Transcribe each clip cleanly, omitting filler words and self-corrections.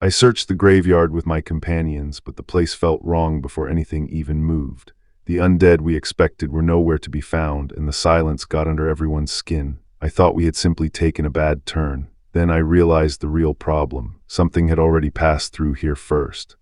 I searched the graveyard with my companions, but the place felt wrong before anything even moved. The undead we expected were nowhere to be found, and the silence got under everyone's skin. I thought we had simply taken a bad turn. Then I realized the real problem. Something had already passed through here first.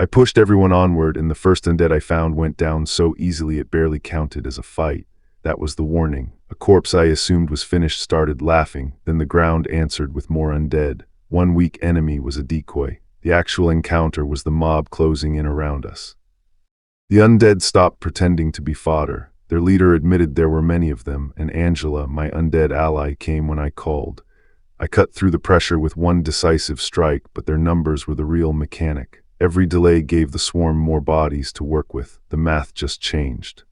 I pushed everyone onward, and the first undead I found went down so easily it barely counted as a fight. That was the warning. A corpse I assumed was finished started laughing, then the ground answered with more undead. One weak enemy was a decoy. The actual encounter was the mob closing in around us. The undead stopped pretending to be fodder. Their leader admitted there were many of them, and Angela, my undead ally, came when I called. I cut through the pressure with one decisive strike, but their numbers were the real mechanic. Every delay gave the swarm more bodies to work with. The math just changed.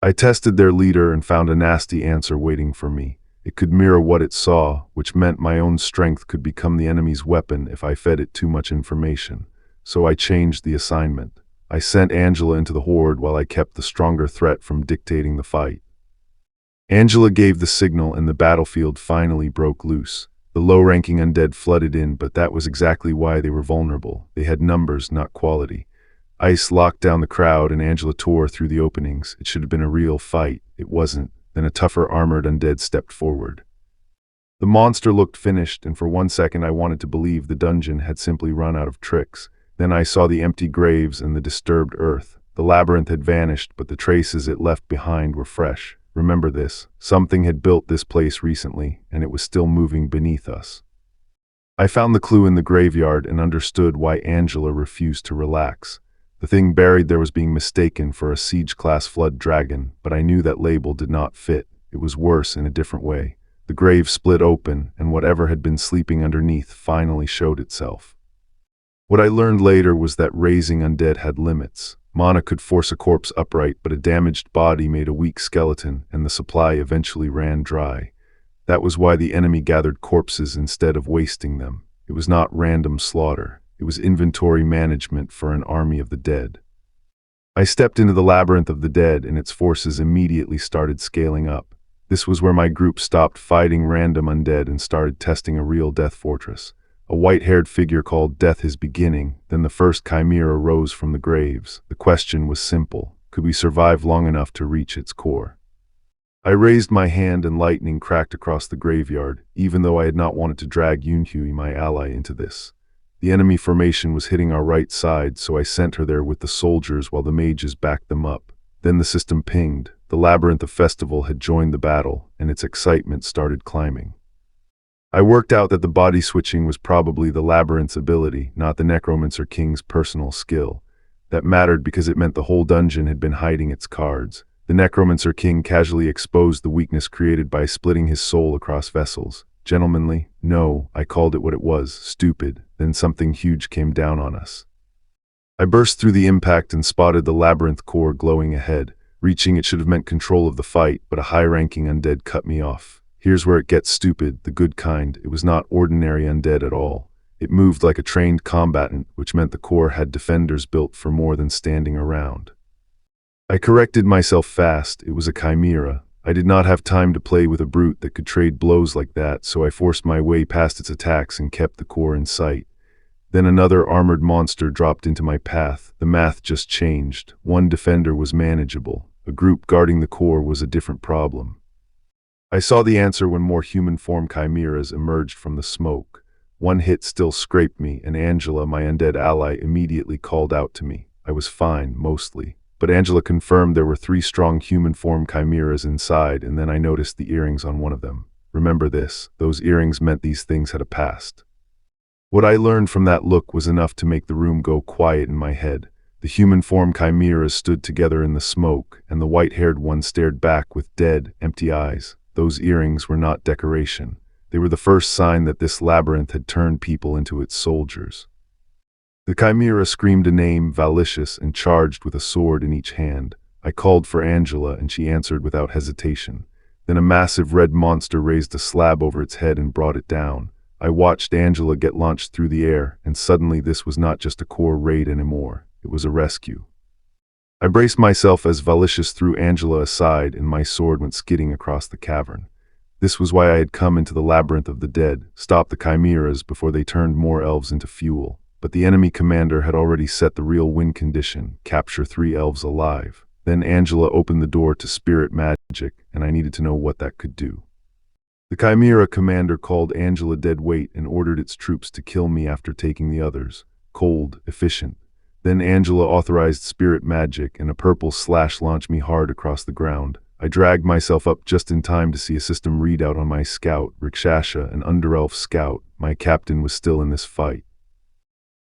I tested their leader and found a nasty answer waiting for me. It could mirror what it saw, which meant my own strength could become the enemy's weapon if I fed it too much information. So I changed the assignment. I sent Angela into the horde while I kept the stronger threat from dictating the fight. Angela gave the signal and the battlefield finally broke loose. The low-ranking undead flooded in, but that was exactly why they were vulnerable. They had numbers, not quality. Ice locked down the crowd and Angela tore through the openings. It should have been a real fight. It wasn't. Then a tougher armored undead stepped forward. The monster looked finished, and for 1 second I wanted to believe the dungeon had simply run out of tricks. Then I saw the empty graves and the disturbed earth. The labyrinth had vanished, but the traces it left behind were fresh. Remember this, something had built this place recently, and it was still moving beneath us. I found the clue in the graveyard and understood why Angela refused to relax. The thing buried there was being mistaken for a siege-class flood dragon, but I knew that label did not fit. It was worse in a different way. The grave split open, and whatever had been sleeping underneath finally showed itself. What I learned later was that raising undead had limits. Mana could force a corpse upright, but a damaged body made a weak skeleton, and the supply eventually ran dry. That was why the enemy gathered corpses instead of wasting them. It was not random slaughter. It was inventory management for an army of the dead. I stepped into the labyrinth of the dead, and its forces immediately started scaling up. This was where my group stopped fighting random undead and started testing a real death fortress. A white-haired figure called Death Is Beginning. Then the first chimera rose from the graves. The question was simple. Could we survive long enough to reach its core? I raised my hand and lightning cracked across the graveyard, even though I had not wanted to drag Yunhui, my ally, into this. The enemy formation was hitting our right side, so I sent her there with the soldiers while the mages backed them up. Then the system pinged. The Labyrinth of Festival had joined the battle, and its excitement started climbing. I worked out that the body switching was probably the Labyrinth's ability, not the Necromancer King's personal skill. That mattered because it meant the whole dungeon had been hiding its cards. The Necromancer King casually exposed the weakness created by splitting his soul across vessels. Gentlemanly? No, I called it what it was, stupid. Then something huge came down on us. I burst through the impact and spotted the labyrinth core glowing ahead. Reaching it should have meant control of the fight, but a high-ranking undead cut me off. Here's where it gets stupid, the good kind. It was not ordinary undead at all. It moved like a trained combatant, which meant the core had defenders built for more than standing around. I corrected myself fast. It was a chimera. I did not have time to play with a brute that could trade blows like that, so I forced my way past its attacks and kept the core in sight. Then another armored monster dropped into my path. The math just changed. One defender was manageable. A group guarding the core was a different problem. I saw the answer when more human-form chimeras emerged from the smoke. One hit still scraped me, and Angela, my undead ally, immediately called out to me. I was fine, mostly. But Angela confirmed there were 3 strong human-form chimeras inside, and then I noticed the earrings on one of them. Remember this, those earrings meant these things had a past. What I learned from that look was enough to make the room go quiet in my head. The human-form chimeras stood together in the smoke, and the white-haired one stared back with dead, empty eyes. Those earrings were not decoration. They were the first sign that this labyrinth had turned people into its soldiers. The chimera screamed a name, Valicious, and charged with a sword in each hand. I called for Angela, and she answered without hesitation. Then a massive red monster raised a slab over its head and brought it down. I watched Angela get launched through the air, and suddenly this was not just a core raid anymore. It was a rescue. I braced myself as Valicious threw Angela aside, and my sword went skidding across the cavern. This was why I had come into the Labyrinth of the Dead, stop the chimeras before they turned more elves into fuel. But the enemy commander had already set the real win condition: capture 3 elves alive. Then Angela opened the door to spirit magic, and I needed to know what that could do. The Chimera commander called Angela dead weight and ordered its troops to kill me after taking the others. Cold, efficient. Then Angela authorized spirit magic, and a purple slash launched me hard across the ground. I dragged myself up just in time to see a system readout on my scout, Rikshasha, an underelf scout. My captain was still in this fight.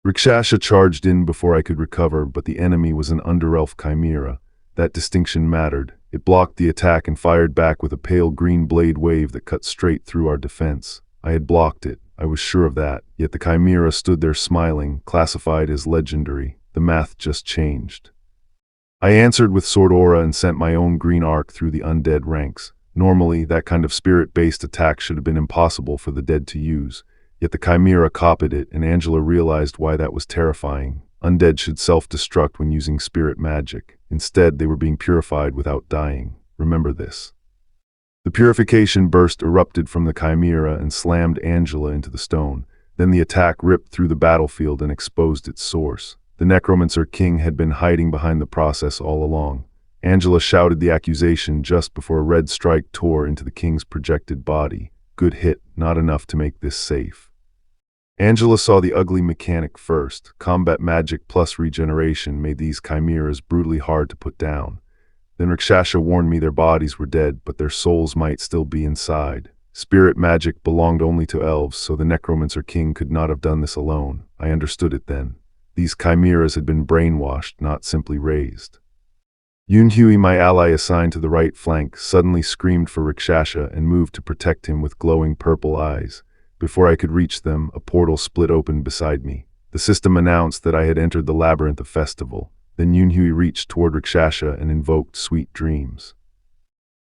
Rikshasha charged in before I could recover, but the enemy was an underelf chimera. That distinction mattered. It blocked the attack and fired back with a pale green blade wave that cut straight through our defense. I had blocked it, I was sure of that, yet the chimera stood there smiling, classified as legendary. The math just changed. I answered with sword aura and sent my own green arc through the undead ranks. Normally, that kind of spirit-based attack should have been impossible for the dead to use, yet the chimera copied it, and Angela realized why that was terrifying. Undead should self-destruct when using spirit magic. Instead, they were being purified without dying. Remember this. The purification burst erupted from the chimera and slammed Angela into the stone. Then the attack ripped through the battlefield and exposed its source. The Necromancer King had been hiding behind the process all along. Angela shouted the accusation just before a red strike tore into the king's projected body. Good hit, not enough to make this safe. Angela saw the ugly mechanic first. Combat magic plus regeneration made these chimeras brutally hard to put down. Then Rikshasha warned me their bodies were dead, but their souls might still be inside. Spirit magic belonged only to elves, so the Necromancer King could not have done this alone. I understood it then. These chimeras had been brainwashed, not simply raised. Yunhui, my ally assigned to the right flank, suddenly screamed for Rikshasha and moved to protect him with glowing purple eyes. Before I could reach them, a portal split open beside me. The system announced that I had entered the Labyrinth of Festival. Then Yunhui reached toward Rikshasha and invoked sweet dreams.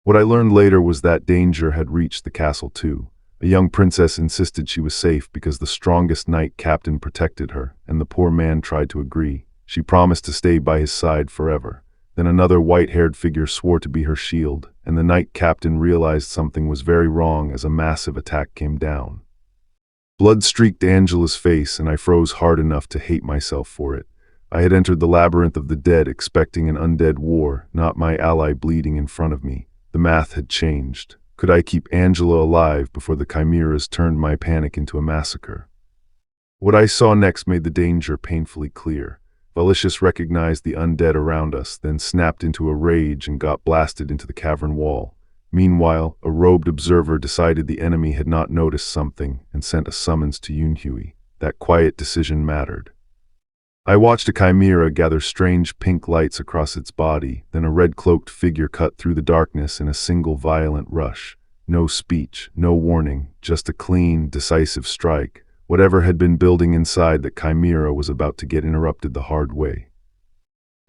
What I learned later was that danger had reached the castle too. A young princess insisted she was safe because the strongest knight captain protected her, and the poor man tried to agree. She promised to stay by his side forever. Then another white-haired figure swore to be her shield, and the knight captain realized something was very wrong as a massive attack came down. Blood streaked Angela's face, and I froze hard enough to hate myself for it. I had entered the Labyrinth of the Dead expecting an undead war, not my ally bleeding in front of me. The math had changed. Could I keep Angela alive before the chimeras turned my panic into a massacre? What I saw next made the danger painfully clear. Valicious recognized the undead around us, then snapped into a rage and got blasted into the cavern wall. Meanwhile, a robed observer decided the enemy had not noticed something and sent a summons to Yunhui. That quiet decision mattered. I watched a chimera gather strange pink lights across its body, then a red-cloaked figure cut through the darkness in a single violent rush. No speech, no warning, just a clean, decisive strike. Whatever had been building inside the chimera was about to get interrupted the hard way.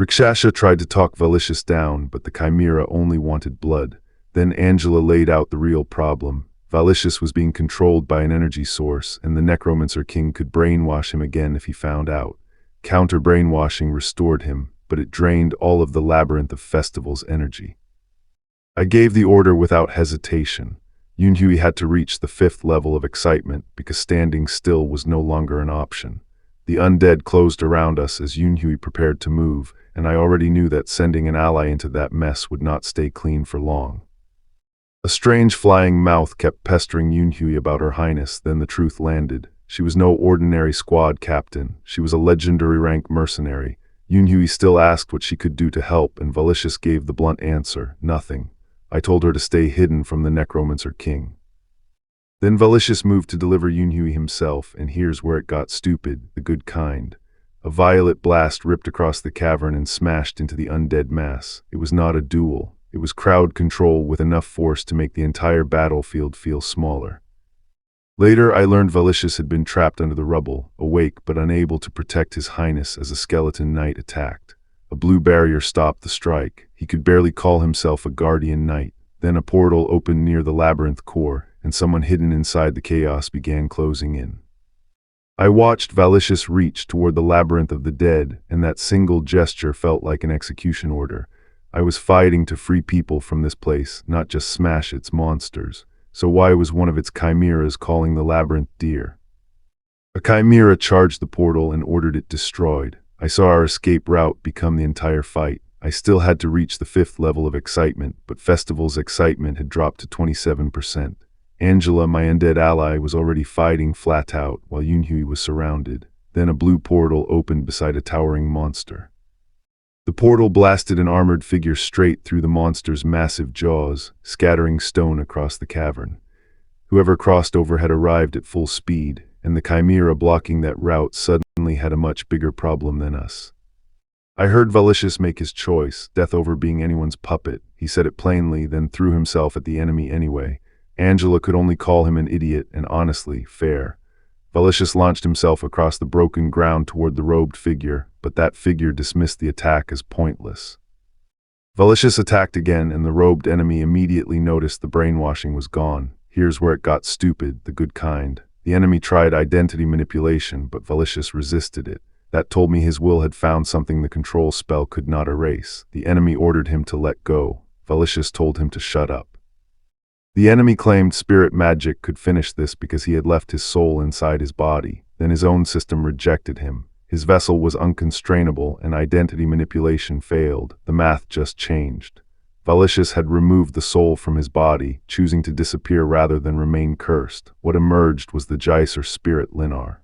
Rikshasha tried to talk Valicious down, but the chimera only wanted blood. Then Angela laid out the real problem. Valicious was being controlled by an energy source, and the Necromancer King could brainwash him again if he found out. Counter-brainwashing restored him, but it drained all of the Labyrinth of Festival's energy. I gave the order without hesitation. Yunhui had to reach the 5th level of excitement because standing still was no longer an option. The undead closed around us as Yunhui prepared to move, and I already knew that sending an ally into that mess would not stay clean for long. A strange flying mouth kept pestering Yunhui about her highness, then the truth landed. She was no ordinary squad captain. She was a legendary rank mercenary. Yunhui still asked what she could do to help, and Valicious gave the blunt answer: nothing. I told her to stay hidden from the Necromancer King. Then Valicious moved to deliver Yunhui himself, and here's where it got stupid, the good kind. A violet blast ripped across the cavern and smashed into the undead mass. It was not a duel. It was crowd control with enough force to make the entire battlefield feel smaller. Later, I learned Valicious had been trapped under the rubble, awake but unable to protect his highness as a skeleton knight attacked. A blue barrier stopped the strike. He could barely call himself a guardian knight. Then a portal opened near the labyrinth core, and someone hidden inside the chaos began closing in. I watched Valicious reach toward the Labyrinth of the Dead, and that single gesture felt like an execution order. I was fighting to free people from this place, not just smash its monsters. So why was one of its chimeras calling the labyrinth dear? A chimera charged the portal and ordered it destroyed. I saw our escape route become the entire fight. I still had to reach the 5th level of excitement, but Festival's excitement had dropped to 27%. Angela, my undead ally, was already fighting flat out while Yunhui was surrounded. Then a blue portal opened beside a towering monster. The portal blasted an armored figure straight through the monster's massive jaws, scattering stone across the cavern. Whoever crossed over had arrived at full speed, and the chimera blocking that route suddenly had a much bigger problem than us. I heard Valicious make his choice, death over being anyone's puppet. He said it plainly, then threw himself at the enemy anyway. Angela could only call him an idiot, and honestly, fair. Valicious launched himself across the broken ground toward the robed figure, but that figure dismissed the attack as pointless. Valicious attacked again, and the robed enemy immediately noticed the brainwashing was gone. Here's where it got stupid, the good kind. The enemy tried identity manipulation, but Valicious resisted it. That told me his will had found something the control spell could not erase. The enemy ordered him to let go. Valicious told him to shut up. The enemy claimed spirit magic could finish this because he had left his soul inside his body. Then his own system rejected him. His vessel was unconstrainable and identity manipulation failed. The math just changed. Valicious had removed the soul from his body, choosing to disappear rather than remain cursed. What emerged was the Geyser spirit Linar.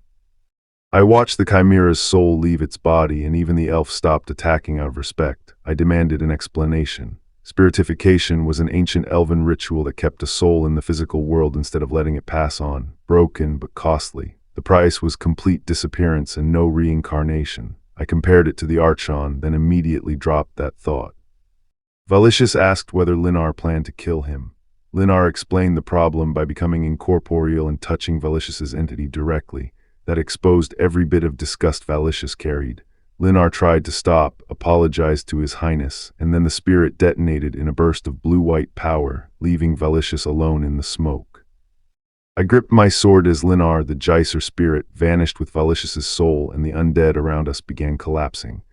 I watched the chimera's soul leave its body, and even the elf stopped attacking out of respect. I demanded an explanation. Spiritification was an ancient elven ritual that kept a soul in the physical world instead of letting it pass on. Broken but costly. The price was complete disappearance and no reincarnation. I compared it to the Archon, then immediately dropped that thought. Valicious asked whether Linar planned to kill him. Linar explained the problem by becoming incorporeal and touching Valicious's entity directly. That exposed every bit of disgust Valicious carried. Linar tried to stop, apologized to His Highness, and then the spirit detonated in a burst of blue-white power, leaving Valicious alone in the smoke. I gripped my sword as Linar, the Geyser spirit, vanished with Valicious's soul, and the undead around us began collapsing.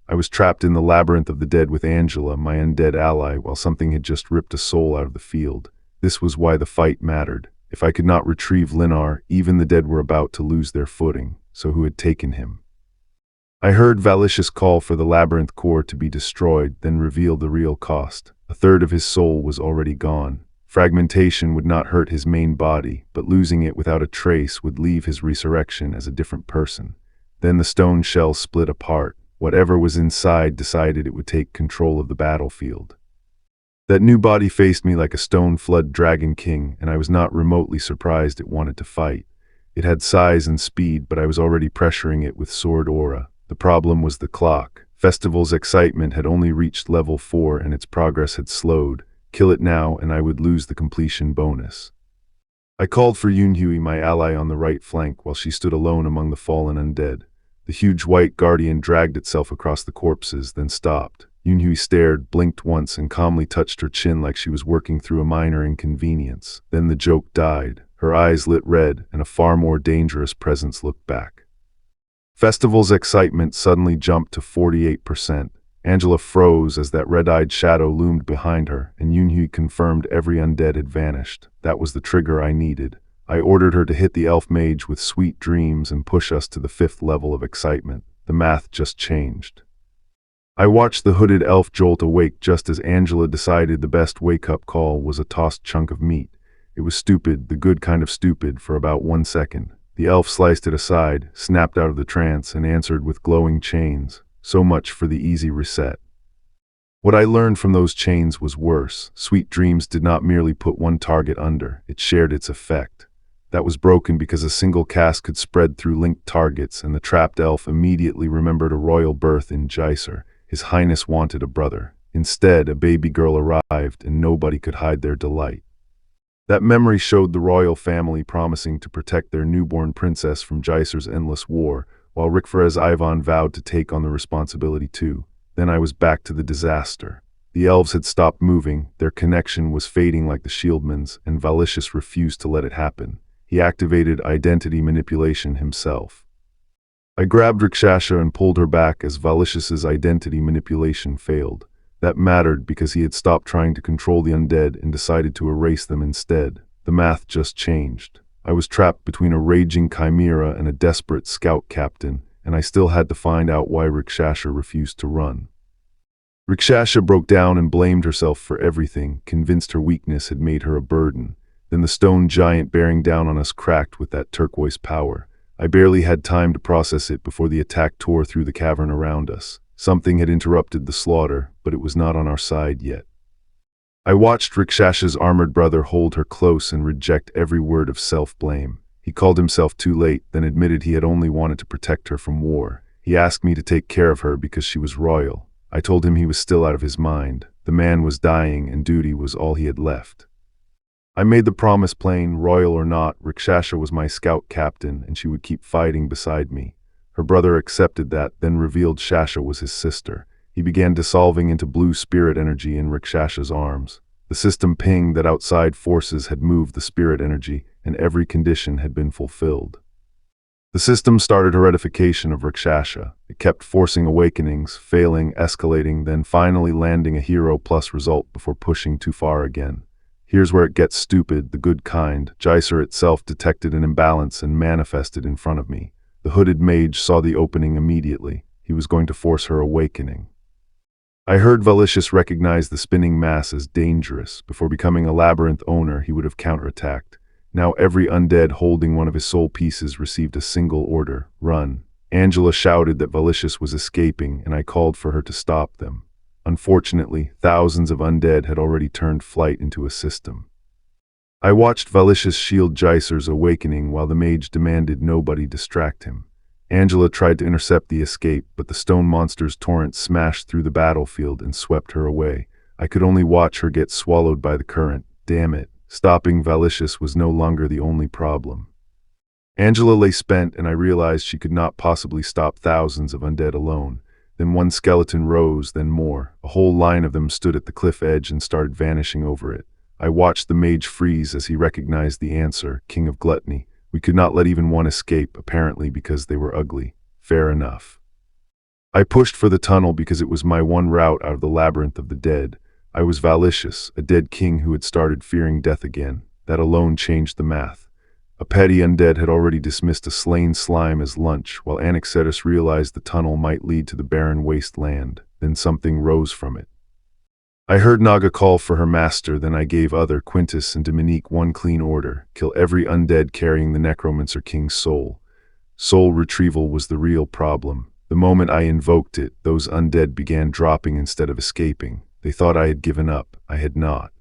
I was trapped in the labyrinth of the dead with Angela, my undead ally, while something had just ripped a soul out of the field. This was why the fight mattered. If I could not retrieve Linar, even the dead were about to lose their footing. So who had taken him? I heard Valicious call for the labyrinth core to be destroyed, then reveal the real cost. A third of his soul was already gone. Fragmentation would not hurt his main body, but losing it without a trace would leave his resurrection as a different person. Then the stone shell split apart. Whatever was inside decided it would take control of the battlefield. That new body faced me like a stone flood dragon king, and I was not remotely surprised it wanted to fight. It had size and speed, but I was already pressuring it with sword aura. The problem was the clock. Festival's excitement had only reached level 4 and its progress had slowed. Kill it now and I would lose the completion bonus. I called for Yunhui, my ally, on the right flank while she stood alone among the fallen undead. The huge white guardian dragged itself across the corpses, then stopped. Yunhui stared, blinked once, and calmly touched her chin like she was working through a minor inconvenience. Then the joke died. Her eyes lit red, and a far more dangerous presence looked back. Festival's excitement suddenly jumped to 48%. Angela froze as that red-eyed shadow loomed behind her, and Yunhui confirmed every undead had vanished. That was the trigger I needed. I ordered her to hit the elf mage with sweet dreams and push us to the 5th level of excitement. The math just changed. I watched the hooded elf jolt awake just as Angela decided the best wake-up call was a tossed chunk of meat. It was stupid, the good kind of stupid, for about 1 second. The elf sliced it aside, snapped out of the trance, and answered with glowing chains. So much for the easy reset. What I learned from those chains was worse. Sweet dreams did not merely put one target under, it shared its effect. That was broken because a single cast could spread through linked targets, and the trapped elf immediately remembered a royal birth in Geyser. His Highness wanted a brother. Instead, a baby girl arrived, and nobody could hide their delight. That memory showed the royal family promising to protect their newborn princess from Geyser's endless war, while Rickferez Ivan vowed to take on the responsibility too. Then I was back to the disaster. The elves had stopped moving, their connection was fading like the shieldman's, and Valicious refused to let it happen. He activated identity manipulation himself. I grabbed Rikshasha and pulled her back as Valicious's identity manipulation failed. That mattered because he had stopped trying to control the undead and decided to erase them instead. The math just changed. I was trapped between a raging chimera and a desperate scout captain, and I still had to find out why Rakshasa refused to run. Rakshasa broke down and blamed herself for everything, convinced her weakness had made her a burden. Then the stone giant bearing down on us cracked with that turquoise power. I barely had time to process it before the attack tore through the cavern around us. Something had interrupted the slaughter, but it was not on our side yet. I watched Rakshasa's armored brother hold her close and reject every word of self-blame. He called himself too late, then admitted he had only wanted to protect her from war. He asked me to take care of her because she was royal. I told him he was still out of his mind. The man was dying and duty was all he had left. I made the promise plain, royal or not, Rakshasa was my scout captain and she would keep fighting beside me. Her brother accepted that, then revealed Shasha was his sister. He began dissolving into blue spirit energy in Rakshasa's arms. The system pinged that outside forces had moved the spirit energy, and every condition had been fulfilled. The system started heretification of Rakshasa. It kept forcing awakenings, failing, escalating, then finally landing a hero plus result before pushing too far again. Here's where it gets stupid, the good kind. Jaiser itself detected an imbalance and manifested in front of me. The hooded mage saw the opening immediately. He was going to force her awakening. I heard Valicious recognize the spinning mass as dangerous. Before becoming a labyrinth owner, he would have counterattacked. Now every undead holding one of his soul pieces received a single order: run. Angela shouted that Valicious was escaping, and I called for her to stop them. Unfortunately, thousands of undead had already turned flight into a system. I watched Valicious shield Jaiser's awakening while the mage demanded nobody distract him. Angela tried to intercept the escape, but the stone monster's torrent smashed through the battlefield and swept her away. I could only watch her get swallowed by the current. Damn it. Stopping Valicious was no longer the only problem. Angela lay spent, and I realized she could not possibly stop thousands of undead alone. Then one skeleton rose, then more. A whole line of them stood at the cliff edge and started vanishing over it. I watched the mage freeze as he recognized the answer, King of Gluttony. We could not let even one escape, apparently because they were ugly. Fair enough. I pushed for the tunnel because it was my one route out of the labyrinth of the dead. I was Valicious, a dead king who had started fearing death again. That alone changed the math. A petty undead had already dismissed a slain slime as lunch, while Anaxetus realized the tunnel might lead to the barren wasteland. Then something rose from it. I heard Naga call for her master, then I gave other, Quintus and Dominique, one clean order: kill every undead carrying the Necromancer King's soul. Soul retrieval was the real problem. The moment I invoked it, those undead began dropping instead of escaping. They thought I had given up. I had not.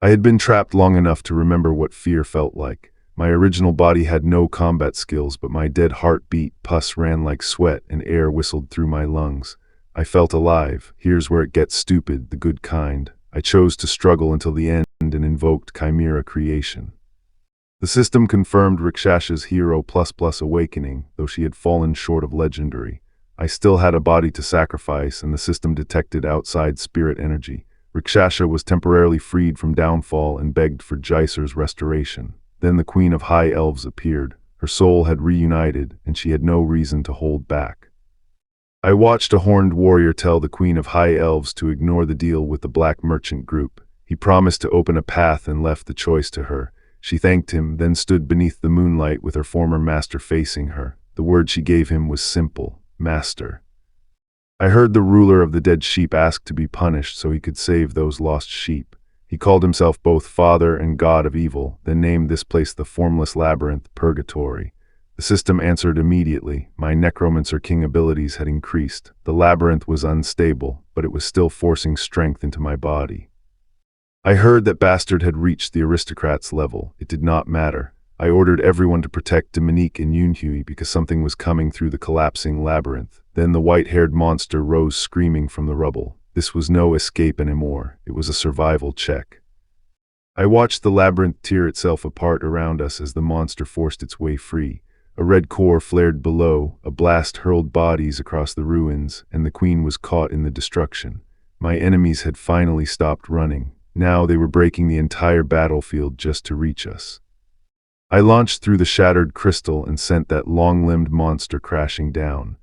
I had been trapped long enough to remember what fear felt like. My original body had no combat skills, but my dead heart beat, pus ran like sweat, and air whistled through my lungs. I felt alive. Here's where it gets stupid, the good kind. I chose to struggle until the end and invoked Chimera Creation. The system confirmed Rakshasa's Hero++ awakening, though she had fallen short of legendary. I still had a body to sacrifice, and the system detected outside spirit energy. Rakshasa was temporarily freed from downfall and begged for Jaiser's restoration. Then the Queen of High Elves appeared. Her soul had reunited, and she had no reason to hold back. I watched a horned warrior tell the Queen of High Elves to ignore the deal with the Black Merchant group. He promised to open a path and left the choice to her. She thanked him, then stood beneath the moonlight with her former master facing her. The word she gave him was simple: Master. I heard the ruler of the dead sheep ask to be punished so he could save those lost sheep. He called himself both Father and God of Evil, then named this place the Formless Labyrinth, Purgatory. The system answered immediately. My Necromancer King abilities had increased. The labyrinth was unstable, but it was still forcing strength into my body. I heard that Bastard had reached the aristocrat's level. It did not matter. I ordered everyone to protect Dominique and Yunhui because something was coming through the collapsing labyrinth. Then the white-haired monster rose screaming from the rubble. This was no escape anymore. It was a survival check. I watched the labyrinth tear itself apart around us as the monster forced its way free. A red core flared below, a blast hurled bodies across the ruins, and the queen was caught in the destruction. My enemies had finally stopped running. Now they were breaking the entire battlefield just to reach us. I launched through the shattered crystal and sent that long-limbed monster crashing down.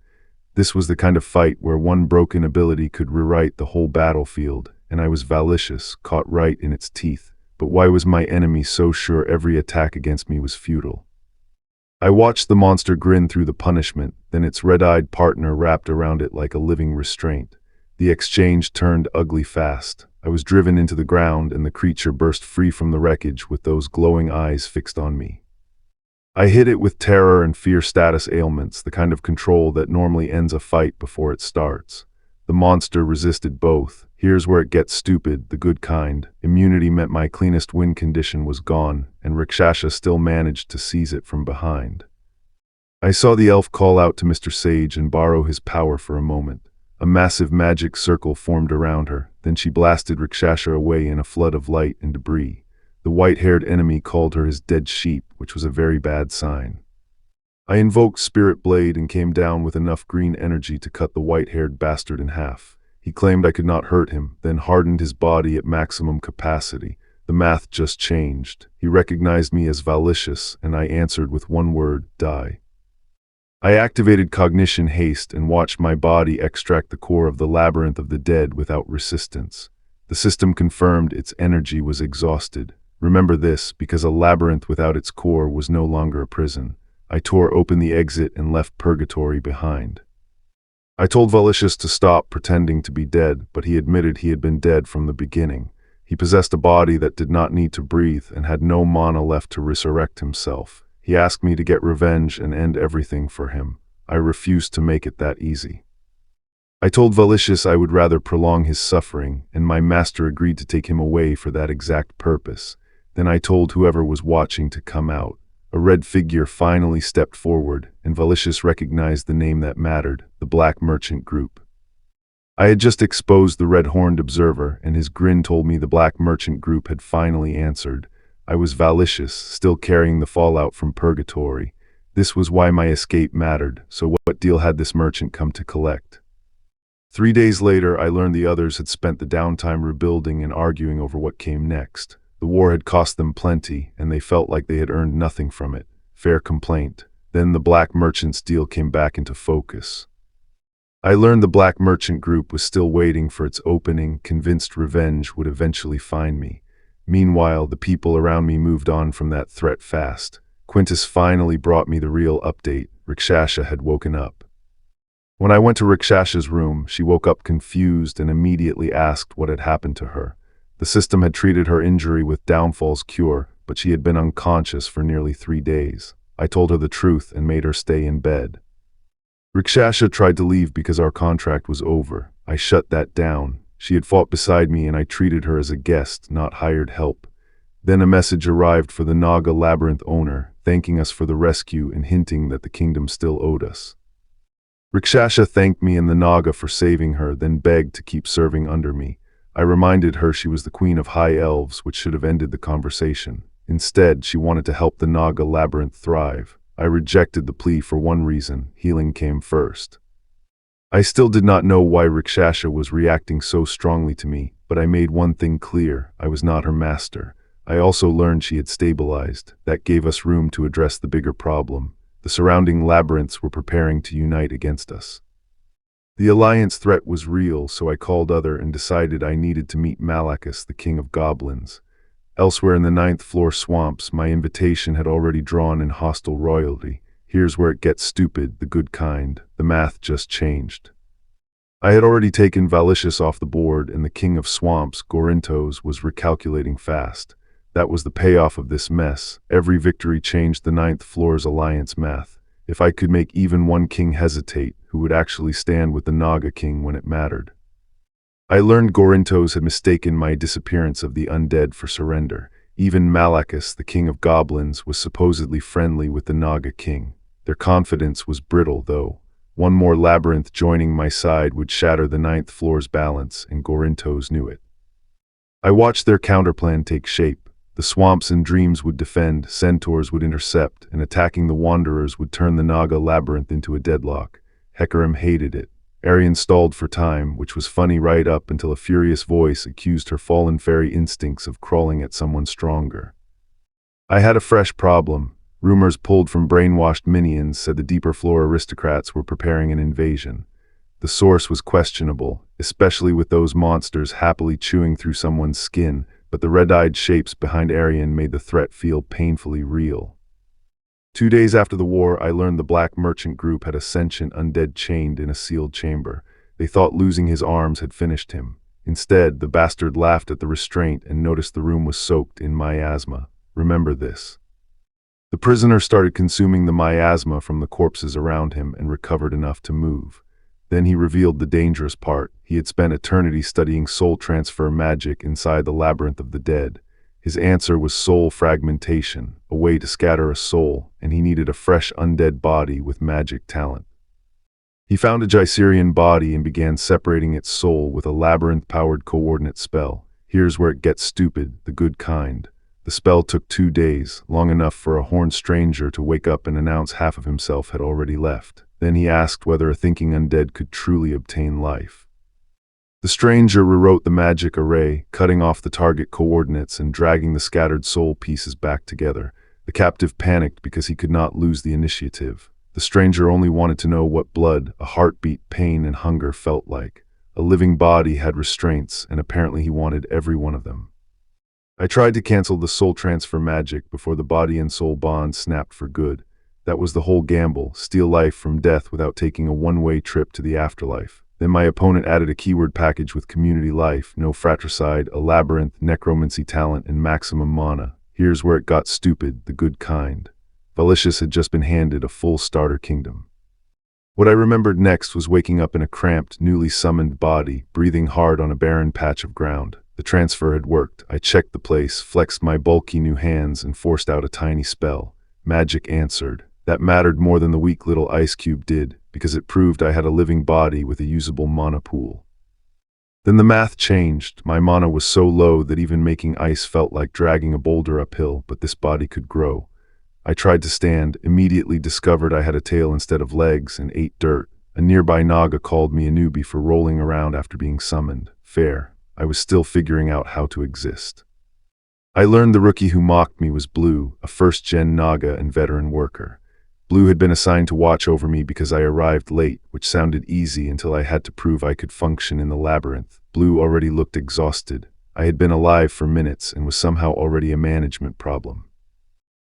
This was the kind of fight where one broken ability could rewrite the whole battlefield, and I was Valicious, caught right in its teeth. but why was my enemy so sure every attack against me was futile? I watched the monster grin through the punishment, then its red-eyed partner wrapped around it like a living restraint. The exchange turned ugly fast. I was driven into the ground, and the creature burst free from the wreckage with those glowing eyes fixed on me. I hit it with terror and fear status ailments, the kind of control that normally ends a fight before it starts. The monster resisted both. Here's where it gets stupid, the good kind. Immunity meant my cleanest win condition was gone, and Rakshasa still managed to seize it from behind. I saw the elf call out to Mr. Sage and borrow his power for a moment. A massive magic circle formed around her, then she blasted Rakshasa away in a flood of light and debris. The white-haired enemy called her his dead sheep, which was a very bad sign. I invoked Spirit Blade and came down with enough green energy to cut the white-haired bastard in half. He claimed I could not hurt him, then hardened his body at maximum capacity. The math just changed. He recognized me as Valicious, and I answered with one word, die. I activated Cognition Haste and watched my body extract the core of the Labyrinth of the Dead without resistance. The system confirmed its energy was exhausted. Remember this, because a labyrinth without its core was no longer a prison. I tore open the exit and left Purgatory behind. I told Valicious to stop pretending to be dead, but he admitted he had been dead from the beginning. He possessed a body that did not need to breathe and had no mana left to resurrect himself. He asked me to get revenge and end everything for him. I refused to make it that easy. I told Valicious I would rather prolong his suffering, and my master agreed to take him away for that exact purpose. Then I told whoever was watching to come out. A red figure finally stepped forward, and Valicious recognized the name that mattered, the Black Merchant Group. I had just exposed the red-horned observer, and his grin told me the Black Merchant Group had finally answered. I was Valicious, still carrying the fallout from Purgatory. This was why my escape mattered, so what deal had this merchant come to collect? 3 days later, I learned the others had spent the downtime rebuilding and arguing over what came next. The war had cost them plenty, and they felt like they had earned nothing from it. Fair complaint. Then the Black Merchant's deal came back into focus. I learned the Black Merchant Group was still waiting for its opening, convinced revenge would eventually find me. Meanwhile, the people around me moved on from that threat fast. Quintus finally brought me the real update. Rakshasa had woken up. When I went to Rakshasa's room, she woke up confused and immediately asked what had happened to her. The system had treated her injury with Downfall's cure, but she had been unconscious for nearly 3 days. I told her the truth and made her stay in bed. Rakshasa tried to leave because our contract was over. I shut that down. She had fought beside me and I treated her as a guest, not hired help. Then a message arrived for the Naga Labyrinth owner, thanking us for the rescue and hinting that the kingdom still owed us. Rakshasa thanked me and the Naga for saving her, then begged to keep serving under me. I reminded her she was the queen of high elves, which should have ended the conversation. Instead, she wanted to help the Naga Labyrinth thrive. I rejected the plea for one reason: healing came first. I still did not know why Rakshasa was reacting so strongly to me, but I made one thing clear: I was not her master. I also learned she had stabilized. That gave us room to address the bigger problem. The surrounding labyrinths were preparing to unite against us. The alliance threat was real, so I called other and decided I needed to meet Malachus, the king of goblins. Elsewhere in the 9th floor swamps, my invitation had already drawn in hostile royalty. Here's where it gets stupid, the good kind. The math just changed. I had already taken Valicious off the board, and the king of swamps, Gorintos, was recalculating fast. That was the payoff of this mess. Every victory changed the 9th floor's alliance math. If I could make even one king hesitate, who would actually stand with the Naga king when it mattered? I learned Gorintos had mistaken my disappearance of the undead for surrender. Even Malachus, the king of goblins, was supposedly friendly with the Naga king. Their confidence was brittle, though. One more labyrinth joining my side would shatter the 9th floor's balance, and Gorintos knew it. I watched their counterplan take shape. The swamps and dreams would defend, centaurs would intercept, and attacking the wanderers would turn the Naga labyrinth into a deadlock. Hecarim hated it. Arian stalled for time, which was funny right up until a furious voice accused her fallen fairy instincts of crawling at someone stronger. I had a fresh problem. Rumors pulled from brainwashed minions said the deeper floor aristocrats were preparing an invasion. The source was questionable, especially with those monsters happily chewing through someone's skin, but the red-eyed shapes behind Aryan made the threat feel painfully real. 2 days after the war, I learned the Black Merchant group had a sentient undead chained in a sealed chamber. They thought losing his arms had finished him. Instead, the bastard laughed at the restraint and noticed the room was soaked in miasma. Remember this. The prisoner started consuming the miasma from the corpses around him and recovered enough to move. Then he revealed the dangerous part. He had spent eternity studying soul transfer magic inside the labyrinth of the dead. His answer was soul fragmentation, a way to scatter a soul, and he needed a fresh undead body with magic talent. He found a Gyserian body and began separating its soul with a labyrinth-powered coordinate spell. Here's where it gets stupid, the good kind. The spell took 2 days, long enough for a horned stranger to wake up and announce half of himself had already left. Then he asked whether a thinking undead could truly obtain life. The stranger rewrote the magic array, cutting off the target coordinates and dragging the scattered soul pieces back together. The captive panicked because he could not lose the initiative. The stranger only wanted to know what blood, a heartbeat, pain, and hunger felt like. A living body had restraints, and apparently he wanted every one of them. I tried to cancel the soul transfer magic before the body and soul bond snapped for good. That was the whole gamble, steal life from death without taking a one-way trip to the afterlife. Then my opponent added a keyword package with community life, no fratricide, a labyrinth, necromancy talent, and maximum mana. Here's where it got stupid, the good kind. Valicious had just been handed a full starter kingdom. What I remembered next was waking up in a cramped, newly summoned body, breathing hard on a barren patch of ground. The transfer had worked. I checked the place, flexed my bulky new hands, and forced out a tiny spell. Magic answered. That mattered more than the weak little ice cube did, because it proved I had a living body with a usable mana pool. Then the math changed. My mana was so low that even making ice felt like dragging a boulder uphill, but this body could grow. I tried to stand, immediately discovered I had a tail instead of legs, and ate dirt. A nearby Naga called me a newbie for rolling around after being summoned. Fair. I was still figuring out how to exist. I learned the rookie who mocked me was Blue, a first-gen Naga and veteran worker. Blue had been assigned to watch over me because I arrived late, which sounded easy until I had to prove I could function in the labyrinth. Blue already looked exhausted. I had been alive for minutes and was somehow already a management problem.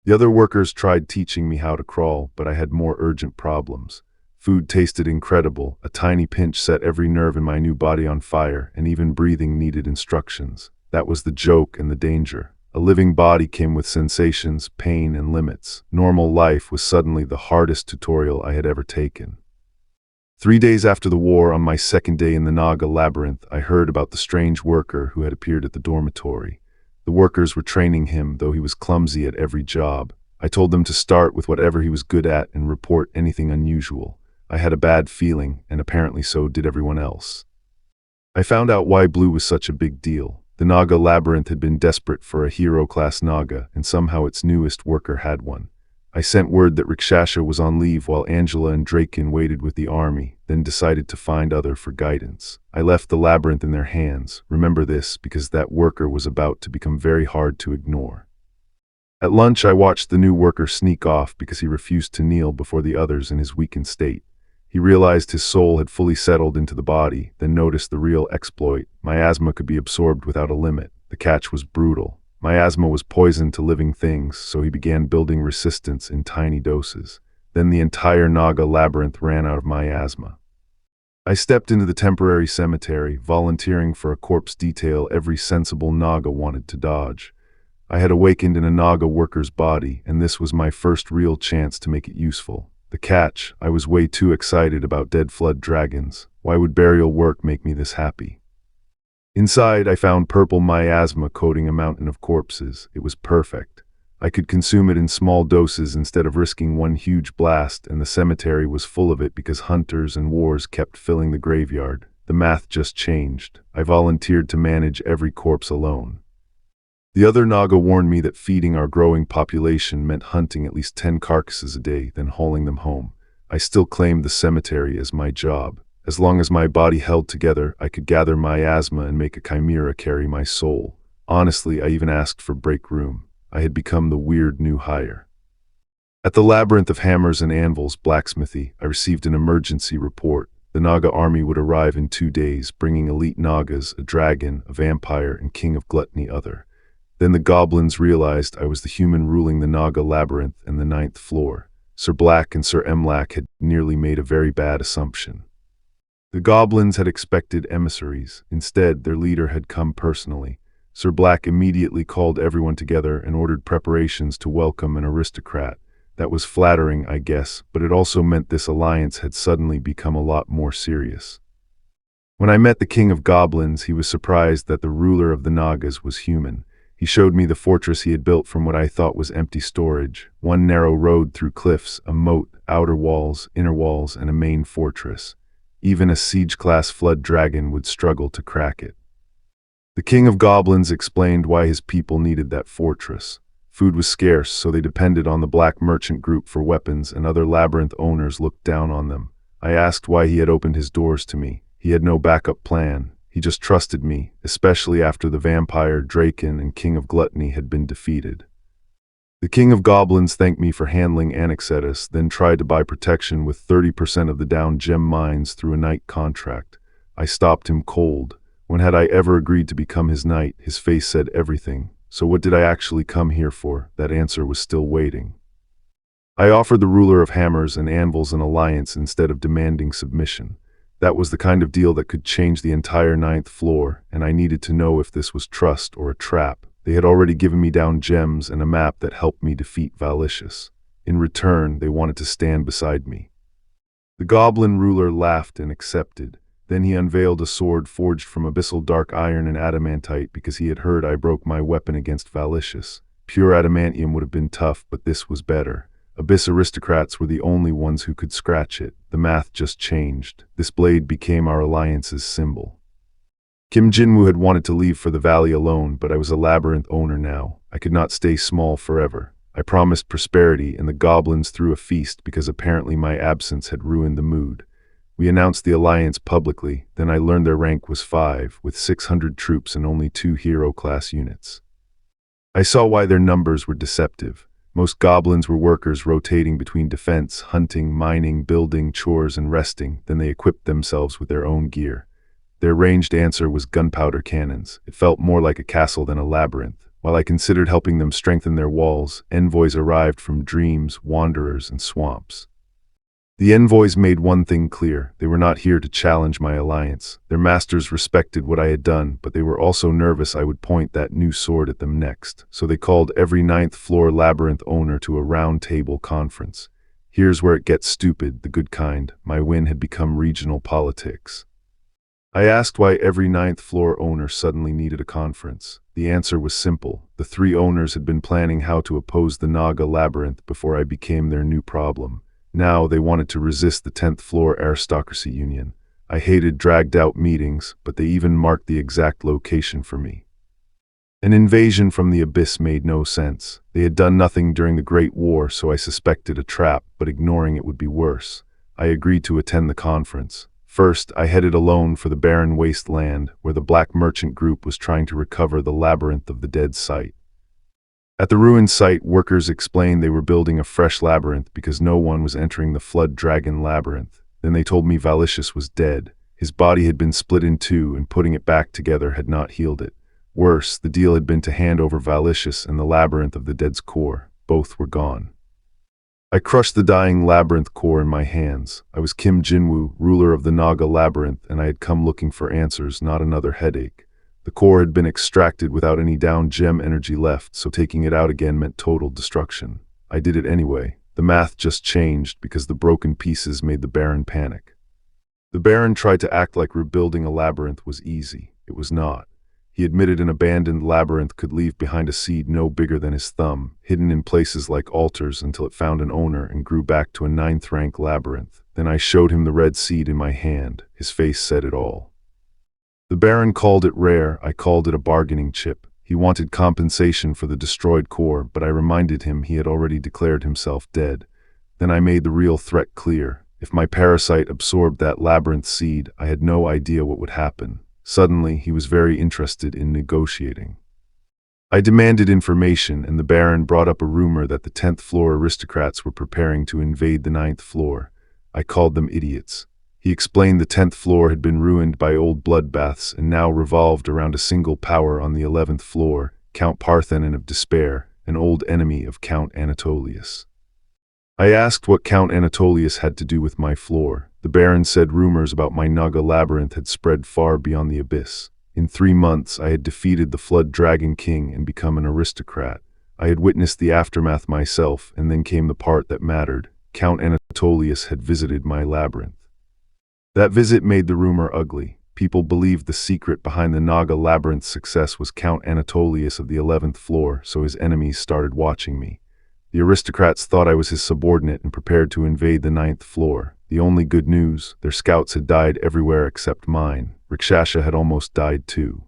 The other workers tried teaching me how to crawl, but I had more urgent problems. Food tasted incredible, a tiny pinch set every nerve in my new body on fire, and even breathing needed instructions. That was the joke and the danger. A living body came with sensations, pain, and limits. Normal life was suddenly the hardest tutorial I had ever taken. 3 days after the war, on my second day in the Naga labyrinth, I heard about the strange worker who had appeared at the dormitory. The workers were training him, though he was clumsy at every job. I told them to start with whatever he was good at and report anything unusual. I had a bad feeling, and apparently so did everyone else. I found out why Blue was such a big deal. The Naga labyrinth had been desperate for a hero-class Naga, and somehow its newest worker had one. I sent word that Rikshasha was on leave while Angela and Draken waited with the army, then decided to find other for guidance. I left the labyrinth in their hands. Remember this, because that worker was about to become very hard to ignore. At lunch, I watched the new worker sneak off because he refused to kneel before the others in his weakened state. He realized his soul had fully settled into the body, then noticed the real exploit. Miasma could be absorbed without a limit. The catch was brutal. Miasma was poison to living things, so he began building resistance in tiny doses. Then the entire Naga labyrinth ran out of miasma. I stepped into the temporary cemetery, volunteering for a corpse detail every sensible Naga wanted to dodge. I had awakened in a Naga worker's body, and this was my first real chance to make it useful. The catch, I was way too excited about dead flood dragons. Why would burial work make me this happy? Inside, I found purple miasma coating a mountain of corpses. It was perfect. I could consume it in small doses instead of risking one huge blast, and the cemetery was full of it because hunters and wars kept filling the graveyard. The math just changed. I volunteered to manage every corpse alone. The other Naga warned me that feeding our growing population meant hunting at least 10 carcasses a day, then hauling them home. I still claimed the cemetery as my job. As long as my body held together, I could gather miasma and make a chimera carry my soul. Honestly, I even asked for break room. I had become the weird new hire. At the labyrinth of hammers and anvils blacksmithy, I received an emergency report. The Naga army would arrive in 2 days, bringing elite Nagas, a dragon, a vampire, and king of gluttony other. Then the goblins realized I was the human ruling the Naga labyrinth and the ninth floor. Sir Black and Sir Emlac had nearly made a very bad assumption. The goblins had expected emissaries. Instead, their leader had come personally. Sir Black immediately called everyone together and ordered preparations to welcome an aristocrat. That was flattering, I guess, but it also meant this alliance had suddenly become a lot more serious. When I met the King of Goblins, he was surprised that the ruler of the Nagas was human. He showed me the fortress he had built from what I thought was empty storage. One narrow road through cliffs, a moat, outer walls, inner walls, and a main fortress. Even a siege-class flood dragon would struggle to crack it. The King of Goblins explained why his people needed that fortress. Food was scarce, so they depended on the Black Merchant Group for weapons, and other labyrinth owners looked down on them. I asked why he had opened his doors to me. He had no backup plan. He just trusted me, especially after the vampire, Draken, and King of Gluttony had been defeated. The King of Goblins thanked me for handling Anaxetus, then tried to buy protection with 30% of the down gem mines through a knight contract. I stopped him cold. When had I ever agreed to become his knight? His face said everything. So what did I actually come here for? That answer was still waiting. I offered the ruler of hammers and anvils an alliance instead of demanding submission. That was the kind of deal that could change the entire ninth floor, and I needed to know if this was trust or a trap. They had already given me down gems and a map that helped me defeat Valicious. In return, they wanted to stand beside me. The goblin ruler laughed and accepted. Then he unveiled a sword forged from abyssal dark iron and adamantite because he had heard I broke my weapon against Valicious. Pure adamantium would have been tough, but this was better. Abyss aristocrats were the only ones who could scratch it. The math just changed. This blade became our alliance's symbol. Kim Jinwoo had wanted to leave for the valley alone, but I was a labyrinth owner now. I could not stay small forever. I promised prosperity, and the goblins threw a feast because apparently my absence had ruined the mood. We announced the alliance publicly, then I learned their rank was 5, with 600 troops and only 2 hero-class units. I saw why their numbers were deceptive. Most goblins were workers rotating between defense, hunting, mining, building, chores, and resting. Then they equipped themselves with their own gear. Their ranged answer was gunpowder cannons. It felt more like a castle than a labyrinth. While I considered helping them strengthen their walls, envoys arrived from dreams, wanderers, and swamps. The envoys made one thing clear: they were not here to challenge my alliance. Their masters respected what I had done, but they were also nervous I would point that new sword at them next. So they called every ninth floor labyrinth owner to a round table conference. Here's where it gets stupid, the good kind. My win had become regional politics. I asked why every ninth floor owner suddenly needed a conference. The answer was simple. The 3 owners had been planning how to oppose the Naga labyrinth before I became their new problem. Now they wanted to resist the 10th floor aristocracy union. I hated dragged-out meetings, but they even marked the exact location for me. An invasion from the abyss made no sense. They had done nothing during the Great War, so I suspected a trap, but ignoring it would be worse. I agreed to attend the conference. First, I headed alone for the barren wasteland, where the Black Merchant Group was trying to recover the Labyrinth of the Dead site. At the ruined site, workers explained they were building a fresh labyrinth because no one was entering the Flood Dragon Labyrinth. Then they told me Valicious was dead. His body had been split in 2, and putting it back together had not healed it. Worse, the deal had been to hand over Valicious and the Labyrinth of the Dead's core. Both were gone. I crushed the dying labyrinth core in my hands. I was Kim Jinwoo, ruler of the Naga labyrinth, and I had come looking for answers, not another headache. The core had been extracted without any down gem energy left, so taking it out again meant total destruction. I did it anyway. The math just changed because the broken pieces made the Baron panic. The Baron tried to act like rebuilding a labyrinth was easy. It was not. He admitted an abandoned labyrinth could leave behind a seed no bigger than his thumb, hidden in places like altars until it found an owner and grew back to a 9th rank labyrinth. Then I showed him the red seed in my hand. His face said it all. The Baron called it rare, I called it a bargaining chip. He wanted compensation for the destroyed core, but I reminded him he had already declared himself dead. Then I made the real threat clear. If my parasite absorbed that labyrinth seed, I had no idea what would happen. Suddenly, he was very interested in negotiating. I demanded information, and the Baron brought up a rumor that the 10th floor aristocrats were preparing to invade the 9th floor. I called them idiots. He explained the 10th floor had been ruined by old bloodbaths and now revolved around a single power on the 11th floor, Count Parthenon of Despair, an old enemy of Count Anatolius. I asked what Count Anatolius had to do with my floor. The Baron said rumors about my Naga labyrinth had spread far beyond the abyss. In 3 months, I had defeated the Flood Dragon King and become an aristocrat. I had witnessed the aftermath myself, and then came the part that mattered. Count Anatolius had visited my labyrinth. That visit made the rumor ugly. People believed the secret behind the Naga labyrinth's success was Count Anatolius of the 11th floor, so his enemies started watching me. The aristocrats thought I was his subordinate and prepared to invade the 9th floor. The only good news, their scouts had died everywhere except mine. Rakshasa had almost died too.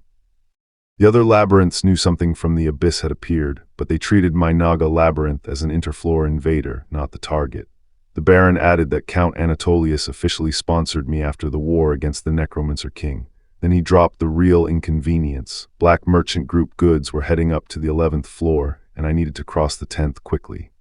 The other labyrinths knew something from the abyss had appeared, but they treated my Naga labyrinth as an interfloor invader, not the target. The Baron added that Count Anatolius officially sponsored me after the war against the Necromancer King. Then he dropped the real inconvenience. Black merchant group goods were heading up to the 11th floor, and I needed to cross the 10th quickly.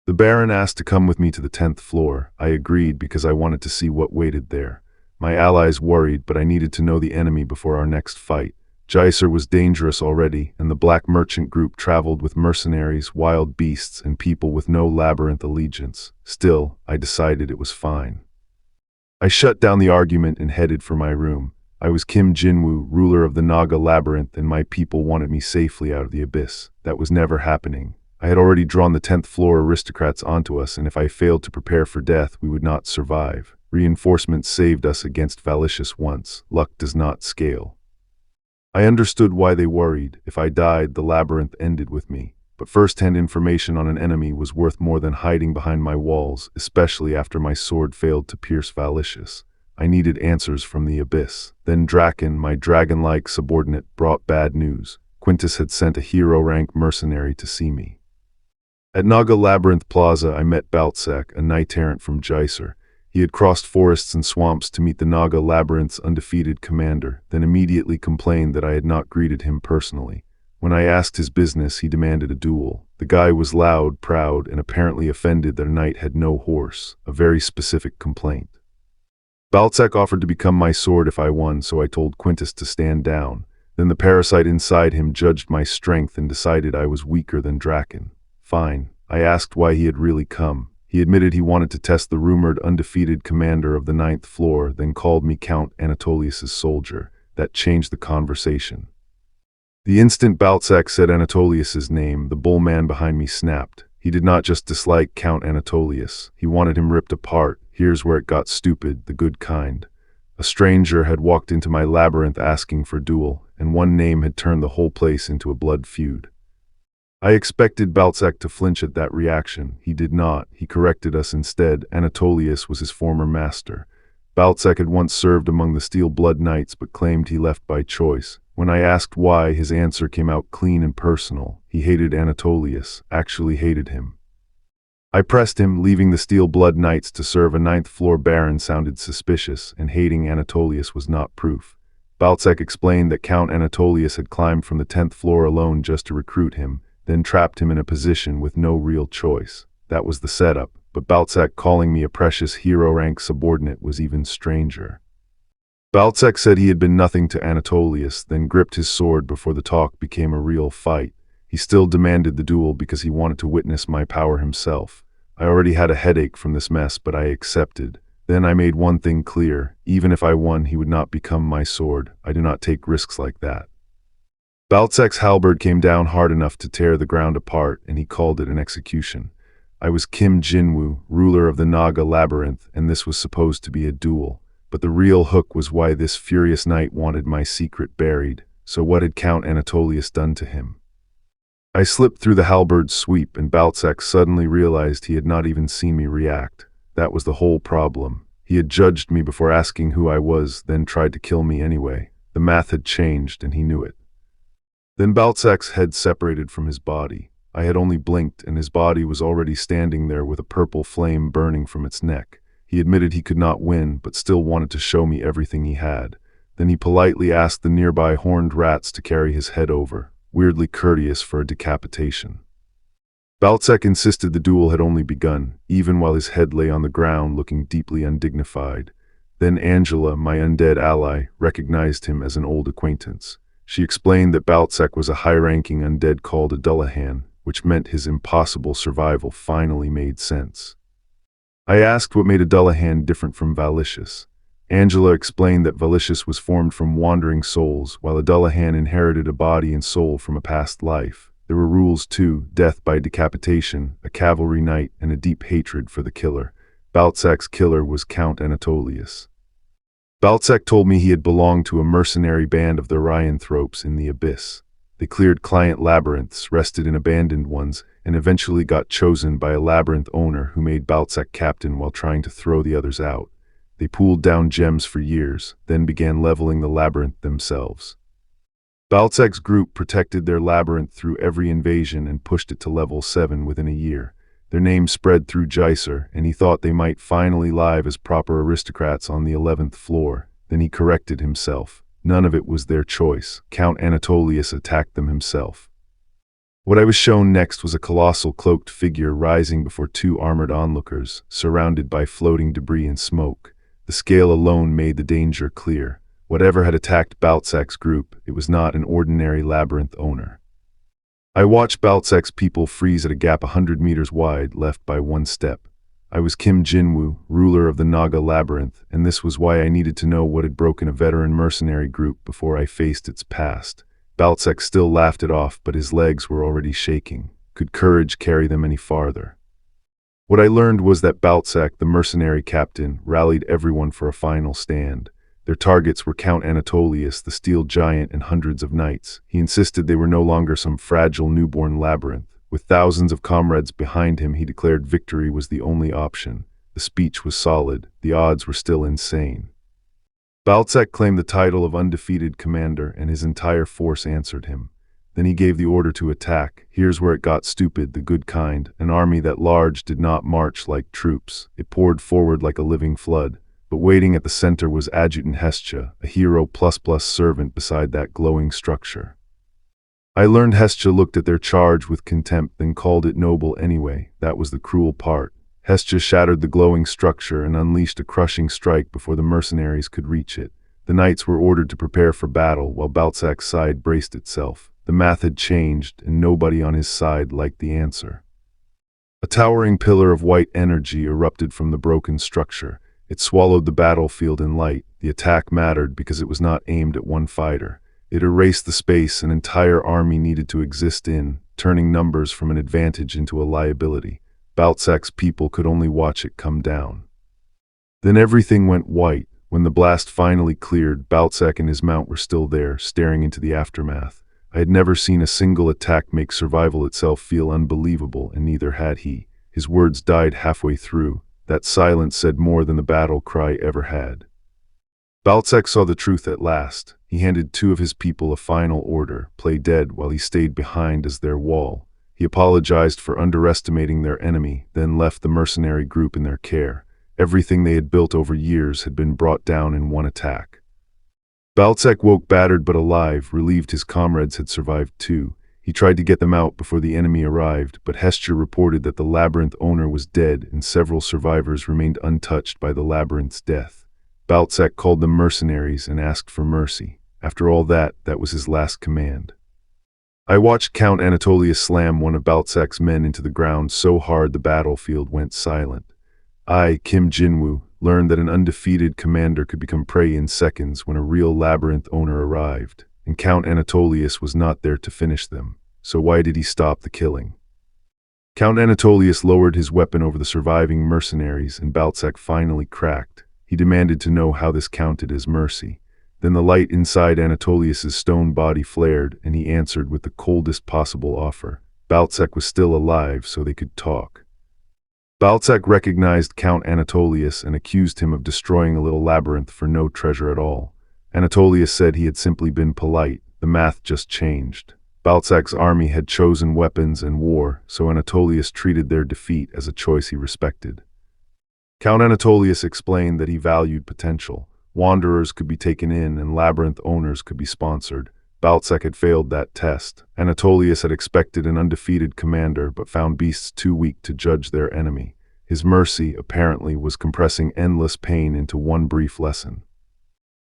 The Baron asked to come with me to the 10th floor. I agreed because I wanted to see what waited there. My allies worried, but I needed to know the enemy before our next fight. Jaiser was dangerous already, and the black merchant group traveled with mercenaries, wild beasts, and people with no labyrinth allegiance. Still, I decided it was fine. I shut down the argument and headed for my room. I was Kim Jinwoo, ruler of the Naga labyrinth, and my people wanted me safely out of the abyss. That was never happening. I had already drawn the 10th floor aristocrats onto us, and if I failed to prepare for death, we would not survive. Reinforcements saved us against Valicious once. Luck does not scale. I understood why they worried. If I died, the labyrinth ended with me. But first-hand information on an enemy was worth more than hiding behind my walls, especially after my sword failed to pierce Valicious. I needed answers from the abyss. Then Draken, my dragon-like subordinate, brought bad news. Quintus had sent a hero-rank mercenary to see me. At Naga Labyrinth Plaza, I met Baltzak, a knight-errant from Jaiser. He had crossed forests and swamps to meet the Naga Labyrinth's undefeated commander, then immediately complained that I had not greeted him personally. When I asked his business, he demanded a duel. The guy was loud, proud, and apparently offended that a knight had no horse, a very specific complaint. Baltzak offered to become my sword if I won, so I told Quintus to stand down. Then the parasite inside him judged my strength and decided I was weaker than Draken. Fine. I asked why he had really come. He admitted he wanted to test the rumored undefeated commander of the 9th floor, then called me Count Anatolius' soldier. That changed the conversation. The instant Baltzak said Anatolius' name, the bull man behind me snapped. He did not just dislike Count Anatolius. He wanted him ripped apart. Here's where it got stupid, the good kind. A stranger had walked into my labyrinth asking for duel, and one name had turned the whole place into a blood feud. I expected Baltzak to flinch at that reaction. He did not. He corrected us instead. Anatolius was his former master. Baltzak had once served among the Steel Blood Knights but claimed he left by choice. When I asked why, his answer came out clean and personal. He hated Anatolius, actually hated him. I pressed him. Leaving the Steel Blood Knights to serve a 9th floor baron sounded suspicious, and hating Anatolius was not proof. Baltzak explained that Count Anatolius had climbed from the 10th floor alone just to recruit him, then trapped him in a position with no real choice. That was the setup, but Baltzak calling me a precious hero-rank subordinate was even stranger. Baltzak said he had been nothing to Anatolius, then gripped his sword before the talk became a real fight. He still demanded the duel because he wanted to witness my power himself. I already had a headache from this mess, but I accepted. Then I made one thing clear: even if I won, he would not become my sword. I do not take risks like that. Baltzak's halberd came down hard enough to tear the ground apart, and he called it an execution. I was Kim Jinwoo, ruler of the Naga Labyrinth, and this was supposed to be a duel. But the real hook was why this furious knight wanted my secret buried. So what had Count Anatolius done to him? I slipped through the halberd's sweep, and Baltzak suddenly realized he had not even seen me react. That was the whole problem. He had judged me before asking who I was, then tried to kill me anyway. The math had changed, and he knew it. Then Baltzak's head separated from his body. I had only blinked, and his body was already standing there with a purple flame burning from its neck. He admitted he could not win, but still wanted to show me everything he had. Then he politely asked the nearby horned rats to carry his head over, weirdly courteous for a decapitation. Baltzak insisted the duel had only begun, even while his head lay on the ground looking deeply undignified. Then Angela, my undead ally, recognized him as an old acquaintance. She explained that Baltzak was a high-ranking undead called a Dullahan, which meant his impossible survival finally made sense. I asked what made a Dullahan different from Valicious. Angela explained that Valicious was formed from wandering souls, while a Dullahan inherited a body and soul from a past life. There were rules too: death by decapitation, a cavalry knight, and a deep hatred for the killer. Baltzak's killer was Count Anatolius. Baltzak told me he had belonged to a mercenary band of the Ryanthropes in the Abyss. They cleared client labyrinths, rested in abandoned ones, and eventually got chosen by a labyrinth owner who made Baltzak captain while trying to throw the others out. They pooled down gems for years, then began leveling the labyrinth themselves. Baltzak's group protected their labyrinth through every invasion and pushed it to level 7 within a year. Their name spread through Jaiser, and he thought they might finally live as proper aristocrats on the 11th floor. Then he corrected himself. None of it was their choice. Count Anatolius attacked them himself. What I was shown next was a colossal cloaked figure rising before two armored onlookers, surrounded by floating debris and smoke. The scale alone made the danger clear. Whatever had attacked Baltzak's group, it was not an ordinary labyrinth owner. I watched Baltzak's people freeze at a gap 100 meters wide, left by one step. I was Kim Jinwoo, ruler of the Naga Labyrinth, and this was why I needed to know what had broken a veteran mercenary group before I faced its past. Baltzak still laughed it off, but his legs were already shaking. Could courage carry them any farther? What I learned was that Baltzak, the mercenary captain, rallied everyone for a final stand. Their targets were Count Anatolius, the steel giant, and hundreds of knights. He insisted they were no longer some fragile newborn labyrinth. With thousands of comrades behind him, he declared victory was the only option. The speech was solid. The odds were still insane. Baltzak claimed the title of undefeated commander, and his entire force answered him. Then he gave the order to attack. Here's where it got stupid, the good kind. An army that large did not march like troops. It poured forward like a living flood. But waiting at the center was Adjutant Hestia, a hero ++ servant beside that glowing structure. I learned Hestia looked at their charge with contempt, then called it noble anyway. That was the cruel part. Hestia shattered the glowing structure and unleashed a crushing strike before the mercenaries could reach it. The knights were ordered to prepare for battle, while Baltzak's side braced itself. The math had changed, and nobody on his side liked the answer. A towering pillar of white energy erupted from the broken structure. It swallowed the battlefield in light. The attack mattered because it was not aimed at one fighter. It erased the space an entire army needed to exist in, turning numbers from an advantage into a liability. Baltzak's people could only watch it come down. Then everything went white. When the blast finally cleared, Baltzak and his mount were still there, staring into the aftermath. I had never seen a single attack make survival itself feel unbelievable, and neither had he. His words died halfway through. That silence said more than the battle cry ever had. Baltzak saw the truth at last. He handed two of his people a final order: play dead, while he stayed behind as their wall. He apologized for underestimating their enemy, then left the mercenary group in their care. Everything they had built over years had been brought down in one attack. Baltzak woke battered but alive, relieved his comrades had survived too. He tried to get them out before the enemy arrived, but Hestia reported that the labyrinth owner was dead and several survivors remained untouched by the labyrinth's death. Baltzak called them mercenaries and asked for mercy. After all that was his last command. I watched Count Anatolius slam one of Baltzak's men into the ground so hard the battlefield went silent. I, Kim Jinwoo, learned that an undefeated commander could become prey in seconds when a real labyrinth owner arrived. And Count Anatolius was not there to finish them, so why did he stop the killing? Count Anatolius lowered his weapon over the surviving mercenaries, and Baltzak finally cracked. He demanded to know how this counted as mercy. Then the light inside Anatolius's stone body flared, and he answered with the coldest possible offer. Baltzak was still alive, so they could talk. Baltzak recognized Count Anatolius and accused him of destroying a little labyrinth for no treasure at all. Anatolius said he had simply been polite. The math just changed. Baltzak's army had chosen weapons and war, so Anatolius treated their defeat as a choice he respected. Count Anatolius explained that he valued potential. Wanderers could be taken in and labyrinth owners could be sponsored. Baltzak had failed that test. Anatolius had expected an undefeated commander but found beasts too weak to judge their enemy. His mercy, apparently, was compressing endless pain into one brief lesson.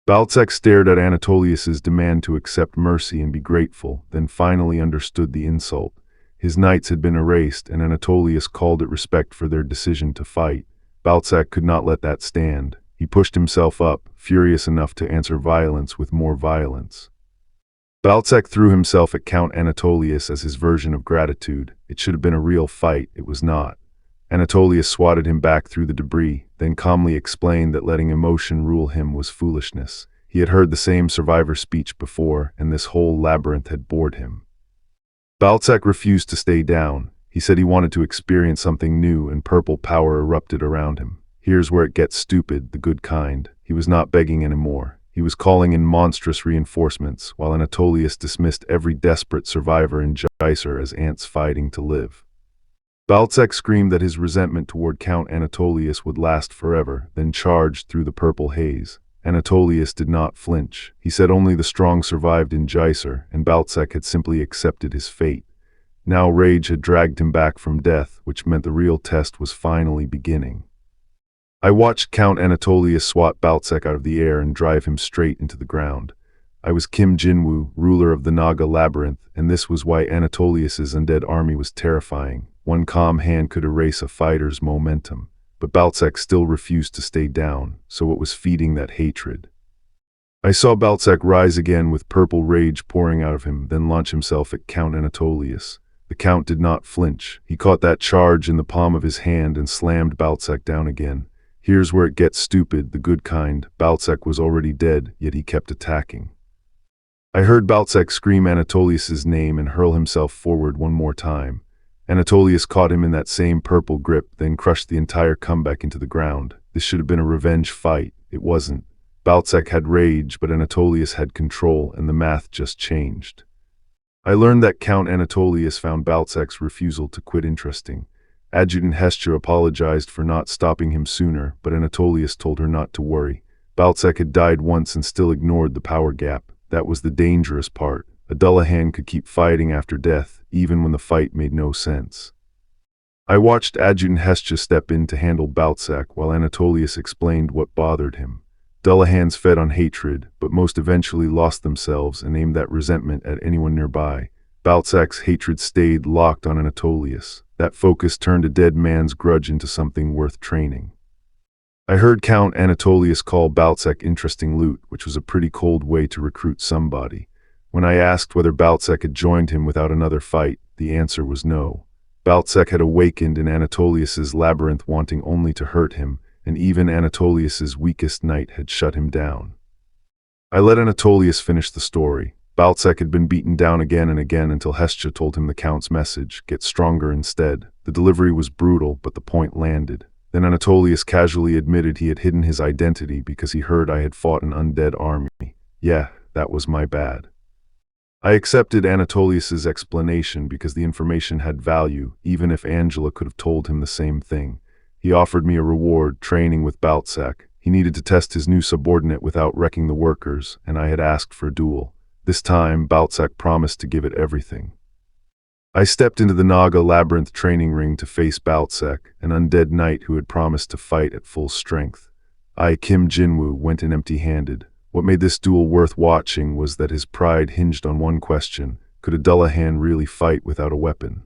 Baltsek stared at Anatolius's demand to accept mercy and be grateful, then finally understood the insult. His knights had been erased, and Anatolius called it respect for their decision to fight. Baltsek could not let that stand. He pushed himself up, furious enough to answer violence with more violence. Baltsek threw himself at Count Anatolius as his version of gratitude. It should have been a real fight, it was not. Anatolius swatted him back through the debris, then calmly explained that letting emotion rule him was foolishness. He had heard the same survivor speech before, and this whole labyrinth had bored him. Baltsek refused to stay down. He said he wanted to experience something new, and purple power erupted around him. Here's where it gets stupid, the good kind. He was not begging anymore. He was calling in monstrous reinforcements, while Anatolius dismissed every desperate survivor in Geyser as ants fighting to live. Baltsek screamed that his resentment toward Count Anatolius would last forever, then charged through the purple haze. Anatolius did not flinch. He said only the strong survived in Geyser, and Baltsek had simply accepted his fate. Now rage had dragged him back from death, which meant the real test was finally beginning. I watched Count Anatolius swat Baltsek out of the air and drive him straight into the ground. I was Kim Jinwoo, ruler of the Naga Labyrinth, and this was why Anatolius's undead army was terrifying. One calm hand could erase a fighter's momentum, but Baltsek still refused to stay down, so it was feeding that hatred. I saw Baltsek rise again with purple rage pouring out of him, then launch himself at Count Anatolius. The Count did not flinch. He caught that charge in the palm of his hand and slammed Baltsek down again. Here's where it gets stupid, the good kind. Baltsek was already dead, yet he kept attacking. I heard Baltsek scream Anatolius's name and hurl himself forward one more time. Anatolius caught him in that same purple grip, then crushed the entire comeback into the ground. This should have been a revenge fight. It wasn't. Baltsek had rage, but Anatolius had control, and the math just changed. I learned that Count Anatolius found Baltsek's refusal to quit interesting. Adjutant Hestia apologized for not stopping him sooner, but Anatolius told her not to worry. Baltsek had died once and still ignored the power gap. That was the dangerous part. A Dullahan could keep fighting after death, even when the fight made no sense. I watched Adjutant Hestia step in to handle Baltsek while Anatolius explained what bothered him. Dullahans fed on hatred, but most eventually lost themselves and aimed that resentment at anyone nearby. Baltsek's hatred stayed locked on Anatolius. That focus turned a dead man's grudge into something worth training. I heard Count Anatolius call Baltsek interesting loot, which was a pretty cold way to recruit somebody. When I asked whether Baltsek had joined him without another fight, the answer was no. Baltsek had awakened in Anatolius's labyrinth wanting only to hurt him, and even Anatolius's weakest knight had shut him down. I let Anatolius finish the story. Baltsek had been beaten down again and again until Hestia told him the Count's message, get stronger instead. The delivery was brutal, but the point landed. Then Anatolius casually admitted he had hidden his identity because he heard I had fought an undead army. Yeah, that was my bad. I accepted Anatolius's explanation because the information had value, even if Angela could have told him the same thing. He offered me a reward, training with Baltsek. He needed to test his new subordinate without wrecking the workers, and I had asked for a duel. This time, Baltsek promised to give it everything. I stepped into the Naga Labyrinth training ring to face Baltsek, an undead knight who had promised to fight at full strength. I, Kim Jinwoo, went in empty-handed. What made this duel worth watching was that his pride hinged on one question: could a Dullahan really fight without a weapon?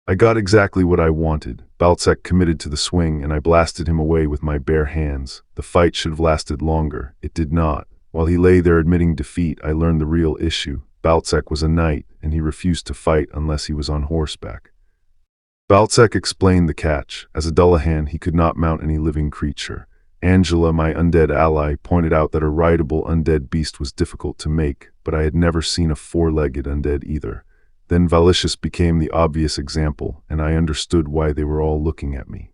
I got exactly what I wanted. Baltsek committed to the swing, and I blasted him away with my bare hands. The fight should have lasted longer. It did not. While he lay there admitting defeat, I learned the real issue. Baltsek was a knight, and he refused to fight unless he was on horseback. Baltsek explained the catch. As a Dullahan, he could not mount any living creature. Angela, my undead ally, pointed out that a rideable undead beast was difficult to make, but I had never seen a four-legged undead either. Then Valicious became the obvious example, and I understood why they were all looking at me.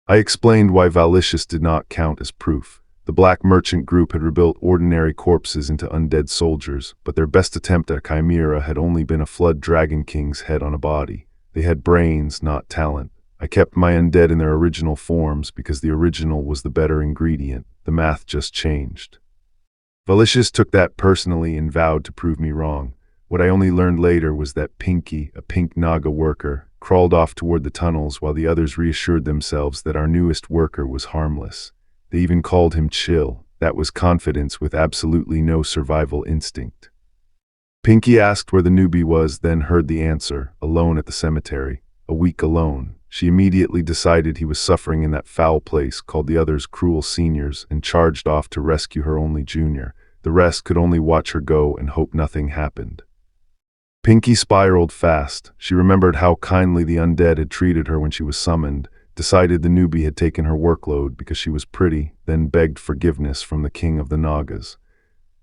I explained why Valicious did not count as proof. The Black Merchant group had rebuilt ordinary corpses into undead soldiers, but their best attempt at Chimera had only been a Flood Dragon King's head on a body. They had brains, not talent. I kept my undead in their original forms because the original was the better ingredient. The math just changed. Valicious took that personally and vowed to prove me wrong. What I only learned later was that Pinky, a pink Naga worker, crawled off toward the tunnels while the others reassured themselves that our newest worker was harmless. They even called him Chill. That was confidence with absolutely no survival instinct. Pinky asked where the newbie was, then heard the answer, alone at the cemetery. A week alone. She immediately decided he was suffering in that foul place, called the others cruel seniors, and charged off to rescue her only junior. The rest could only watch her go and hope nothing happened. Pinky spiraled fast. She remembered how kindly the undead had treated her when she was summoned, decided the newbie had taken her workload because she was pretty, then begged forgiveness from the king of the Nagas.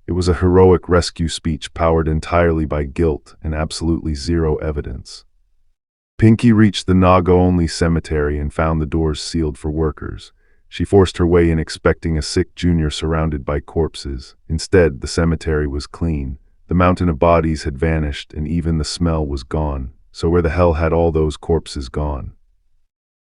It was a heroic rescue speech powered entirely by guilt and absolutely zero evidence. Pinky reached the Naga-only cemetery and found the doors sealed for workers. She forced her way in expecting a sick junior surrounded by corpses. Instead, the cemetery was clean. The mountain of bodies had vanished and even the smell was gone. So where the hell had all those corpses gone?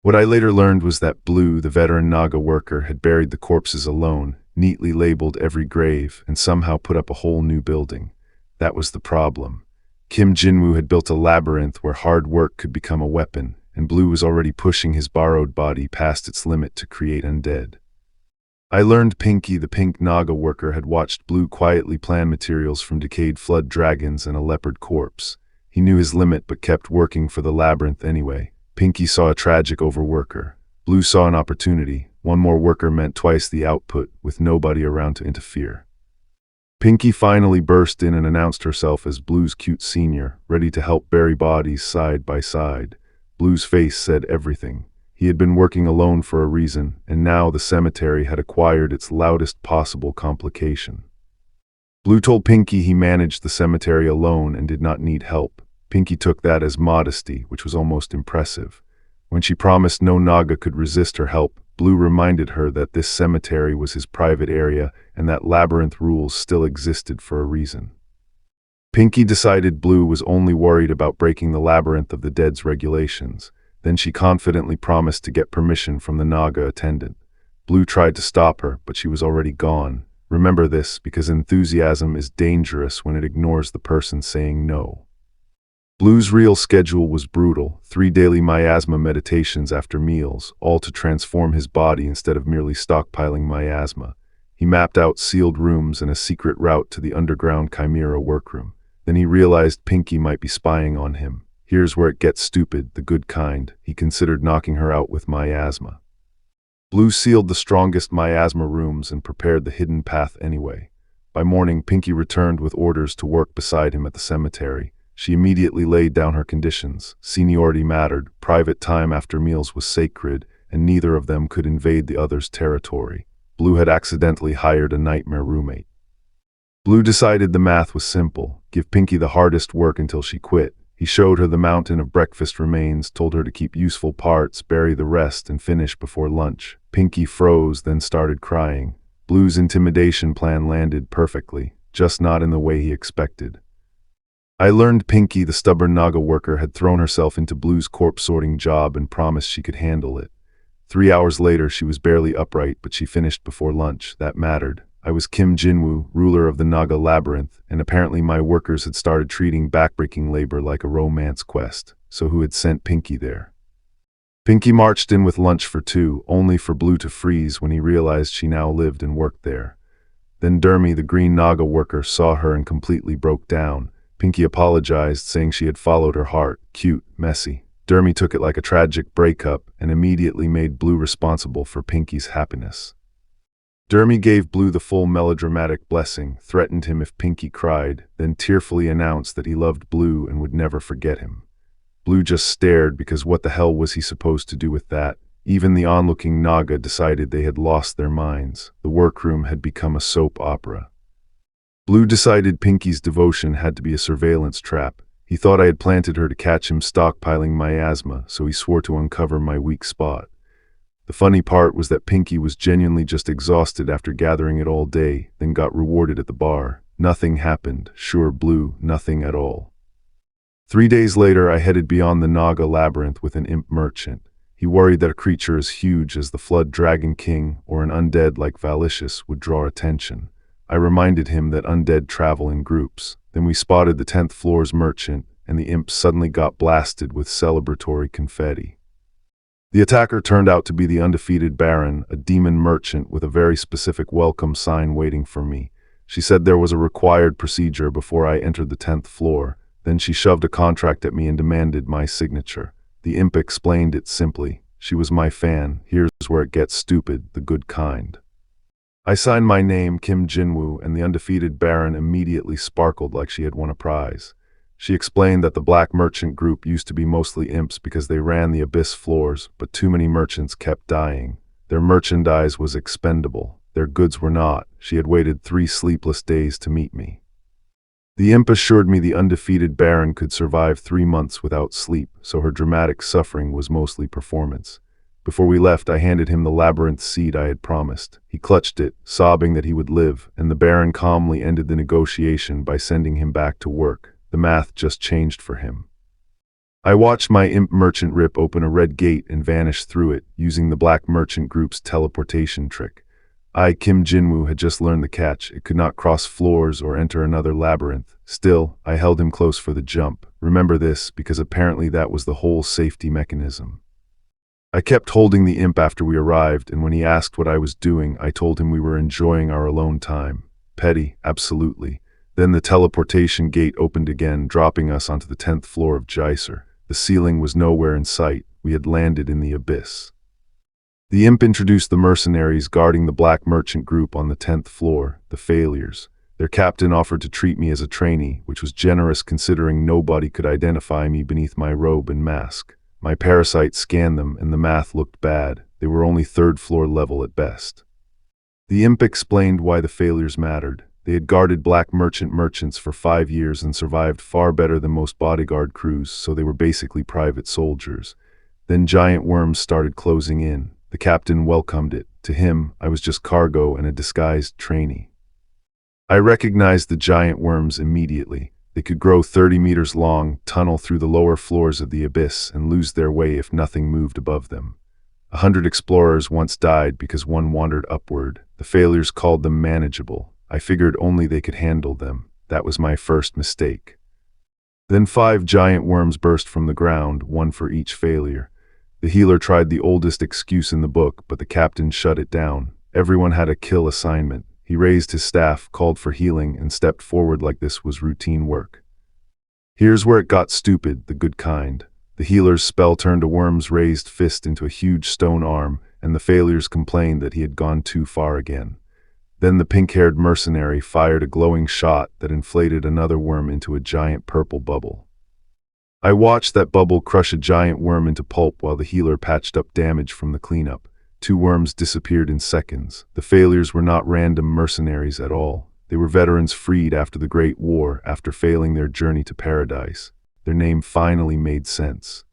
What I later learned was that Blue, the veteran Naga worker, had buried the corpses alone, neatly labeled every grave, and somehow put up a whole new building. That was the problem. Kim Jinwoo had built a labyrinth where hard work could become a weapon, and Blue was already pushing his borrowed body past its limit to create undead. I learned Pinky, the pink Naga worker, had watched Blue quietly plan materials from decayed flood dragons and a leopard corpse. He knew his limit but kept working for the labyrinth anyway. Pinky saw a tragic overworker. Blue saw an opportunity. One more worker meant twice the output, with nobody around to interfere. Pinky finally burst in and announced herself as Blue's cute senior, ready to help bury bodies side by side. Blue's face said everything. He had been working alone for a reason, and now the cemetery had acquired its loudest possible complication. Blue told Pinky he managed the cemetery alone and did not need help. Pinky took that as modesty, which was almost impressive. When she promised no Naga could resist her help, Blue reminded her that this cemetery was his private area and that labyrinth rules still existed for a reason. Pinky decided Blue was only worried about breaking the labyrinth of the dead's regulations. Then she confidently promised to get permission from the Naga attendant. Blue tried to stop her, but she was already gone. Remember this, because enthusiasm is dangerous when it ignores the person saying no. Blue's real schedule was brutal, 3 daily miasma meditations after meals, all to transform his body instead of merely stockpiling miasma. He mapped out sealed rooms and a secret route to the underground Chimera workroom. Then he realized Pinky might be spying on him. Here's where it gets stupid, the good kind. He considered knocking her out with miasma. Blue sealed the strongest miasma rooms and prepared the hidden path anyway. By morning, Pinky returned with orders to work beside him at the cemetery. She immediately laid down her conditions. Seniority mattered, private time after meals was sacred, and neither of them could invade the other's territory. Blue had accidentally hired a nightmare roommate. Blue decided the math was simple. Give Pinky the hardest work until she quit. He showed her the mountain of breakfast remains, told her to keep useful parts, bury the rest, and finish before lunch. Pinky froze, then started crying. Blue's intimidation plan landed perfectly, just not in the way he expected. I learned Pinky, the stubborn Naga worker, had thrown herself into Blue's corpse-sorting job and promised she could handle it. 3 hours later, she was barely upright, but she finished before lunch. That mattered. I was Kim Jinwoo, ruler of the Naga Labyrinth, and apparently my workers had started treating backbreaking labor like a romance quest. So who had sent Pinky there? Pinky marched in with lunch for 2, only for Blue to freeze when he realized she now lived and worked there. Then Dermy, the green Naga worker, saw her and completely broke down. Pinky apologized, saying she had followed her heart. Cute, messy. Dermy took it like a tragic breakup and immediately made Blue responsible for Pinky's happiness. Dermy gave Blue the full melodramatic blessing, threatened him if Pinky cried, then tearfully announced that he loved Blue and would never forget him. Blue just stared, because what the hell was he supposed to do with that? Even the onlooking Naga decided they had lost their minds. The workroom had become a soap opera. Blue decided Pinky's devotion had to be a surveillance trap. He thought I had planted her to catch him stockpiling miasma, so he swore to uncover my weak spot. The funny part was that Pinky was genuinely just exhausted after gathering it all day, then got rewarded at the bar. Nothing happened. Sure, Blue, nothing at all. 3 days later, I headed beyond the Naga Labyrinth with an imp merchant. He worried that a creature as huge as the Flood Dragon King or an undead like Valicious would draw attention. I reminded him that undead travel in groups. Then we spotted the 10th floor's merchant, and the imp suddenly got blasted with celebratory confetti. The attacker turned out to be the undefeated Baron, a demon merchant with a very specific welcome sign waiting for me. She said there was a required procedure before I entered the 10th floor. Then she shoved a contract at me and demanded my signature. The imp explained it simply. She was my fan. Here's where it gets stupid, the good kind. I signed my name, Kim Jinwoo, and the undefeated Baron immediately sparkled like she had won a prize. She explained that the black merchant group used to be mostly imps because they ran the abyss floors, but too many merchants kept dying. Their merchandise was expendable. Their goods were not. She had waited 3 sleepless days to meet me. The imp assured me the undefeated Baron could survive 3 months without sleep, so her dramatic suffering was mostly performance. Before we left, I handed him the labyrinth seed I had promised. He clutched it, sobbing that he would live, and the Baron calmly ended the negotiation by sending him back to work. The math just changed for him. I watched my imp merchant rip open a red gate and vanish through it, using the black merchant group's teleportation trick. I, Kim Jinwoo, had just learned the catch. It could not cross floors or enter another labyrinth. Still, I held him close for the jump. Remember this, because apparently that was the whole safety mechanism. I kept holding the imp after we arrived, and when he asked what I was doing, I told him we were enjoying our alone time. Petty, absolutely. Then the teleportation gate opened again, dropping us onto the 10th floor of Jaiser. The ceiling was nowhere in sight. We had landed in the abyss. The imp introduced the mercenaries guarding the black merchant group on the 10th floor, the failures. Their captain offered to treat me as a trainee, which was generous considering nobody could identify me beneath my robe and mask. My parasite scanned them, and the math looked bad. They were only 3rd floor level at best. The imp explained why the failures mattered. They had guarded black merchants for 5 years and survived far better than most bodyguard crews, so they were basically private soldiers. Then giant worms started closing in. The captain welcomed it. To him, I was just cargo and a disguised trainee. I recognized the giant worms immediately. They could grow 30 meters long, tunnel through the lower floors of the abyss, and lose their way if nothing moved above them. 100 explorers once died because one wandered upward. The failures called them manageable. I figured only they could handle them. That was my first mistake. Then 5 giant worms burst from the ground, 1 for each failure. The healer tried the oldest excuse in the book, but the captain shut it down. Everyone had a kill assignment. He raised his staff, called for healing, and stepped forward like this was routine work. Here's where it got stupid, the good kind. The healer's spell turned a worm's raised fist into a huge stone arm, and the failures complained that he had gone too far again. Then the pink-haired mercenary fired a glowing shot that inflated another worm into a giant purple bubble. I watched that bubble crush a giant worm into pulp while the healer patched up damage from the cleanup. 2 worms disappeared in seconds. The failures were not random mercenaries at all. They were veterans freed after the Great War, after failing their journey to paradise. Their name finally made sense.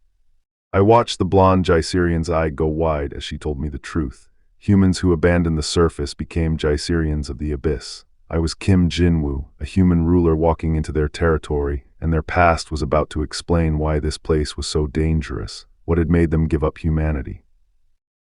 I watched the blonde Jaiserian's eye go wide as she told me the truth. Humans who abandoned the surface became Jaiserians of the abyss. I was Kim Jinwoo, a human ruler walking into their territory, and their past was about to explain why this place was so dangerous, what had made them give up humanity.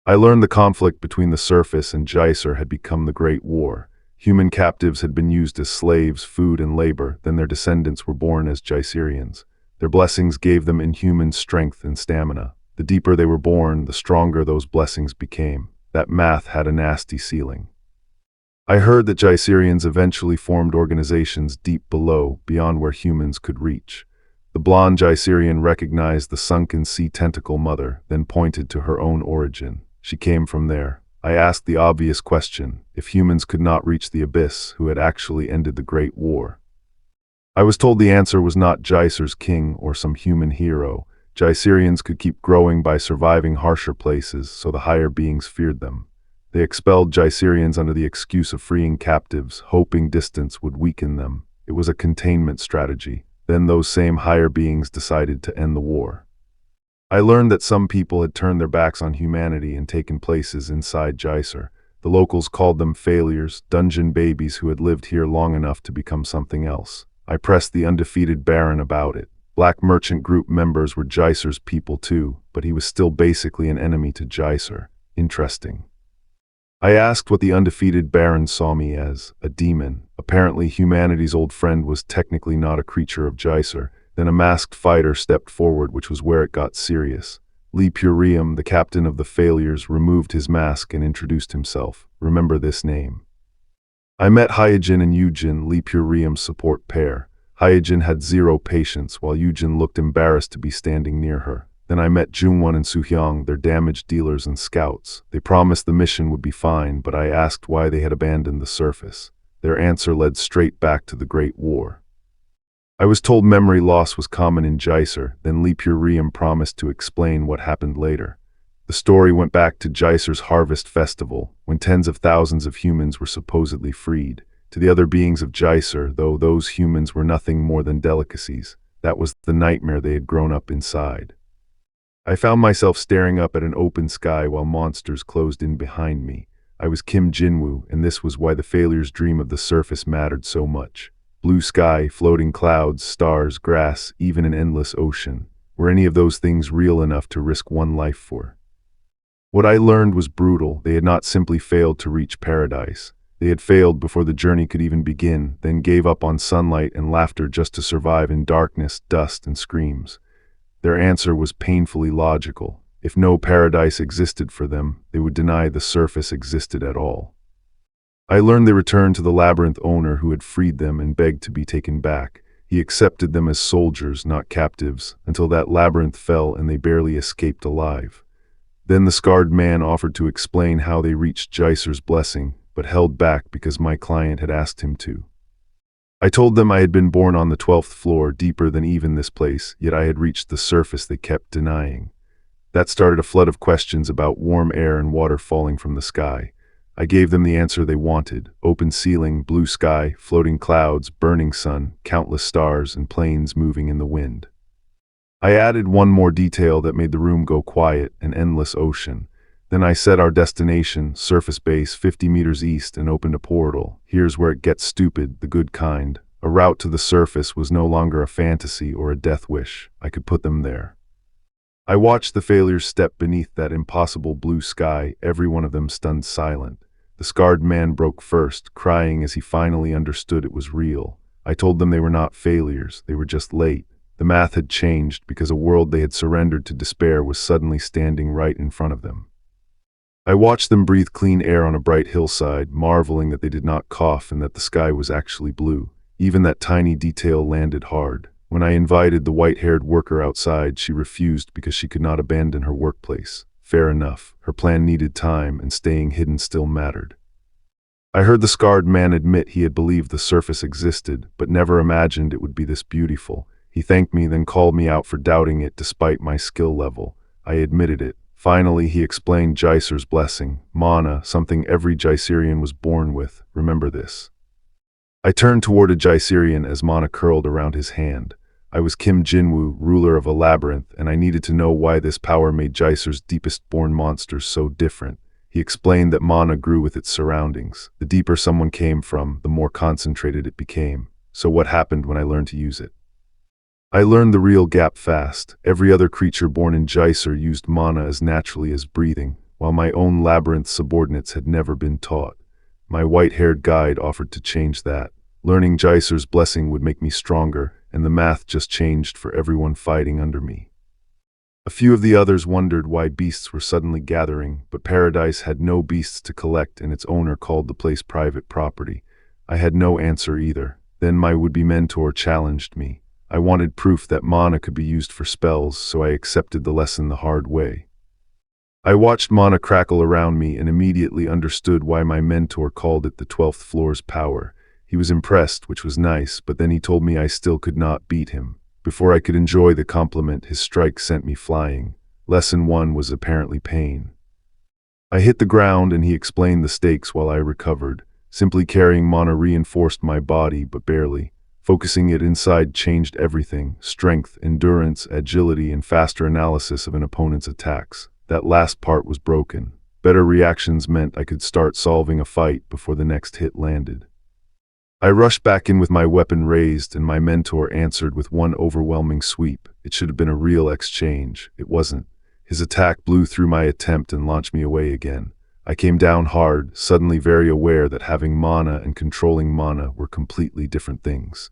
I learned the conflict between the surface and Jaiser had become the Great War. Human captives had been used as slaves, food, and labor, then their descendants were born as Jaiserians. Their blessings gave them inhuman strength and stamina. The deeper they were born, the stronger those blessings became. That math had a nasty ceiling. I heard that Jaiserians eventually formed organizations deep below, beyond where humans could reach. The blonde Jaiserian recognized the sunken sea tentacle mother, then pointed to her own origin. She came from there. I asked the obvious question, if humans could not reach the abyss, who had actually ended the Great War? I was told the answer was not Jaiser's king or some human hero. Jaiserians could keep growing by surviving harsher places, so the higher beings feared them. They expelled Jaiserians under the excuse of freeing captives, hoping distance would weaken them. It was a containment strategy. Then those same higher beings decided to end the war. I learned that some people had turned their backs on humanity and taken places inside Jaiser. The locals called them failures, dungeon babies who had lived here long enough to become something else. I pressed the undefeated Baron about it. Black merchant group members were Jaiser's people too, but he was still basically an enemy to Jaiser. Interesting. I asked what the undefeated Baron saw me as, a demon. Apparently humanity's old friend was technically not a creature of Jaiser. Then a masked fighter stepped forward, which was where it got serious. Lee Purium, the captain of the failures, removed his mask and introduced himself. Remember this name. I met Hyojin and Yujin, Lee Purium's support pair. Hyojin had zero patience, while Yujin looked embarrassed to be standing near her. Then I met Jungwon and Suhyang, their damage dealers and scouts. They promised the mission would be fine, but I asked why they had abandoned the surface. Their answer led straight back to the Great War. I was told memory loss was common in Jaiser, then Lee Purium promised to explain what happened later. The story went back to Jaiser's Harvest Festival, when tens of thousands of humans were supposedly freed. To the other beings of Jaiser, though those humans were nothing more than delicacies, that was the nightmare they had grown up inside. I found myself staring up at an open sky while monsters closed in behind me. I was Kim Jinwoo, and this was why the failures' dream of the surface mattered so much. Blue sky, floating clouds, stars, grass, even an endless ocean. Were any of those things real enough to risk one life for? What I learned was brutal. They had not simply failed to reach paradise. They had failed before the journey could even begin, then gave up on sunlight and laughter just to survive in darkness, dust, and screams. Their answer was painfully logical. If no paradise existed for them, they would deny the surface existed at all. I learned they returned to the labyrinth owner who had freed them and begged to be taken back. He accepted them as soldiers, not captives, until that labyrinth fell and they barely escaped alive. Then the scarred man offered to explain how they reached Jaiser's blessing, but held back because my client had asked him to. I told them I had been born on the 12th floor, deeper than even this place, yet I had reached the surface they kept denying. That started a flood of questions about warm air and water falling from the sky. I gave them the answer they wanted: open ceiling, blue sky, floating clouds, burning sun, countless stars, and planes moving in the wind. I added one more detail that made the room go quiet: an endless ocean. Then I set our destination, surface base 50 meters east, and opened a portal. Here's where it gets stupid, the good kind. A route to the surface was no longer a fantasy or a death wish. I could put them there. I watched the failures step beneath that impossible blue sky, every one of them stunned silent. The scarred man broke first, crying as he finally understood it was real. I told them they were not failures, they were just late. The math had changed because a world they had surrendered to despair was suddenly standing right in front of them. I watched them breathe clean air on a bright hillside, marveling that they did not cough and that the sky was actually blue. Even that tiny detail landed hard. When I invited the white-haired worker outside, she refused because she could not abandon her workplace. Fair enough. Her plan needed time, and staying hidden still mattered. I heard the scarred man admit he had believed the surface existed, but never imagined it would be this beautiful. He thanked me, then called me out for doubting it despite my skill level. I admitted it. Finally, he explained Jaiser's blessing, mana, something every Jaiserian was born with. Remember this. I turned toward a Jaiserian as mana curled around his hand. I was Kim Jinwoo, ruler of a labyrinth, and I needed to know why this power made Jaiser's deepest-born monsters so different. He explained that mana grew with its surroundings. The deeper someone came from, the more concentrated it became. So what happened when I learned to use it? I learned the real gap fast. Every other creature born in Jaiser used mana as naturally as breathing, while my own labyrinth subordinates had never been taught. My white-haired guide offered to change that. Learning Jaiser's blessing would make me stronger, and the math just changed for everyone fighting under me. A few of the others wondered why beasts were suddenly gathering, but Paradise had no beasts to collect, and its owner called the place private property. I had no answer either. Then my would-be mentor challenged me. I wanted proof that mana could be used for spells, so I accepted the lesson the hard way. I watched mana crackle around me and immediately understood why my mentor called it the 12th floor's power. He was impressed, which was nice, but then he told me I still could not beat him. Before I could enjoy the compliment, his strike sent me flying. Lesson 1 was apparently pain. I hit the ground and he explained the stakes while I recovered. Simply carrying mana reinforced my body, but barely. Focusing it inside changed everything: strength, endurance, agility, and faster analysis of an opponent's attacks. That last part was broken. Better reactions meant I could start solving a fight before the next hit landed. I rushed back in with my weapon raised, and my mentor answered with one overwhelming sweep. It should have been a real exchange. It wasn't. His attack blew through my attempt and launched me away again. I came down hard, suddenly very aware that having mana and controlling mana were completely different things.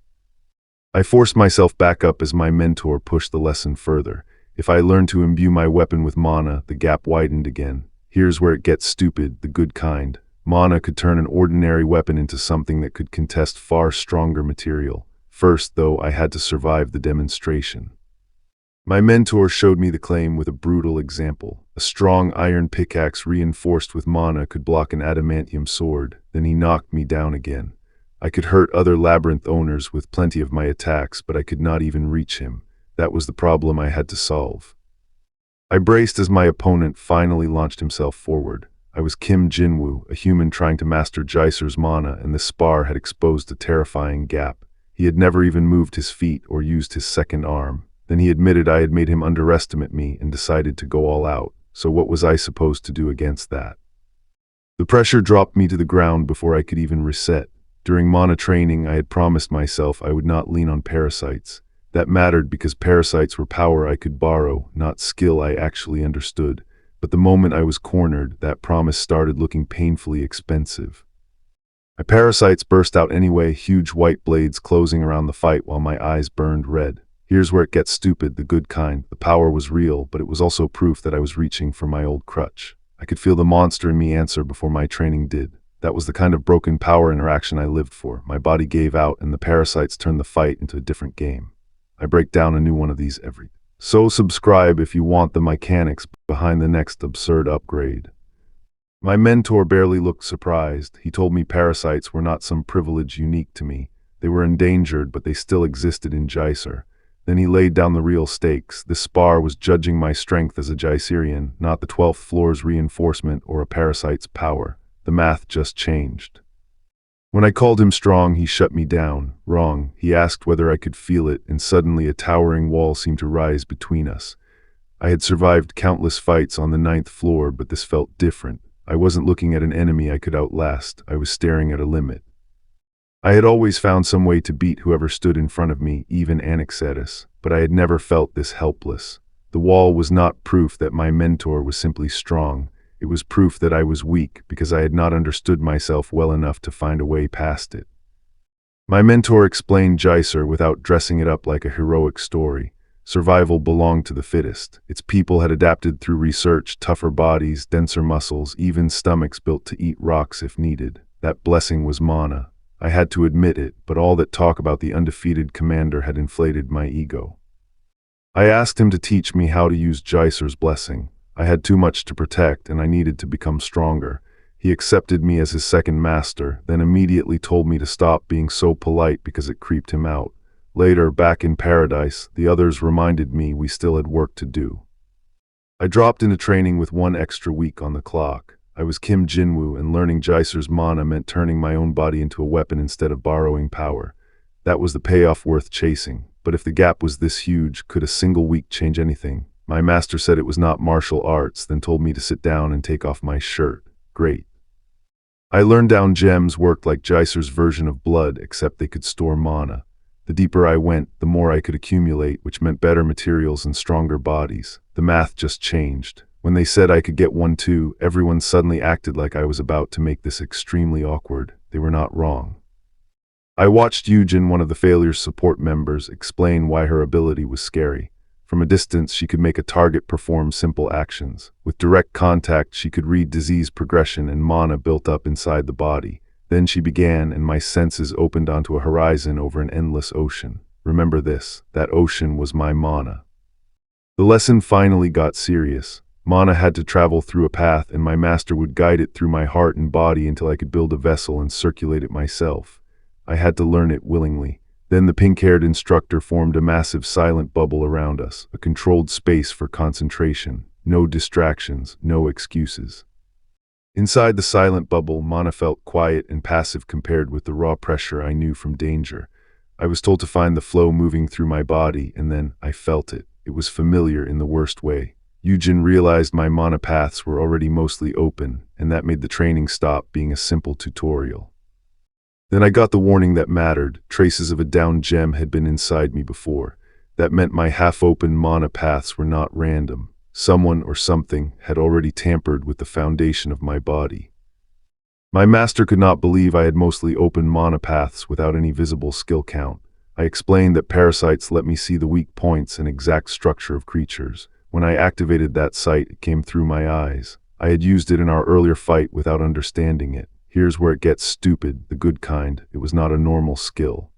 I forced myself back up as my mentor pushed the lesson further. If I learned to imbue my weapon with mana, the gap widened again. Here's where it gets stupid, the good kind. Mana could turn an ordinary weapon into something that could contest far stronger material. First, though, I had to survive the demonstration. My mentor showed me the claim with a brutal example. A strong iron pickaxe reinforced with mana could block an adamantium sword. Then he knocked me down again. I could hurt other labyrinth owners with plenty of my attacks, but I could not even reach him. That was the problem I had to solve. I braced as my opponent finally launched himself forward. I was Kim Jinwoo, a human trying to master Jaiser's mana, and this spar had exposed a terrifying gap. He had never even moved his feet or used his second arm. Then he admitted I had made him underestimate me and decided to go all out. So what was I supposed to do against that? The pressure dropped me to the ground before I could even reset. During mana training, I had promised myself I would not lean on parasites. That mattered because parasites were power I could borrow, not skill I actually understood. But the moment I was cornered, that promise started looking painfully expensive. My parasites burst out anyway, huge white blades closing around the fight while my eyes burned red. Here's where it gets stupid, the good kind. The power was real, but it was also proof that I was reaching for my old crutch. I could feel the monster in me answer before my training did. That was the kind of broken power interaction I lived for. My body gave out, and the parasites turned the fight into a different game. I break down a new one of these every. So subscribe if you want the mechanics behind the next absurd upgrade. My mentor barely looked surprised. He told me parasites were not some privilege unique to me. They were endangered, but they still existed in Jaiser. Then he laid down the real stakes. This spar was judging my strength as a Jaiserian, not the 12th floor's reinforcement or a parasite's power. The math just changed. When I called him strong, he shut me down. Wrong. He asked whether I could feel it, and suddenly a towering wall seemed to rise between us. I had survived countless fights on the 9th floor, but this felt different. I wasn't looking at an enemy I could outlast. I was staring at a limit. I had always found some way to beat whoever stood in front of me, even Anaxetis, but I had never felt this helpless. The wall was not proof that my mentor was simply strong. It was proof that I was weak because I had not understood myself well enough to find a way past it. My mentor explained Jaiser without dressing it up like a heroic story. Survival belonged to the fittest. Its people had adapted through research, tougher bodies, denser muscles, even stomachs built to eat rocks if needed. That blessing was mana. I had to admit it, but all that talk about the undefeated commander had inflated my ego. I asked him to teach me how to use Jaiser's blessing. I had too much to protect, and I needed to become stronger. He accepted me as his second master, then immediately told me to stop being so polite because it creeped him out. Later, back in paradise, the others reminded me we still had work to do. I dropped into training with 1 extra week on the clock. I was Kim Jinwoo, and learning Jaiser's mana meant turning my own body into a weapon instead of borrowing power. That was the payoff worth chasing. But if the gap was this huge, could a single week change anything? My master said it was not martial arts, then told me to sit down and take off my shirt. Great. I learned down gems worked like Jaiser's version of blood, except they could store mana. The deeper I went, the more I could accumulate, which meant better materials and stronger bodies. The math just changed. When they said I could get 1 too, everyone suddenly acted like I was about to make this extremely awkward. They were not wrong. I watched Yujin, one of the Failure's support members, explain why her ability was scary. From a distance, she could make a target perform simple actions. With direct contact, she could read disease progression and mana built up inside the body. Then she began, and my senses opened onto a horizon over an endless ocean. Remember this, that ocean was my mana. The lesson finally got serious. Mana had to travel through a path, and my master would guide it through my heart and body until I could build a vessel and circulate it myself. I had to learn it willingly. Then the pink-haired instructor formed a massive silent bubble around us, a controlled space for concentration. No distractions, no excuses. Inside the silent bubble, mana felt quiet and passive compared with the raw pressure I knew from danger. I was told to find the flow moving through my body, and then I felt it. It was familiar in the worst way. Yujin realized my mana paths were already mostly open, and that made the training stop being a simple tutorial. Then I got the warning that mattered. Traces of a downed gem had been inside me before. That meant my half-open mana paths were not random. Someone or something had already tampered with the foundation of my body. My master could not believe I had mostly open mana paths without any visible skill count. I explained that parasites let me see the weak points and exact structure of creatures. When I activated that sight, it came through my eyes. I had used it in our earlier fight without understanding it. Here's where it gets stupid, the good kind. It was not a normal skill.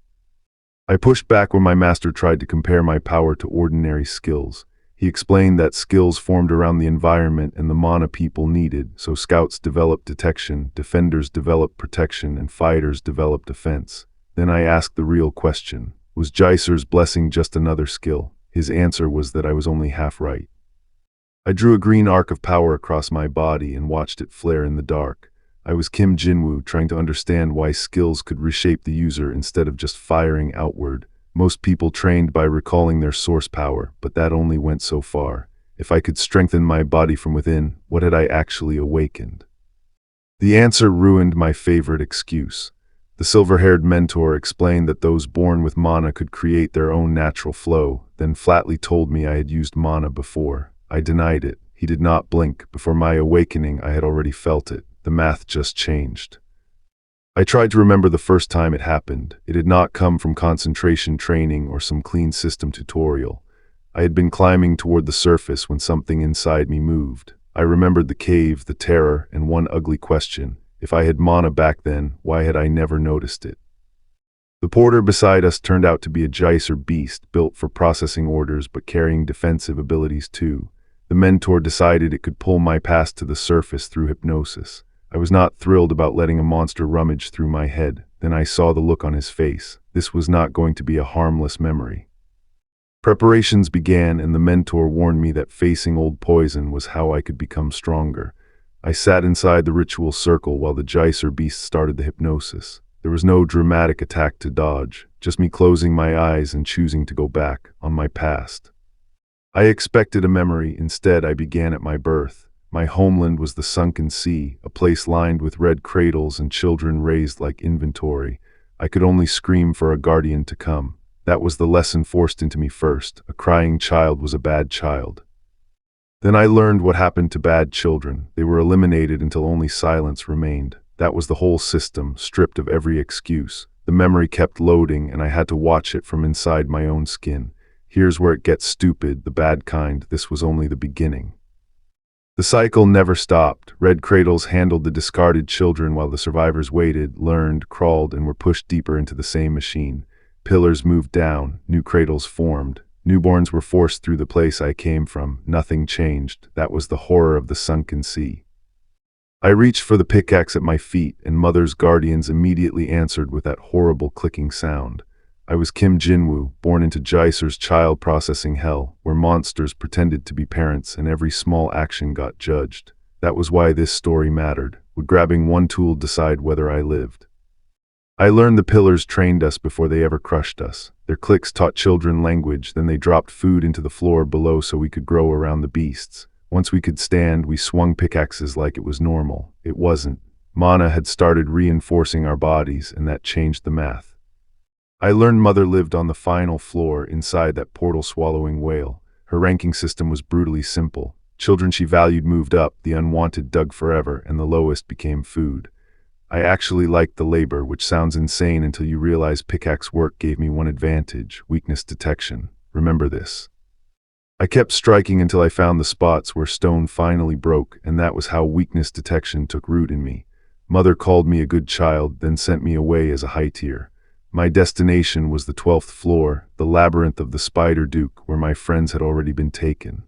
I pushed back when my master tried to compare my power to ordinary skills. He explained that skills formed around the environment and the mana people needed, so scouts developed detection, defenders developed protection, and fighters developed defense. Then I asked the real question. Was Jaiser's blessing just another skill? His answer was that I was only half right. I drew a green arc of power across my body and watched it flare in the dark. I was Kim Jinwoo, trying to understand why skills could reshape the user instead of just firing outward. Most people trained by recalling their source power, but that only went so far. If I could strengthen my body from within, what had I actually awakened? The answer ruined my favorite excuse. The silver-haired mentor explained that those born with mana could create their own natural flow, then flatly told me I had used mana before. I denied it. He did not blink. Before my awakening, I had already felt it. The math just changed. I tried to remember the first time it happened. It had not come from concentration training or some clean system tutorial. I had been climbing toward the surface when something inside me moved. I remembered the cave, the terror, and one ugly question. If I had mana back then, why had I never noticed it? The porter beside us turned out to be a Jaiser beast, built for processing orders but carrying defensive abilities too. The mentor decided it could pull my past to the surface through hypnosis. I was not thrilled about letting a monster rummage through my head. Then I saw the look on his face. This was not going to be a harmless memory. Preparations began, and the mentor warned me that facing old poison was how I could become stronger. I sat inside the ritual circle while the Jaiser beast started the hypnosis. There was no dramatic attack to dodge, just me closing my eyes and choosing to go back on my past. I expected a memory. Instead, I began at my birth. My homeland was the sunken sea, a place lined with red cradles and children raised like inventory. I could only scream for a guardian to come. That was the lesson forced into me first. A crying child was a bad child. Then I learned what happened to bad children. They were eliminated until only silence remained. That was the whole system, stripped of every excuse. The memory kept loading, and I had to watch it from inside my own skin. Here's where it gets stupid, the bad kind. This was only the beginning. The cycle never stopped. Red cradles handled the discarded children while the survivors waited, learned, crawled, and were pushed deeper into the same machine. Pillars moved down, new cradles formed. Newborns were forced through the place I came from. Nothing changed. That was the horror of the sunken sea. I reached for the pickaxe at my feet, and Mother's guardians immediately answered with that horrible clicking sound. I was Kim Jinwoo, born into Jaiser's child processing hell, where monsters pretended to be parents and every small action got judged. That was why this story mattered. Would grabbing one tool decide whether I lived? I learned the pillars trained us before they ever crushed us. Their clicks taught children language, then they dropped food into the floor below so we could grow around the beasts. Once we could stand, we swung pickaxes like it was normal. It wasn't. Mana had started reinforcing our bodies, and that changed the math. I learned Mother lived on the final floor inside that portal-swallowing whale. Her ranking system was brutally simple. Children she valued moved up, the unwanted dug forever, and the lowest became food. I actually liked the labor, which sounds insane until you realize pickaxe work gave me one advantage: weakness detection. Remember this. I kept striking until I found the spots where stone finally broke, and that was how weakness detection took root in me. Mother called me a good child, then sent me away as a high tier. My destination was the 12th floor, the labyrinth of the Spider Duke, where my friends had already been taken.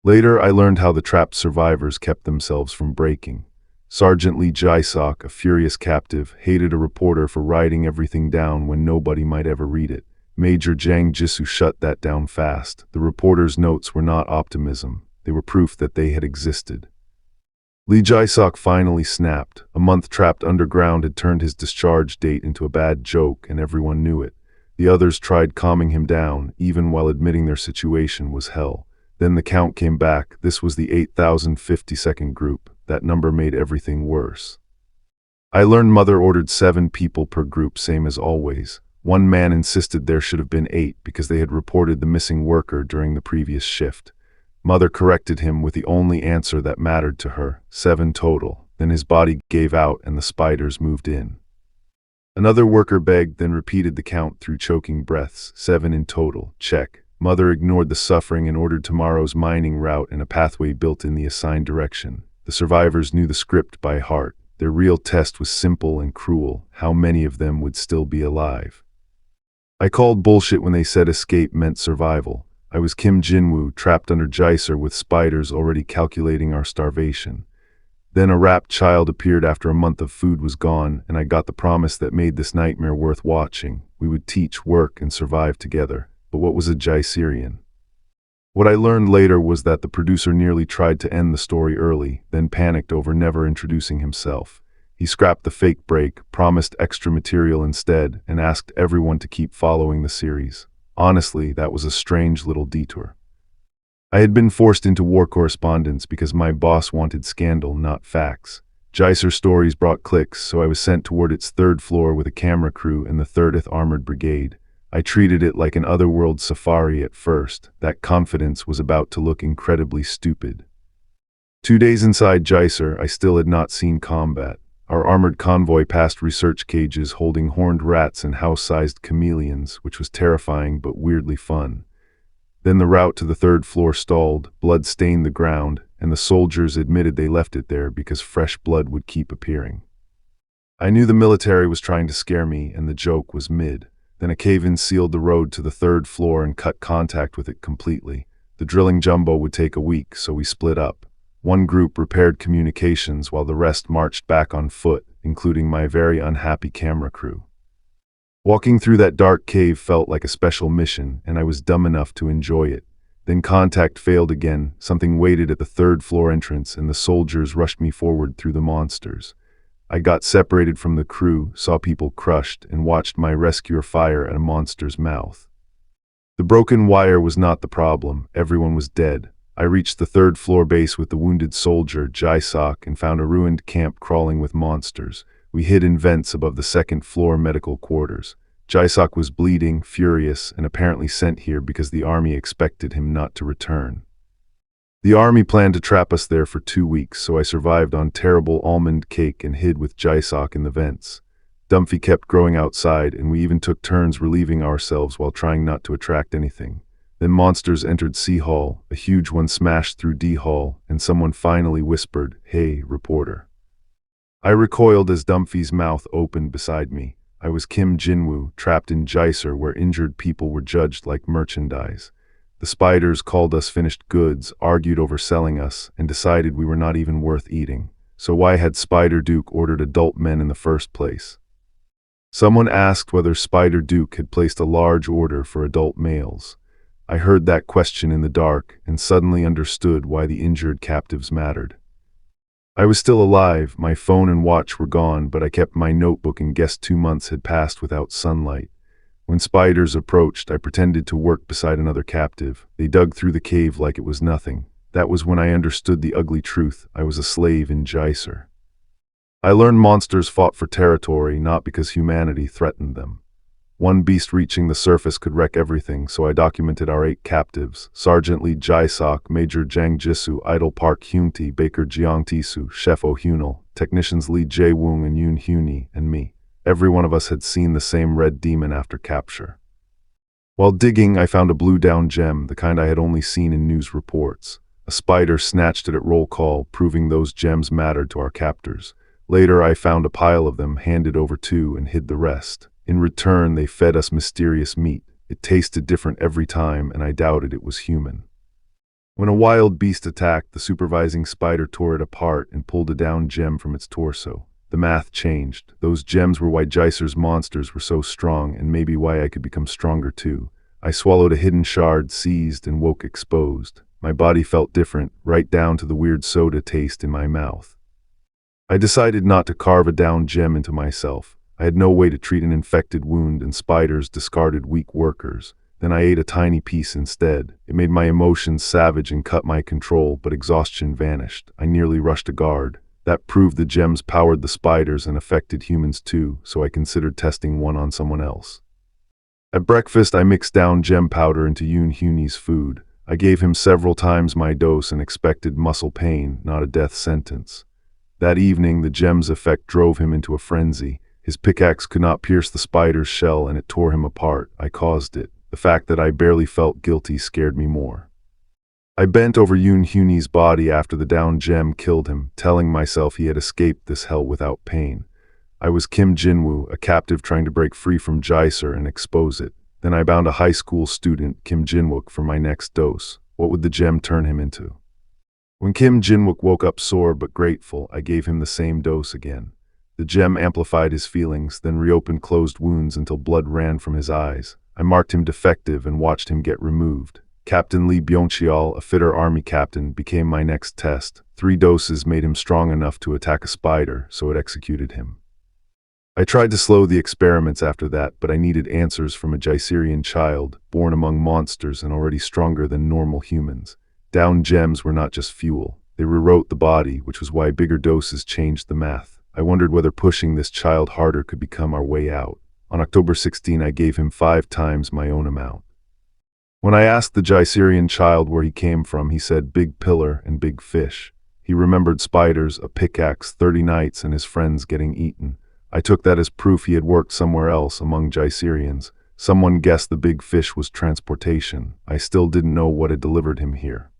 Later, I learned how the trapped survivors kept themselves from breaking. Sergeant Lee Jae-sok, a furious captive, hated a reporter for writing everything down when nobody might ever read it. Major Jang Jisoo shut that down fast. The reporter's notes were not optimism. They were proof that they had existed. Lee Jae-sok finally snapped. A month trapped underground had turned his discharge date into a bad joke, and everyone knew it. The others tried calming him down, even while admitting their situation was hell. Then the count came back. This was the 8,052nd group. That number made everything worse. I learned Mother ordered 7 people per group, same as always. One man insisted there should have been 8 because they had reported the missing worker during the previous shift. Mother corrected him with the only answer that mattered to her: 7 total. Then his body gave out and the spiders moved in. Another worker begged, then repeated the count through choking breaths. 7 in total. Check. Mother ignored the suffering and ordered tomorrow's mining route and a pathway built in the assigned direction. The survivors knew the script by heart. Their real test was simple and cruel. How many of them would still be alive? I called bullshit when they said escape meant survival. I was Kim Jinwoo, trapped under Jaiser with spiders already calculating our starvation. Then a rapt child appeared after a month of food was gone, and I got the promise that made this nightmare worth watching. We would teach, work, and survive together. But what was a Jaiserian? What I learned later was that the producer nearly tried to end the story early, then panicked over never introducing himself. He scrapped the fake break, promised extra material instead, and asked everyone to keep following the series. Honestly, that was a strange little detour. I had been forced into war correspondence because my boss wanted scandal, not facts. Jaiser stories brought clicks, so I was sent toward its 3rd floor with a camera crew and the 30th Armored Brigade. I treated it like an otherworld safari at first. That confidence was about to look incredibly stupid. 2 days inside Jaiser, I still had not seen combat. Our armored convoy passed research cages holding horned rats and house-sized chameleons, which was terrifying but weirdly fun. Then the route to the 3rd floor stalled, blood stained the ground, and the soldiers admitted they left it there because fresh blood would keep appearing. I knew the military was trying to scare me, and the joke was mid. Then a cave-in sealed the road to the 3rd floor and cut contact with it completely. The drilling jumbo would take a week, so we split up. One group repaired communications while the rest marched back on foot, including my very unhappy camera crew. Walking through that dark cave felt like a special mission, and I was dumb enough to enjoy it. Then contact failed again, something waited at the 3rd floor entrance, and the soldiers rushed me forward through the monsters. I got separated from the crew, saw people crushed, and watched my rescuer fire at a monster's mouth. The broken wire was not the problem. Everyone was dead. I reached the 3rd floor base with the wounded soldier, Jaisok, and found a ruined camp crawling with monsters. We hid in vents above the 2nd floor medical quarters. Jaisok was bleeding, furious, and apparently sent here because the army expected him not to return. The army planned to trap us there for 2 weeks, so I survived on terrible almond cake and hid with Jaisok in the vents. Dumphy kept growing outside, and we even took turns relieving ourselves while trying not to attract anything. Then monsters entered C Hall, a huge one smashed through D Hall, and someone finally whispered, "Hey, reporter." I recoiled as Dumphy's mouth opened beside me. I was Kim Jinwoo, trapped in Jaiser where injured people were judged like merchandise. The spiders called us finished goods, argued over selling us, and decided we were not even worth eating. So why had Spider Duke ordered adult men in the first place? Someone asked whether Spider Duke had placed a large order for adult males. I heard that question in the dark and suddenly understood why the injured captives mattered. I was still alive, my phone and watch were gone, but I kept my notebook and guessed 2 months had passed without sunlight. When spiders approached, I pretended to work beside another captive. They dug through the cave like it was nothing. That was when I understood the ugly truth. I was a slave in Jaiser. I learned monsters fought for territory, not because humanity threatened them. One beast reaching the surface could wreck everything, so I documented our 8 captives: Sergeant Lee Jaisok, Major Jang Jisoo, Idol Park Hyunti, Baker Jeong Tisu, Chef Oh Hyunil, Technicians Lee Jae Woong and Yoon Hyuni, and me. Every one of us had seen the same red demon after capture. While digging, I found a blue down gem, the kind I had only seen in news reports. A spider snatched it at roll call, proving those gems mattered to our captors. Later, I found a pile of them, handed over to, and hid the rest. In return, they fed us mysterious meat. It tasted different every time, and I doubted it was human. When a wild beast attacked, the supervising spider tore it apart and pulled a down gem from its torso. The math changed. Those gems were why Jaiser's monsters were so strong, and maybe why I could become stronger too. I swallowed a hidden shard, seized, and woke exposed. My body felt different, right down to the weird soda taste in my mouth. I decided not to carve a down gem into myself. I had no way to treat an infected wound, and spiders discarded weak workers. Then I ate a tiny piece instead. It made my emotions savage and cut my control, but exhaustion vanished. I nearly rushed a guard. That proved the gems powered the spiders and affected humans too, so I considered testing one on someone else. At breakfast, I mixed down gem powder into Yoon Hyuni's food. I gave him several times my dose and expected muscle pain, not a death sentence. That evening, the gem's effect drove him into a frenzy. His pickaxe could not pierce the spider's shell, and it tore him apart. I caused it. The fact that I barely felt guilty scared me more. I bent over Yoon Huni's body after the down gem killed him, telling myself he had escaped this hell without pain. I was Kim Jinwoo, a captive trying to break free from Jaiser and expose it. Then I bound a high school student, Kim Jinwook, for my next dose. What would the gem turn him into? When Kim Jinwook woke up sore but grateful, I gave him the same dose again. The gem amplified his feelings, then reopened closed wounds until blood ran from his eyes. I marked him defective and watched him get removed. Captain Lee Byung-cheol, a fitter army captain, became my next test. 3 doses made him strong enough to attack a spider, so it executed him. I tried to slow the experiments after that, but I needed answers from a Jaiserian child, born among monsters and already stronger than normal humans. Down gems were not just fuel. They rewrote the body, which was why bigger doses changed the math. I wondered whether pushing this child harder could become our way out. On October 16, I gave him 5 times my own amount. When I asked the Jaiserian child where he came from, he said big pillar and big fish. He remembered spiders, a pickaxe, 30 nights, and his friends getting eaten. I took that as proof he had worked somewhere else among Jaiserians. Someone guessed the big fish was transportation. I still didn't know what had delivered him here.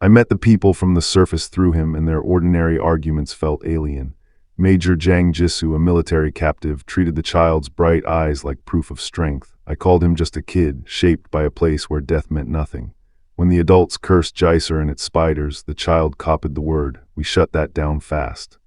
I met the people from the surface through him, and their ordinary arguments felt alien. Major Jang Jisoo, a military captive, treated the child's bright eyes like proof of strength. I called him just a kid, shaped by a place where death meant nothing. When the adults cursed Jaiser and its spiders, the child copied the word. We shut that down fast.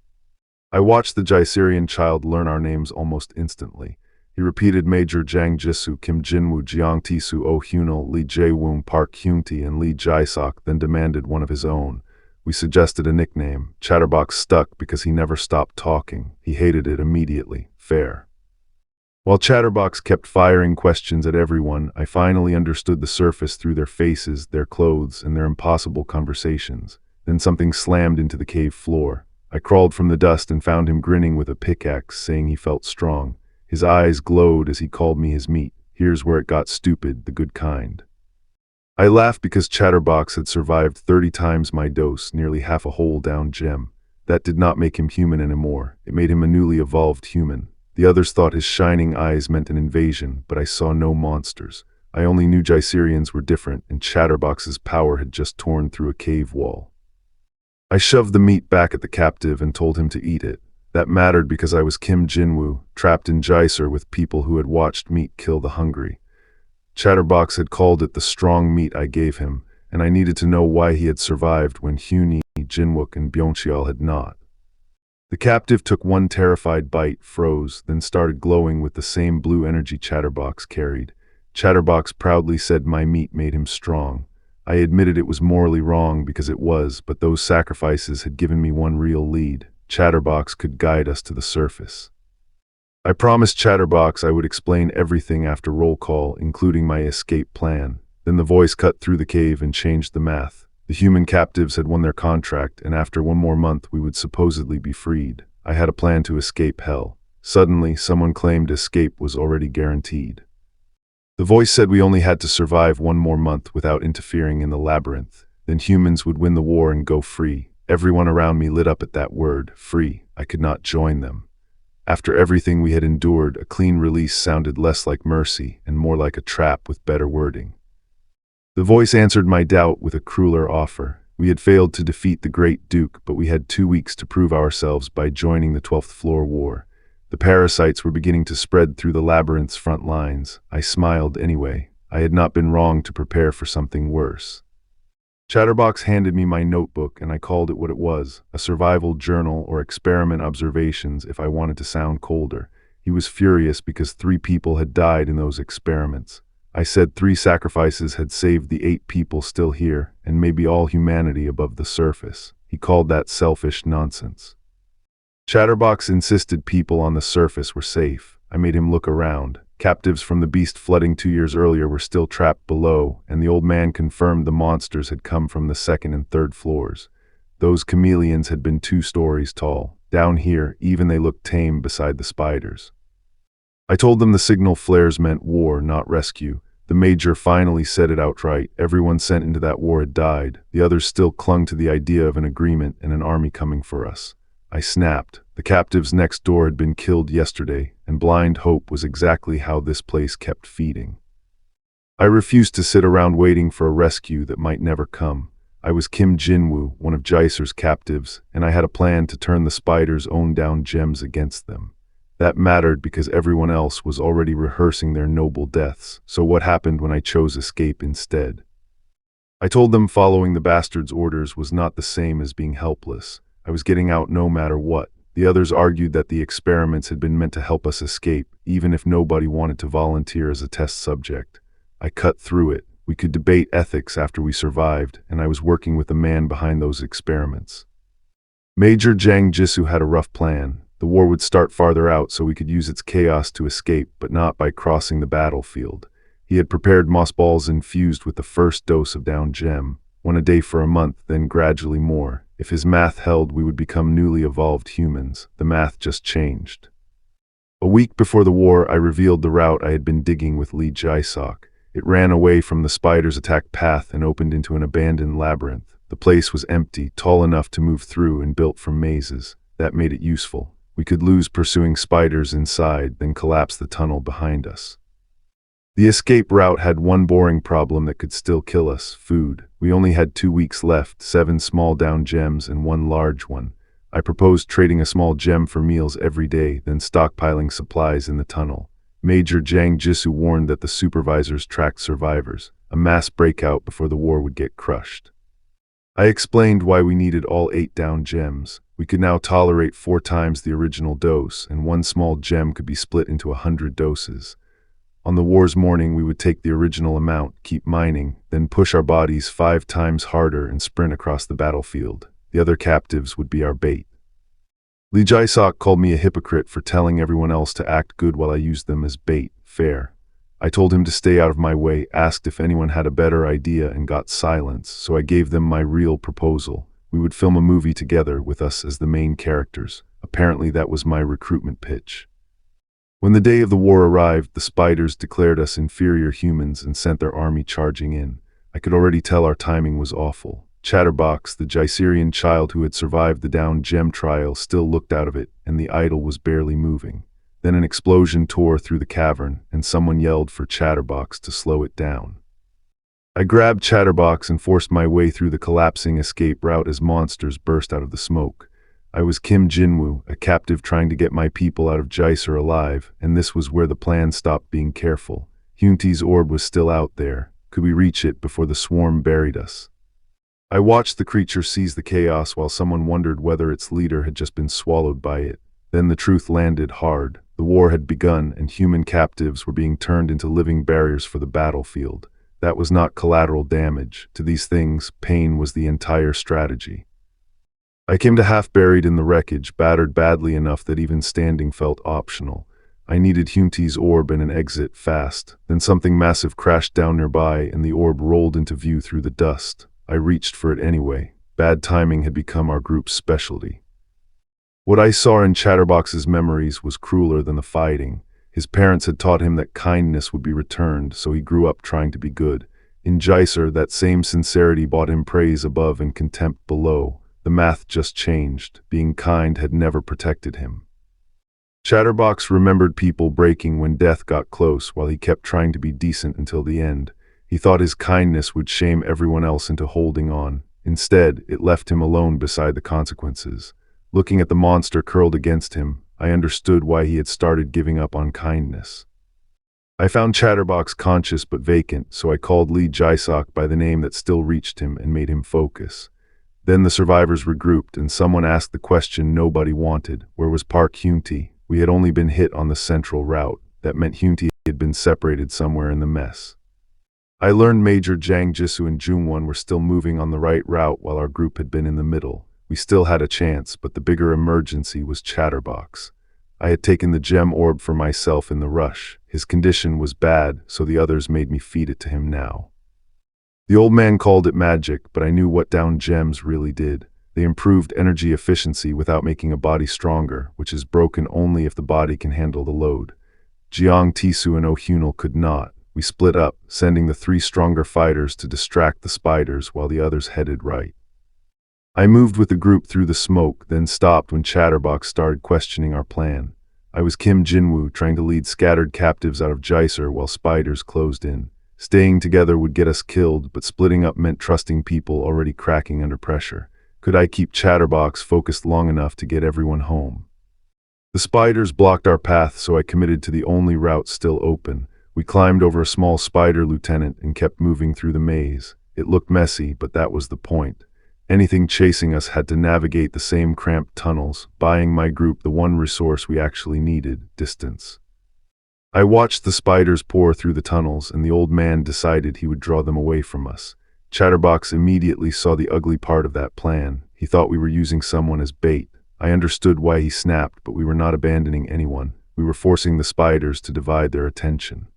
I watched the Jaiserian child learn our names almost instantly. He repeated Major Jang Jisoo, Kim Jinwoo, Jiang Tisu, Oh Hyunil, Lee Jae-woong, Park Hyunti, and Lee Jae-sok, then demanded one of his own. We suggested a nickname. Chatterbox stuck because he never stopped talking. He hated it immediately. Fair. While Chatterbox kept firing questions at everyone, I finally understood the surface through their faces, their clothes, and their impossible conversations. Then something slammed into the cave floor. I crawled from the dust and found him grinning with a pickaxe, saying he felt strong. His eyes glowed as he called me his meat. Here's where it got stupid, the good kind. I laughed because Chatterbox had survived 30 times my dose, nearly half a whole down gem. That did not make him human anymore. It made him a newly evolved human. The others thought his shining eyes meant an invasion, but I saw no monsters. I only knew Jaiserians were different, and Chatterbox's power had just torn through a cave wall. I shoved the meat back at the captive and told him to eat it. That mattered because I was Kim Jinwoo, trapped in Jaiser with people who had watched meat kill the hungry. Chatterbox had called it the strong meat I gave him, and I needed to know why he had survived when Hyuni, Jinwook, and Byung-cheol had not. The captive took one terrified bite, froze, then started glowing with the same blue energy Chatterbox carried. Chatterbox proudly said my meat made him strong. I admitted it was morally wrong because it was, but those sacrifices had given me one real lead. Chatterbox could guide us to the surface. I promised Chatterbox I would explain everything after roll call, including my escape plan. Then the voice cut through the cave and changed the math. The human captives had won their contract, and after 1 more month we would supposedly be freed. I had a plan to escape hell. Suddenly, someone claimed escape was already guaranteed. The voice said we only had to survive 1 more month without interfering in the labyrinth. Then humans would win the war and go free. Everyone around me lit up at that word, free. I could not join them. After everything we had endured, a clean release sounded less like mercy and more like a trap with better wording. The voice answered my doubt with a crueler offer. We had failed to defeat the Great Duke, but we had 2 weeks to prove ourselves by joining the 12th Floor War. The parasites were beginning to spread through the labyrinth's front lines. I smiled anyway. I had not been wrong to prepare for something worse. Chatterbox handed me my notebook, and I called it what it was, a survival journal or experiment observations if I wanted to sound colder. He was furious because 3 people had died in those experiments. I said 3 sacrifices had saved the 8 people still here, and maybe all humanity above the surface. He called that selfish nonsense. Chatterbox insisted people on the surface were safe. I made him look around. Captives from the beast flooding 2 years earlier were still trapped below, and the old man confirmed the monsters had come from the 2nd and 3rd floors. Those chameleons had been 2 stories tall. Down here, even they looked tame beside the spiders. I told them the signal flares meant war, not rescue. The major finally said it outright. Everyone sent into that war had died. The others still clung to the idea of an agreement and an army coming for us. I snapped. The captives next door had been killed yesterday, and blind hope was exactly how this place kept feeding. I refused to sit around waiting for a rescue that might never come. I was Kim Jinwoo, one of Jaiser's captives, and I had a plan to turn the spiders' own down gems against them. That mattered because everyone else was already rehearsing their noble deaths, so what happened when I chose escape instead? I told them following the bastard's orders was not the same as being helpless. I was getting out no matter what. The others argued that the experiments had been meant to help us escape, even if nobody wanted to volunteer as a test subject. I cut through it. We could debate ethics after we survived, and I was working with the man behind those experiments. Major Jang Jisoo had a rough plan. The war would start farther out so we could use its chaos to escape, but not by crossing the battlefield. He had prepared moss balls infused with the first dose of down gem, one a day for a month, then gradually more. If his math held, we would become newly evolved humans. The math just changed. A week before the war, I revealed the route I had been digging with Lee Jae-sok. It ran away from the spider's attack path and opened into an abandoned labyrinth. The place was empty, tall enough to move through and built from mazes. That made it useful. We could lose pursuing spiders inside, then collapse the tunnel behind us. The escape route had one boring problem that could still kill us: food. We only had 2 weeks left, 7 small down gems and 1 large one. I proposed trading a small gem for meals every day, then stockpiling supplies in the tunnel. Major Jang Jisoo warned that the supervisors tracked survivors, a mass breakout before the war would get crushed. I explained why we needed all 8 down gems. We could now tolerate 4 times the original dose, and 1 small gem could be split into 100 doses. On the war's morning, we would take the original amount, keep mining, then push our bodies 5 times harder and sprint across the battlefield. The other captives would be our bait. Lee Jae-sok called me a hypocrite for telling everyone else to act good while I used them as bait. Fair. I told him to stay out of my way, asked if anyone had a better idea, and got silence, so I gave them my real proposal. We would film a movie together with us as the main characters. Apparently that was my recruitment pitch. When the day of the war arrived, the spiders declared us inferior humans and sent their army charging in. I could already tell our timing was awful. Chatterbox, the Jaiserian child who had survived the down gem trial, still looked out of it, and the idol was barely moving. Then an explosion tore through the cavern, and someone yelled for Chatterbox to slow it down. I grabbed Chatterbox and forced my way through the collapsing escape route as monsters burst out of the smoke. I was Kim Jinwoo, a captive trying to get my people out of Jaiser alive, and this was where the plan stopped being careful. Hyunti's orb was still out there. Could we reach it before the swarm buried us? I watched the creature seize the chaos while someone wondered whether its leader had just been swallowed by it. Then the truth landed hard. The war had begun, and human captives were being turned into living barriers for the battlefield. That was not collateral damage. To these things, pain was the entire strategy. I came to half buried in the wreckage, battered badly enough that even standing felt optional. I needed Hyunti's orb and an exit fast. Then something massive crashed down nearby, and the orb rolled into view through the dust. I reached for it anyway. Bad timing had become our group's specialty. What I saw in Chatterbox's memories was crueler than the fighting. His parents had taught him that kindness would be returned, so he grew up trying to be good. In Jaiser, that same sincerity bought him praise above and contempt below. The math just changed. Being kind had never protected him. Chatterbox remembered people breaking when death got close, while he kept trying to be decent until the end. He thought his kindness would shame everyone else into holding on. Instead, it left him alone beside the consequences. Looking at the monster curled against him, I understood why he had started giving up on kindness. I found Chatterbox conscious but vacant, so I called Lee Jae-sok by the name that still reached him and made him focus. Then the survivors regrouped, and someone asked the question nobody wanted: where was Park Hyunti? We had only been hit on the central route. That meant Hyunti had been separated somewhere in the mess. I learned Major Jang Jisoo and Jungwon were still moving on the right route while our group had been in the middle. We still had a chance, but the bigger emergency was Chatterbox. I had taken the gem orb for myself in the rush. His condition was bad, so the others made me feed it to him now. The old man called it magic, but I knew what down gems really did. They improved energy efficiency without making a body stronger, which is broken only if the body can handle the load. Jeong Tisu and Oh Hunal could not. We split up, sending the 3 stronger fighters to distract the spiders while the others headed right. I moved with the group through the smoke, then stopped when Chatterbox started questioning our plan. I was Kim Jinwoo, trying to lead scattered captives out of Jaiser while spiders closed in. Staying together would get us killed, but splitting up meant trusting people already cracking under pressure. Could I keep Chatterbox focused long enough to get everyone home? The spiders blocked our path, so I committed to the only route still open. We climbed over a small spider lieutenant and kept moving through the maze. It looked messy, but that was the point. Anything chasing us had to navigate the same cramped tunnels, buying my group the one resource we actually needed: distance. I watched the spiders pour through the tunnels, and the old man decided he would draw them away from us. Chatterbox immediately saw the ugly part of that plan. He thought we were using someone as bait. I understood why he snapped, but we were not abandoning anyone. We were forcing the spiders to divide their attention.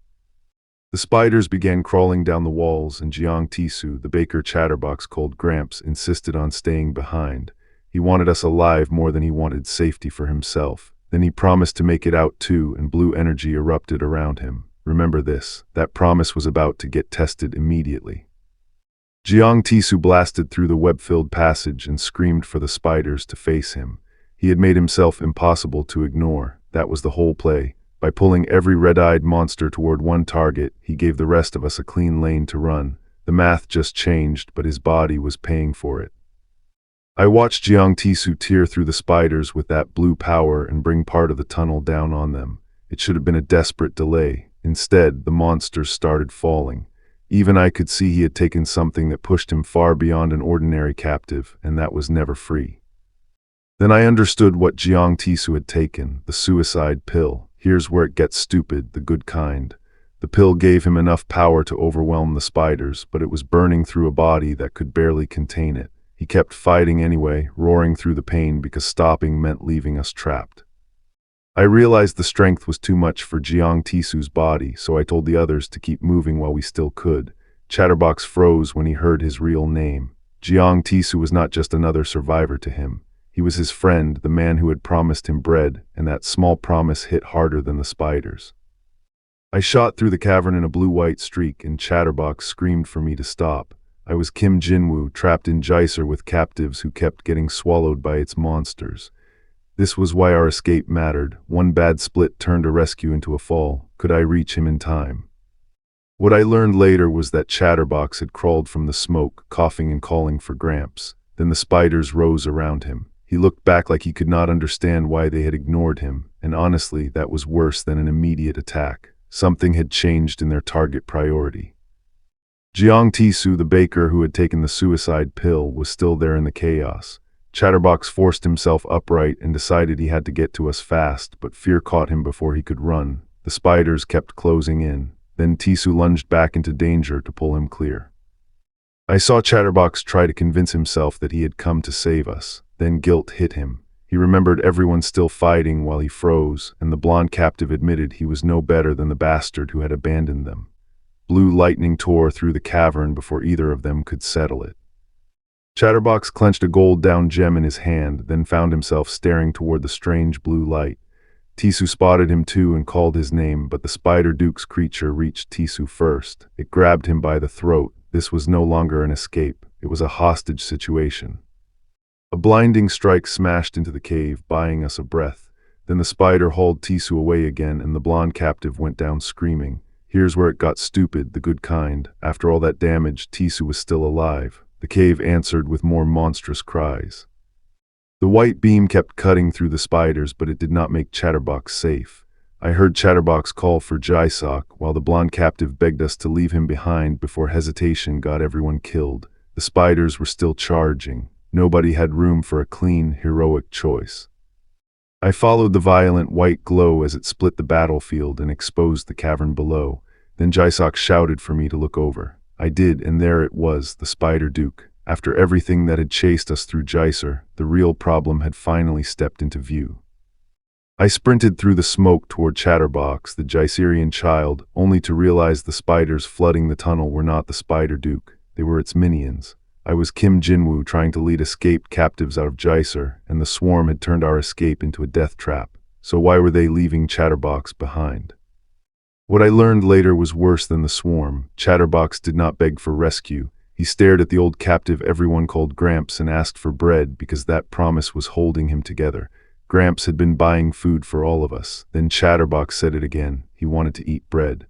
The spiders began crawling down the walls, and Jiang Tisu, the baker Chatterbox called Gramps, insisted on staying behind. He wanted us alive more than he wanted safety for himself. Then he promised to make it out too, and blue energy erupted around him. Remember this, that promise was about to get tested immediately. Jiang Tisu blasted through the web-filled passage and screamed for the spiders to face him. He had made himself impossible to ignore. That was the whole play. By pulling every red-eyed monster toward one target, he gave the rest of us a clean lane to run. The math just changed, but his body was paying for it. I watched Jiang Tisu tear through the spiders with that blue power and bring part of the tunnel down on them. It should have been a desperate delay. Instead, the monsters started falling. Even I could see he had taken something that pushed him far beyond an ordinary captive, and that was never free. Then I understood what Jiang Tisu had taken: the suicide pill. Here's where it gets stupid, the good kind. The pill gave him enough power to overwhelm the spiders, but it was burning through a body that could barely contain it. He kept fighting anyway, roaring through the pain because stopping meant leaving us trapped. I realized the strength was too much for Jiang Tisu's body, so I told the others to keep moving while we still could. Chatterbox froze when he heard his real name. Jiang Tisu was not just another survivor to him. He was his friend, the man who had promised him bread, and that small promise hit harder than the spiders. I shot through the cavern in a blue-white streak, and Chatterbox screamed for me to stop. I was Kim Jinwoo, trapped in Jaiser with captives who kept getting swallowed by its monsters. This was why our escape mattered. One bad split turned a rescue into a fall. Could I reach him in time? What I learned later was that Chatterbox had crawled from the smoke, coughing and calling for Gramps. Then the spiders rose around him. He looked back like he could not understand why they had ignored him, and honestly, that was worse than an immediate attack. Something had changed in their target priority. Jiang Tisu, the baker who had taken the suicide pill, was still there in the chaos. Chatterbox forced himself upright and decided he had to get to us fast, but fear caught him before he could run. The spiders kept closing in. Then Tisu lunged back into danger to pull him clear. I saw Chatterbox try to convince himself that he had come to save us. Then guilt hit him. He remembered everyone still fighting while he froze, and the blonde captive admitted he was no better than the bastard who had abandoned them. Blue lightning tore through the cavern before either of them could settle it. Chatterbox clenched a gold-down gem in his hand, then found himself staring toward the strange blue light. Tisu spotted him too and called his name, but the Spider Duke's creature reached Tisu first. It grabbed him by the throat. This was no longer an escape. It was a hostage situation. A blinding strike smashed into the cave, buying us a breath. Then the spider hauled Tisu away again, and the blonde captive went down screaming. Here's where it got stupid, the good kind. After all that damage, Tisu was still alive. The cave answered with more monstrous cries. The white beam kept cutting through the spiders, but it did not make Chatterbox safe. I heard Chatterbox call for Jaisok, while the blonde captive begged us to leave him behind before hesitation got everyone killed. The spiders were still charging. Nobody had room for a clean, heroic choice. I followed the violent white glow as it split the battlefield and exposed the cavern below. Then Jaisok shouted for me to look over. I did, and there it was, the Spider Duke. After everything that had chased us through Jaiser, the real problem had finally stepped into view. I sprinted through the smoke toward Chatterbox, the Jaiserian child, only to realize the spiders flooding the tunnel were not the Spider Duke. They were its minions. I was Kim Jinwoo trying to lead escaped captives out of Jaiser, and the swarm had turned our escape into a death trap. So why were they leaving Chatterbox behind? What I learned later was worse than the swarm. Chatterbox did not beg for rescue. He stared at the old captive everyone called Gramps and asked for bread because that promise was holding him together. Gramps had been buying food for all of us. Then Chatterbox said it again. He wanted to eat bread.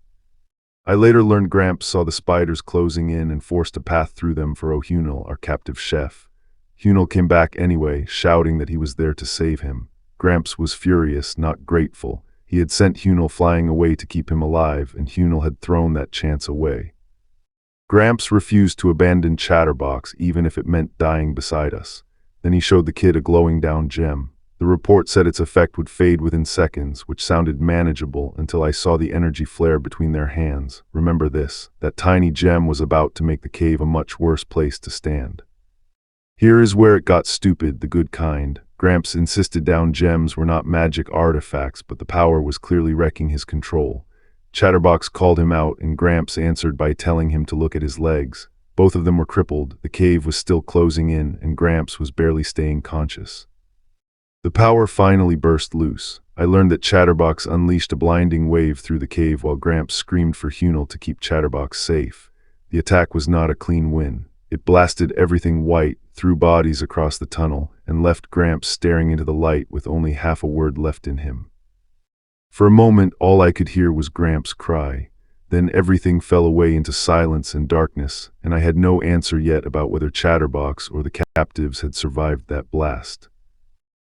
I later learned Gramps saw the spiders closing in and forced a path through them for O'Hunel, our captive chef. Hunel came back anyway, shouting that he was there to save him. Gramps was furious, not grateful. He had sent Hunel flying away to keep him alive, and Hunel had thrown that chance away. Gramps refused to abandon Chatterbox, even if it meant dying beside us. Then he showed the kid a glowing down gem. The report said its effect would fade within seconds, which sounded manageable until I saw the energy flare between their hands. Remember this, that tiny gem was about to make the cave a much worse place to stand. Here is where it got stupid, the good kind. Gramps insisted down gems were not magic artifacts, but the power was clearly wrecking his control. Chatterbox called him out, and Gramps answered by telling him to look at his legs. Both of them were crippled, the cave was still closing in, and Gramps was barely staying conscious. The power finally burst loose. I learned that Chatterbox unleashed a blinding wave through the cave while Gramps screamed for Hunel to keep Chatterbox safe. The attack was not a clean win. It blasted everything white, threw bodies across the tunnel, and left Gramps staring into the light with only half a word left in him. For a moment, all I could hear was Gramps' cry. Then everything fell away into silence and darkness, and I had no answer yet about whether Chatterbox or the captives had survived that blast.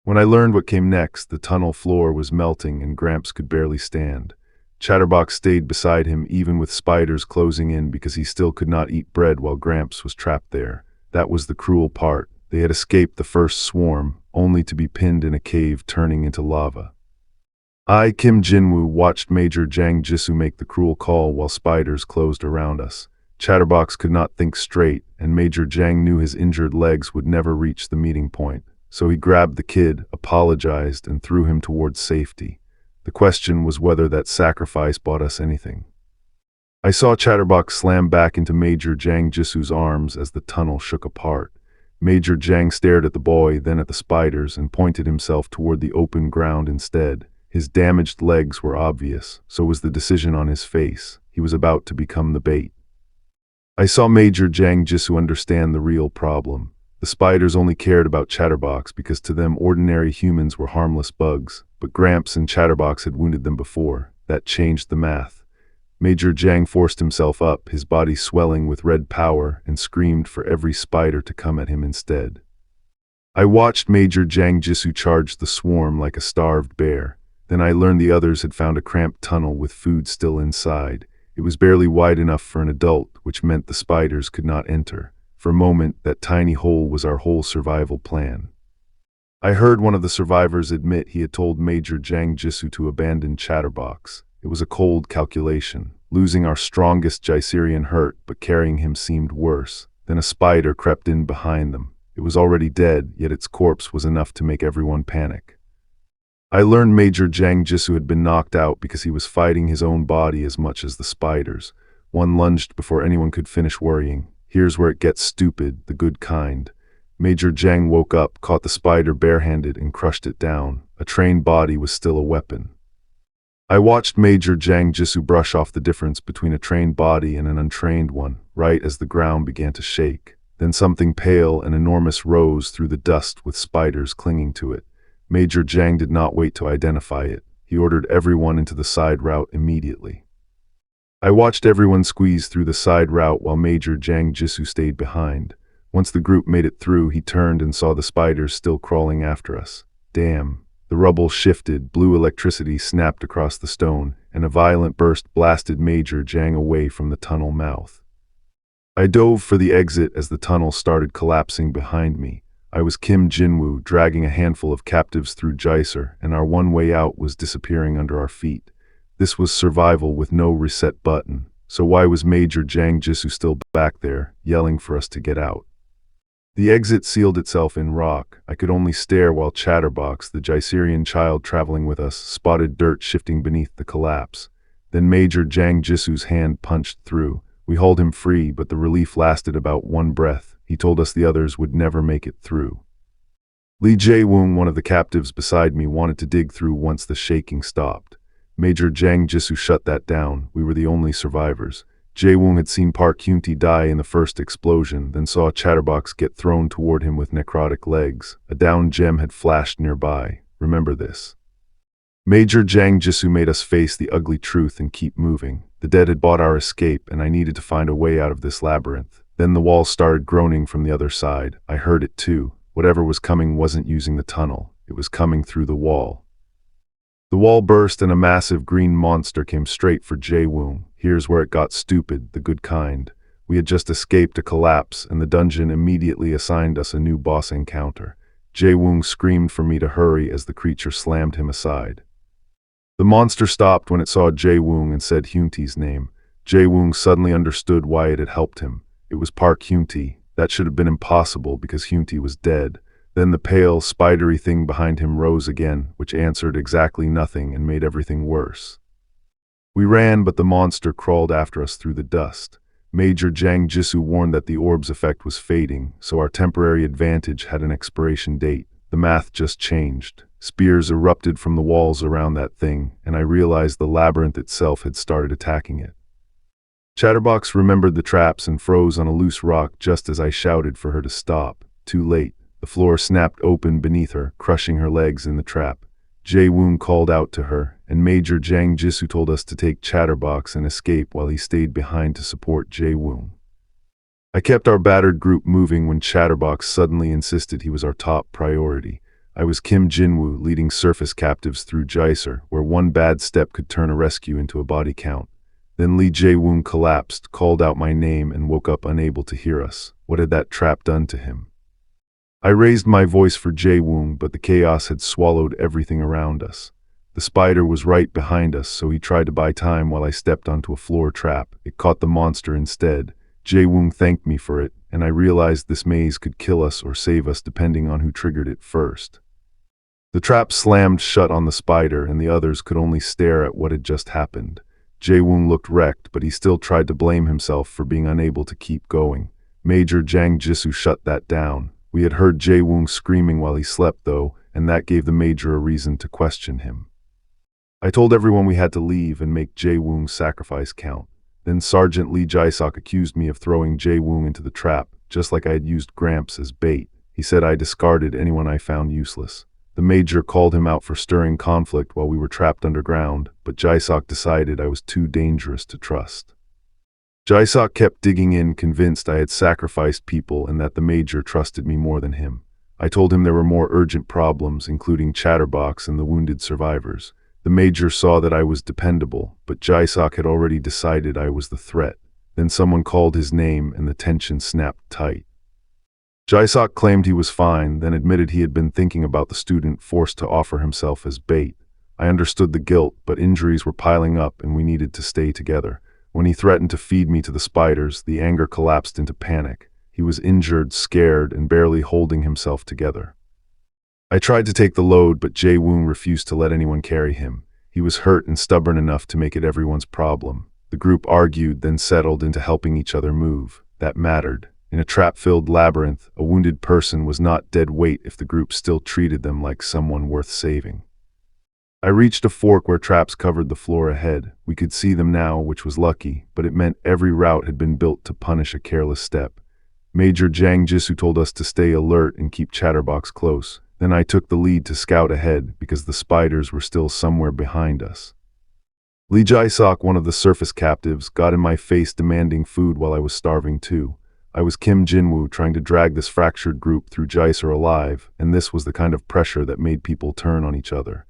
When I learned what came next, the tunnel floor was melting and Gramps could barely stand. Chatterbox stayed beside him even with spiders closing in because he still could not eat bread while Gramps was trapped there. That was the cruel part. They had escaped the first swarm, only to be pinned in a cave turning into lava. I, Kim Jinwoo, watched Major Jang Jisoo make the cruel call while spiders closed around us. Chatterbox could not think straight, and Major Jang knew his injured legs would never reach the meeting point. So he grabbed the kid, apologized, and threw him towards safety. The question was whether that sacrifice bought us anything. I saw Chatterbox slam back into Major Jang Jisoo's arms as the tunnel shook apart. Major Jang stared at the boy, then at the spiders, and pointed himself toward the open ground instead. His damaged legs were obvious, so was the decision on his face. He was about to become the bait. I saw Major Jang Jisoo understand the real problem. The spiders only cared about Chatterbox because to them ordinary humans were harmless bugs, but Gramps and Chatterbox had wounded them before. That changed the math. Major Jang forced himself up, his body swelling with red power, and screamed for every spider to come at him instead. I watched Major Jang Jisoo charge the swarm like a starved bear. Then I learned the others had found a cramped tunnel with food still inside. It was barely wide enough for an adult, which meant the spiders could not enter. For a moment, that tiny hole was our whole survival plan. I heard one of the survivors admit he had told Major Jang Jisoo to abandon Chatterbox. It was a cold calculation. Losing our strongest Jaiserian hurt, but carrying him seemed worse. Then a spider crept in behind them. It was already dead, yet its corpse was enough to make everyone panic. I learned Major Jang Jisoo had been knocked out because he was fighting his own body as much as the spiders. One lunged before anyone could finish worrying. Here's where it gets stupid, the good kind. Major Jang woke up, caught the spider barehanded, and crushed it down. A trained body was still a weapon. I watched Major Jang Jisoo brush off the difference between a trained body and an untrained one, right as the ground began to shake. Then something pale and enormous rose through the dust with spiders clinging to it. Major Jang did not wait to identify it. He ordered everyone into the side route immediately. I watched everyone squeeze through the side route while Major Jang Jisoo stayed behind. Once the group made it through, he turned and saw the spiders still crawling after us. Damn. The rubble shifted, blue electricity snapped across the stone, and a violent burst blasted Major Jang away from the tunnel mouth. I dove for the exit as the tunnel started collapsing behind me. I was Kim Jinwoo, dragging a handful of captives through Jaiser, and our one way out was disappearing under our feet. This was survival with no reset button, so why was Major Jang Jisoo still back there, yelling for us to get out? The exit sealed itself in rock. I could only stare while Chatterbox, the Jaiserian child traveling with us, spotted dirt shifting beneath the collapse. Then Major Jang Jisoo's hand punched through. We hauled him free, but the relief lasted about one breath. He told us the others would never make it through. Lee Jae-woong, one of the captives beside me, wanted to dig through once the shaking stopped. Major Jang Jisoo shut that down. We were the only survivors. Jae-woong had seen Park Hyun-tae die in the first explosion, then saw a chatterbox get thrown toward him with necrotic legs. A downed gem had flashed nearby. Remember this. Major Jang Jisoo made us face the ugly truth and keep moving. The dead had bought our escape, and I needed to find a way out of this labyrinth. Then the wall started groaning from the other side. I heard it too. Whatever was coming wasn't using the tunnel. It was coming through the wall. The wall burst and a massive green monster came straight for Jae-woong. Here's where it got stupid, the good kind. We had just escaped a collapse, and the dungeon immediately assigned us a new boss encounter. Jae-woong screamed for me to hurry as the creature slammed him aside. The monster stopped when it saw Jae-woong and said Hyun-tae's name. Jae-woong suddenly understood why it had helped him. It was Park Hyun-tae. That should have been impossible because Hyun-tae was dead. Then the pale, spidery thing behind him rose again, which answered exactly nothing and made everything worse. We ran, but the monster crawled after us through the dust. Major Jang Jisoo warned that the orb's effect was fading, so our temporary advantage had an expiration date. The math just changed. Spears erupted from the walls around that thing, and I realized the labyrinth itself had started attacking it. Chatterbox remembered the traps and froze on a loose rock just as I shouted for her to stop. Too late. The floor snapped open beneath her, crushing her legs in the trap. Jae-woong called out to her, and Major Jang Jisoo told us to take Chatterbox and escape while he stayed behind to support Jae-woong. I kept our battered group moving when Chatterbox suddenly insisted he was our top priority. I was Kim Jinwoo, leading surface captives through Jaiser, where one bad step could turn a rescue into a body count. Then Lee Jae-woong collapsed, called out my name, and woke up unable to hear us. What had that trap done to him? I raised my voice for Jae-woong, but the chaos had swallowed everything around us. The spider was right behind us, so he tried to buy time while I stepped onto a floor trap. It caught the monster instead. Jae-woong thanked me for it, and I realized this maze could kill us or save us depending on who triggered it first. The trap slammed shut on the spider, and the others could only stare at what had just happened. Jae-woong looked wrecked, but he still tried to blame himself for being unable to keep going. Major Jang Jisoo shut that down. We had heard Jae-woong screaming while he slept, though, and that gave the Major a reason to question him. I told everyone we had to leave and make Jae-woong's sacrifice count. Then Sergeant Lee Jae-sok accused me of throwing Jae-woong into the trap, just like I had used Gramps as bait. He said I discarded anyone I found useless. The Major called him out for stirring conflict while we were trapped underground, but Jae-sok decided I was too dangerous to trust. Jae-sok kept digging in, convinced I had sacrificed people and that the Major trusted me more than him. I told him there were more urgent problems, including Chatterbox and the wounded survivors. The Major saw that I was dependable, but Jae-sok had already decided I was the threat. Then someone called his name and the tension snapped tight. Jae-sok claimed he was fine, then admitted he had been thinking about the student forced to offer himself as bait. I understood the guilt, but injuries were piling up and we needed to stay together. When he threatened to feed me to the spiders, the anger collapsed into panic. He was injured, scared, and barely holding himself together. I tried to take the load, but Jae-woong refused to let anyone carry him. He was hurt and stubborn enough to make it everyone's problem. The group argued, then settled into helping each other move. That mattered. In a trap-filled labyrinth, a wounded person was not dead weight if the group still treated them like someone worth saving. I reached a fork where traps covered the floor ahead. We could see them now, which was lucky, but it meant every route had been built to punish a careless step. Major Jang Jisoo told us to stay alert and keep Chatterbox close. Then I took the lead to scout ahead because the spiders were still somewhere behind us. Lee Jae-sok, one of the surface captives, got in my face demanding food while I was starving too. I was Kim Jinwoo trying to drag this fractured group through Jaiser alive, and this was the kind of pressure that made people turn on each other.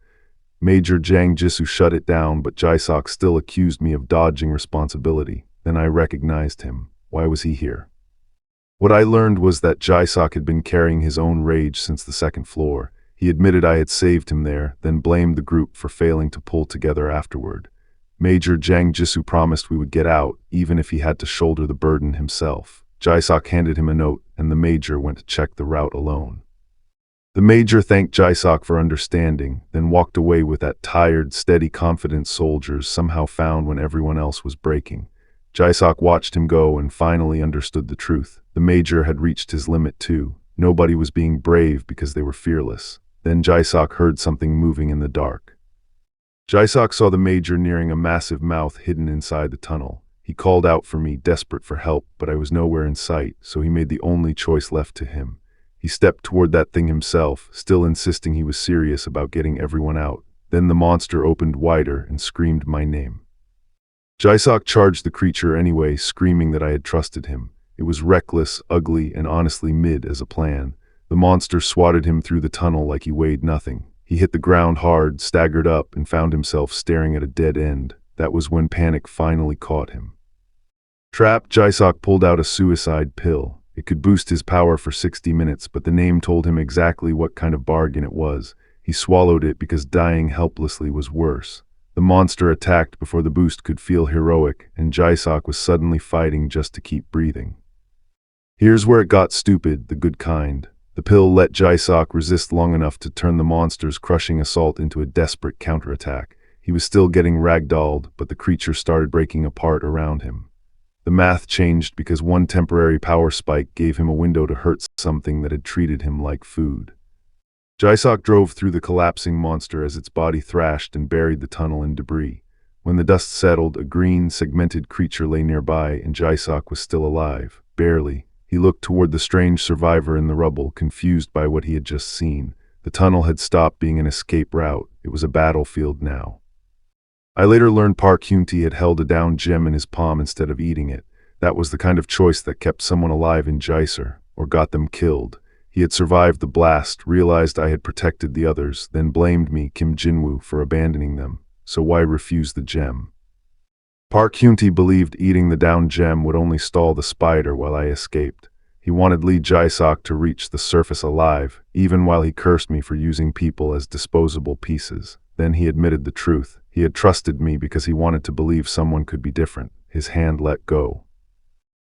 Major Jang Jisoo shut it down, but Jae-sok still accused me of dodging responsibility. Then I recognized him. Why was he here? What I learned was that Jae-sok had been carrying his own rage since the second floor. He admitted I had saved him there, then blamed the group for failing to pull together afterward. Major Jang Jisoo promised we would get out, even if he had to shoulder the burden himself. Jae-sok handed him a note, and the Major went to check the route alone. The Major thanked Jae-sok for understanding, then walked away with that tired, steady, confident soldiers somehow found when everyone else was breaking. Jae-sok watched him go and finally understood the truth. The Major had reached his limit too. Nobody was being brave because they were fearless. Then Jae-sok heard something moving in the dark. Jae-sok saw the Major nearing a massive mouth hidden inside the tunnel. He called out for me, desperate for help, but I was nowhere in sight, so he made the only choice left to him. He stepped toward that thing himself, still insisting he was serious about getting everyone out. Then the monster opened wider and screamed my name. Jaisok charged the creature anyway, screaming that I had trusted him. It was reckless, ugly, and honestly mid as a plan. The monster swatted him through the tunnel like he weighed nothing. He hit the ground hard, staggered up, and found himself staring at a dead end. That was when panic finally caught him. Trapped, Jaisok pulled out a suicide pill. It could boost his power for 60 minutes, but the name told him exactly what kind of bargain it was. He swallowed it because dying helplessly was worse. The monster attacked before the boost could feel heroic, and Jaisok was suddenly fighting just to keep breathing. Here's where it got stupid, the good kind. The pill let Jaisok resist long enough to turn the monster's crushing assault into a desperate counterattack. He was still getting ragdolled, but the creature started breaking apart around him. The math changed because one temporary power spike gave him a window to hurt something that had treated him like food. Jaisok drove through the collapsing monster as its body thrashed and buried the tunnel in debris. When the dust settled, a green, segmented creature lay nearby, and Jaisok was still alive. Barely. He looked toward the strange survivor in the rubble, confused by what he had just seen. The tunnel had stopped being an escape route. It was a battlefield now. I later learned Park Hyun-tae had held a down gem in his palm instead of eating it. That was the kind of choice that kept someone alive in Jaisur, or got them killed. He had survived the blast, realized I had protected the others, then blamed me, Kim Jinwoo, for abandoning them. So why refuse the gem? Park Hyun-tae believed eating the down gem would only stall the spider while I escaped. He wanted Lee Jae-sok to reach the surface alive, even while he cursed me for using people as disposable pieces. Then he admitted the truth. He had trusted me because he wanted to believe someone could be different. His hand let go.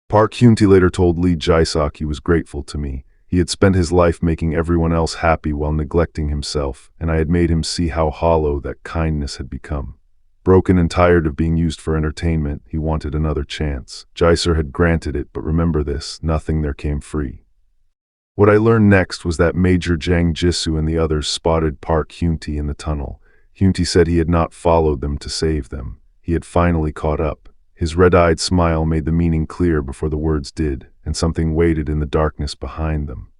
Park Hyun-tae later told Lee Jae-sok he was grateful to me. He had spent his life making everyone else happy while neglecting himself, and I had made him see how hollow that kindness had become. Broken and tired of being used for entertainment, he wanted another chance. Jaisur had granted it, but remember this, nothing there came free. What I learned next was that Major Jang Jisoo and the others spotted Park Hyun-tae in the tunnel. Hyun-tae said he had not followed them to save them. He had finally caught up. His red-eyed smile made the meaning clear before the words did, and something waited in the darkness behind them.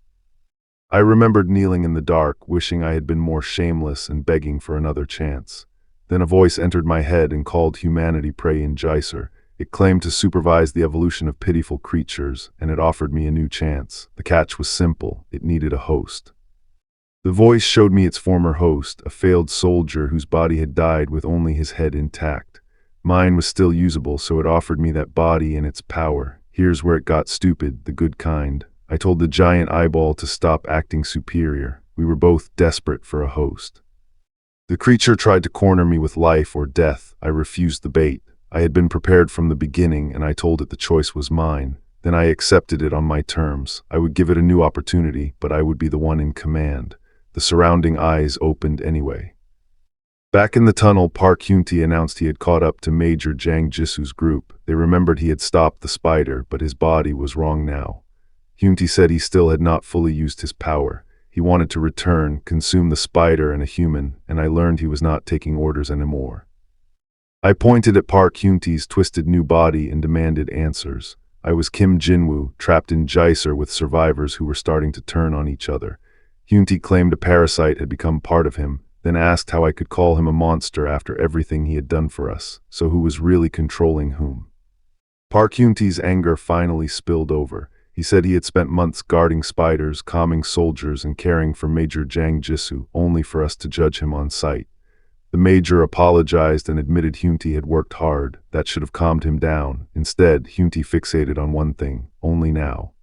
I remembered kneeling in the dark, wishing I had been more shameless and begging for another chance. Then a voice entered my head and called humanity prey in Jaisur. It claimed to supervise the evolution of pitiful creatures, and it offered me a new chance. The catch was simple. It needed a host. The voice showed me its former host, a failed soldier whose body had died with only his head intact. Mine was still usable, so it offered me that body and its power. Here's where it got stupid, the good kind. I told the giant eyeball to stop acting superior. We were both desperate for a host. The creature tried to corner me with life or death. I refused the bait. I had been prepared from the beginning, and I told it the choice was mine. Then I accepted it on my terms. I would give it a new opportunity, but I would be the one in command. The surrounding eyes opened anyway. Back in the tunnel, Park Hyun-tae announced he had caught up to Major Jang Jisoo's group. They remembered he had stopped the spider, but his body was wrong now. Hyun-tae said he still had not fully used his power. He wanted to return, consume the spider and a human, and I learned he was not taking orders anymore. I pointed at Park Hyun-tae's twisted new body and demanded answers. I was Kim Jinwoo, trapped in Jaisur with survivors who were starting to turn on each other. Hyun-tae claimed a parasite had become part of him, then asked how I could call him a monster after everything he had done for us. So who was really controlling whom? Park Hyun-tae's anger finally spilled over. He said he had spent months guarding spiders, calming soldiers, and caring for Major Jang Jisoo, only for us to judge him on sight. The Major apologized and admitted Hyun-tae had worked hard. That should have calmed him down. Instead, Hyun-tae fixated on one thing, only now.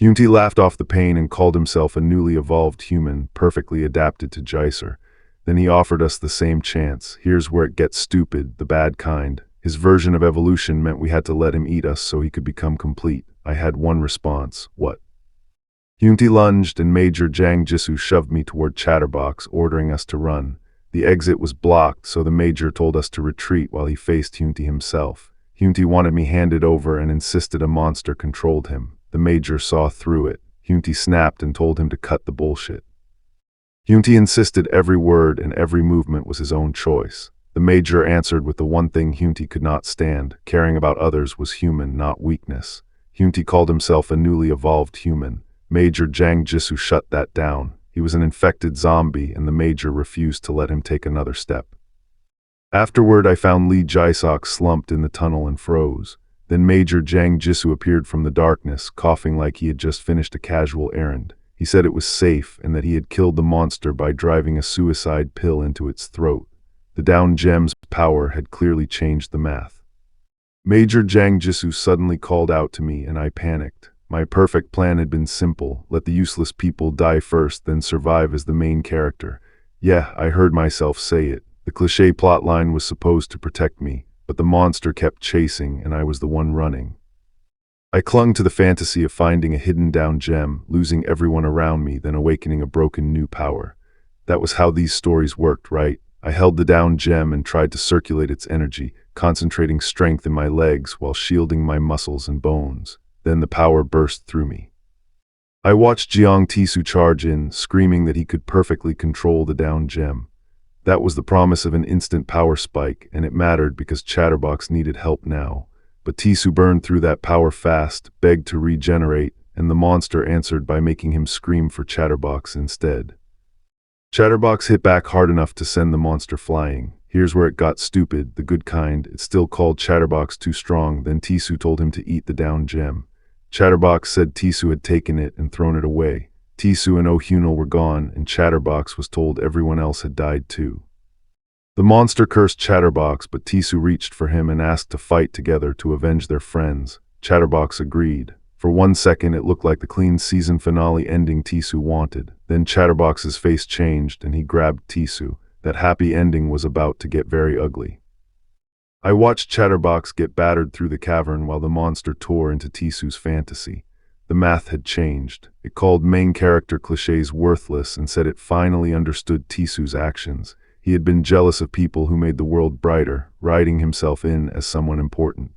Hyun-tae laughed off the pain and called himself a newly evolved human, perfectly adapted to Jaisur. Then he offered us the same chance. Here's where it gets stupid, the bad kind. His version of evolution meant we had to let him eat us so he could become complete. I had one response. What? Hyun-tae lunged and Major Jang Jisoo shoved me toward Chatterbox, ordering us to run. The exit was blocked, so the Major told us to retreat while he faced Hyun-tae himself. Hyun-tae wanted me handed over and insisted a monster controlled him. The Major saw through it. Hyun-tae snapped and told him to cut the bullshit. Hyun-tae insisted every word and every movement was his own choice. The Major answered with the one thing Hunty could not stand: caring about others was human, not weakness. Hunty called himself a newly evolved human. Major Jang Jisoo shut that down. He was an infected zombie, and the Major refused to let him take another step. Afterward, I found Lee Jae-sok slumped in the tunnel and froze. Then Major Jang Jisoo appeared from the darkness, coughing like he had just finished a casual errand. He said it was safe and that he had killed the monster by driving a suicide pill into its throat. The down gem's power had clearly changed the math. Major Jang Jisoo suddenly called out to me, and I panicked. My perfect plan had been simple: let the useless people die first, then survive as the main character. Yeah, I heard myself say it. The cliché plotline was supposed to protect me, but the monster kept chasing, and I was the one running. I clung to the fantasy of finding a hidden down gem, losing everyone around me, then awakening a broken new power. That was how these stories worked, right? I held the down gem and tried to circulate its energy, concentrating strength in my legs while shielding my muscles and bones. Then the power burst through me. I watched Jeong Tisoo charge in, screaming that he could perfectly control the down gem. That was the promise of an instant power spike, and it mattered because Chatterbox needed help now. But Tisoo burned through that power fast, begged to regenerate, and the monster answered by making him scream for Chatterbox instead. Chatterbox hit back hard enough to send the monster flying. Here's where it got stupid, the good kind. It still called Chatterbox too strong. Then Tisoo told him to eat the down gem. Chatterbox said Tisoo had taken it and thrown it away. Tisoo and Oh Hyunil were gone, and Chatterbox was told everyone else had died too. The monster cursed Chatterbox, but Tisoo reached for him and asked to fight together to avenge their friends. Chatterbox agreed. For 1 second, it looked like the clean season finale ending Tisoo wanted. Then Chatterbox's face changed, and he grabbed Tisoo. That happy ending was about to get very ugly. I watched Chatterbox get battered through the cavern while the monster tore into Tisoo's fantasy. The math had changed. It called main character clichés worthless and said it finally understood Tisoo's actions. He had been jealous of people who made the world brighter, writing himself in as someone important.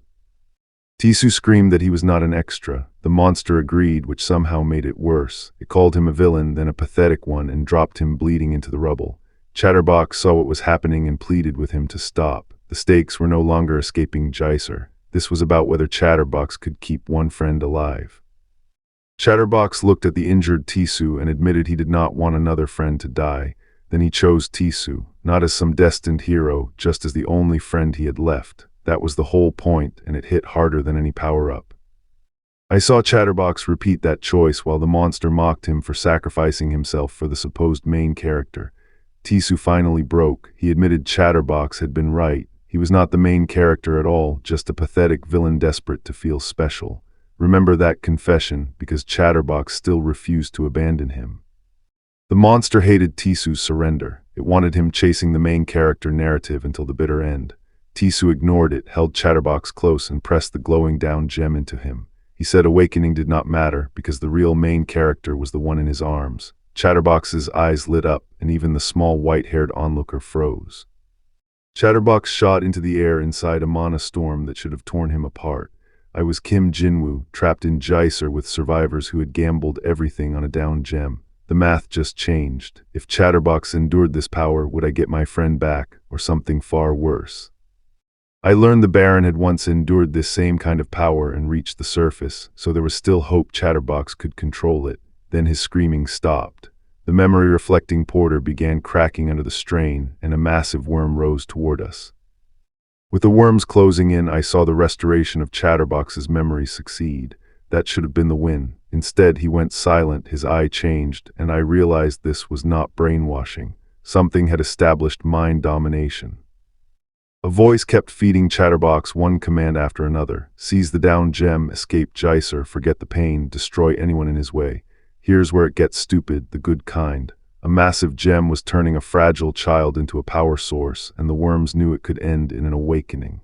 Tisoo screamed that he was not an extra. The monster agreed, which somehow made it worse. It called him a villain, then a pathetic one, and dropped him bleeding into the rubble. Chatterbox saw what was happening and pleaded with him to stop. The stakes were no longer escaping Jaiser. This was about whether Chatterbox could keep one friend alive. Chatterbox looked at the injured Tisoo and admitted he did not want another friend to die. Then he chose Tisoo, not as some destined hero, just as the only friend he had left. That was the whole point, and it hit harder than any power-up. I saw Chatterbox repeat that choice while the monster mocked him for sacrificing himself for the supposed main character. Tisoo finally broke. He admitted Chatterbox had been right. He was not the main character at all, just a pathetic villain desperate to feel special. Remember that confession, because Chatterbox still refused to abandon him. The monster hated Tisoo's surrender. It wanted him chasing the main character narrative until the bitter end. Tisoo ignored it, held Chatterbox close, and pressed the glowing down gem into him. He said awakening did not matter, because the real main character was the one in his arms. Chatterbox's eyes lit up, and even the small white-haired onlooker froze. Chatterbox shot into the air inside a mana storm that should have torn him apart. I was Kim Jinwoo, trapped in Jaiser with survivors who had gambled everything on a down gem. The math just changed. If Chatterbox endured this power, would I get my friend back, or something far worse? I learned the Baron had once endured this same kind of power and reached the surface, so there was still hope Chatterbox could control it. Then his screaming stopped. The memory-reflecting porter began cracking under the strain, and a massive worm rose toward us. With the worms closing in, I saw the restoration of Chatterbox's memory succeed. That should have been the win. Instead, he went silent, his eye changed, and I realized this was not brainwashing. Something had established mind domination. A voice kept feeding Chatterbox one command after another. Seize the down gem, escape Jaiser, forget the pain, destroy anyone in his way. Here's where it gets stupid, the good kind. A massive gem was turning a fragile child into a power source, and the worms knew it could end in an awakening.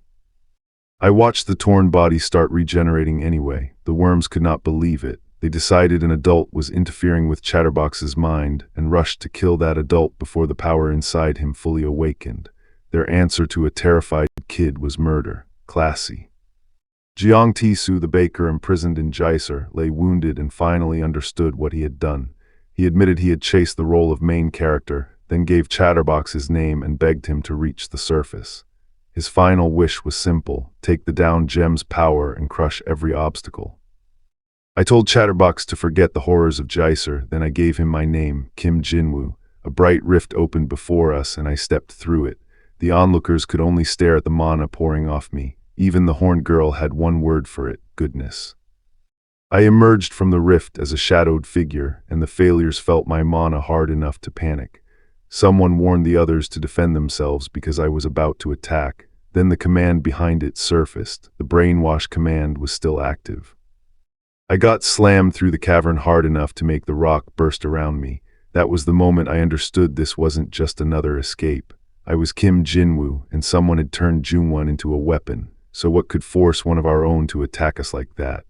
I watched the torn body start regenerating anyway. The worms could not believe it. They decided an adult was interfering with Chatterbox's mind and rushed to kill that adult before the power inside him fully awakened. Their answer to a terrified kid was murder. Classy. Jeong Tisoo, the baker imprisoned in Jaiser, lay wounded and finally understood what he had done. He admitted he had chased the role of main character, then gave Chatterbox his name and begged him to reach the surface. His final wish was simple: take the down gem's power and crush every obstacle. I told Chatterbox to forget the horrors of Jaiser, then I gave him my name, Kim Jinwoo. A bright rift opened before us, and I stepped through it. The onlookers could only stare at the mana pouring off me. Even the horned girl had one word for it: goodness. I emerged from the rift as a shadowed figure, and the failures felt my mana hard enough to panic. Someone warned the others to defend themselves because I was about to attack. Then the command behind it surfaced. The brainwash command was still active. I got slammed through the cavern hard enough to make the rock burst around me. That was the moment I understood this wasn't just another escape. I was Kim Jinwoo, and someone had turned Junwon into a weapon. So what could force one of our own to attack us like that?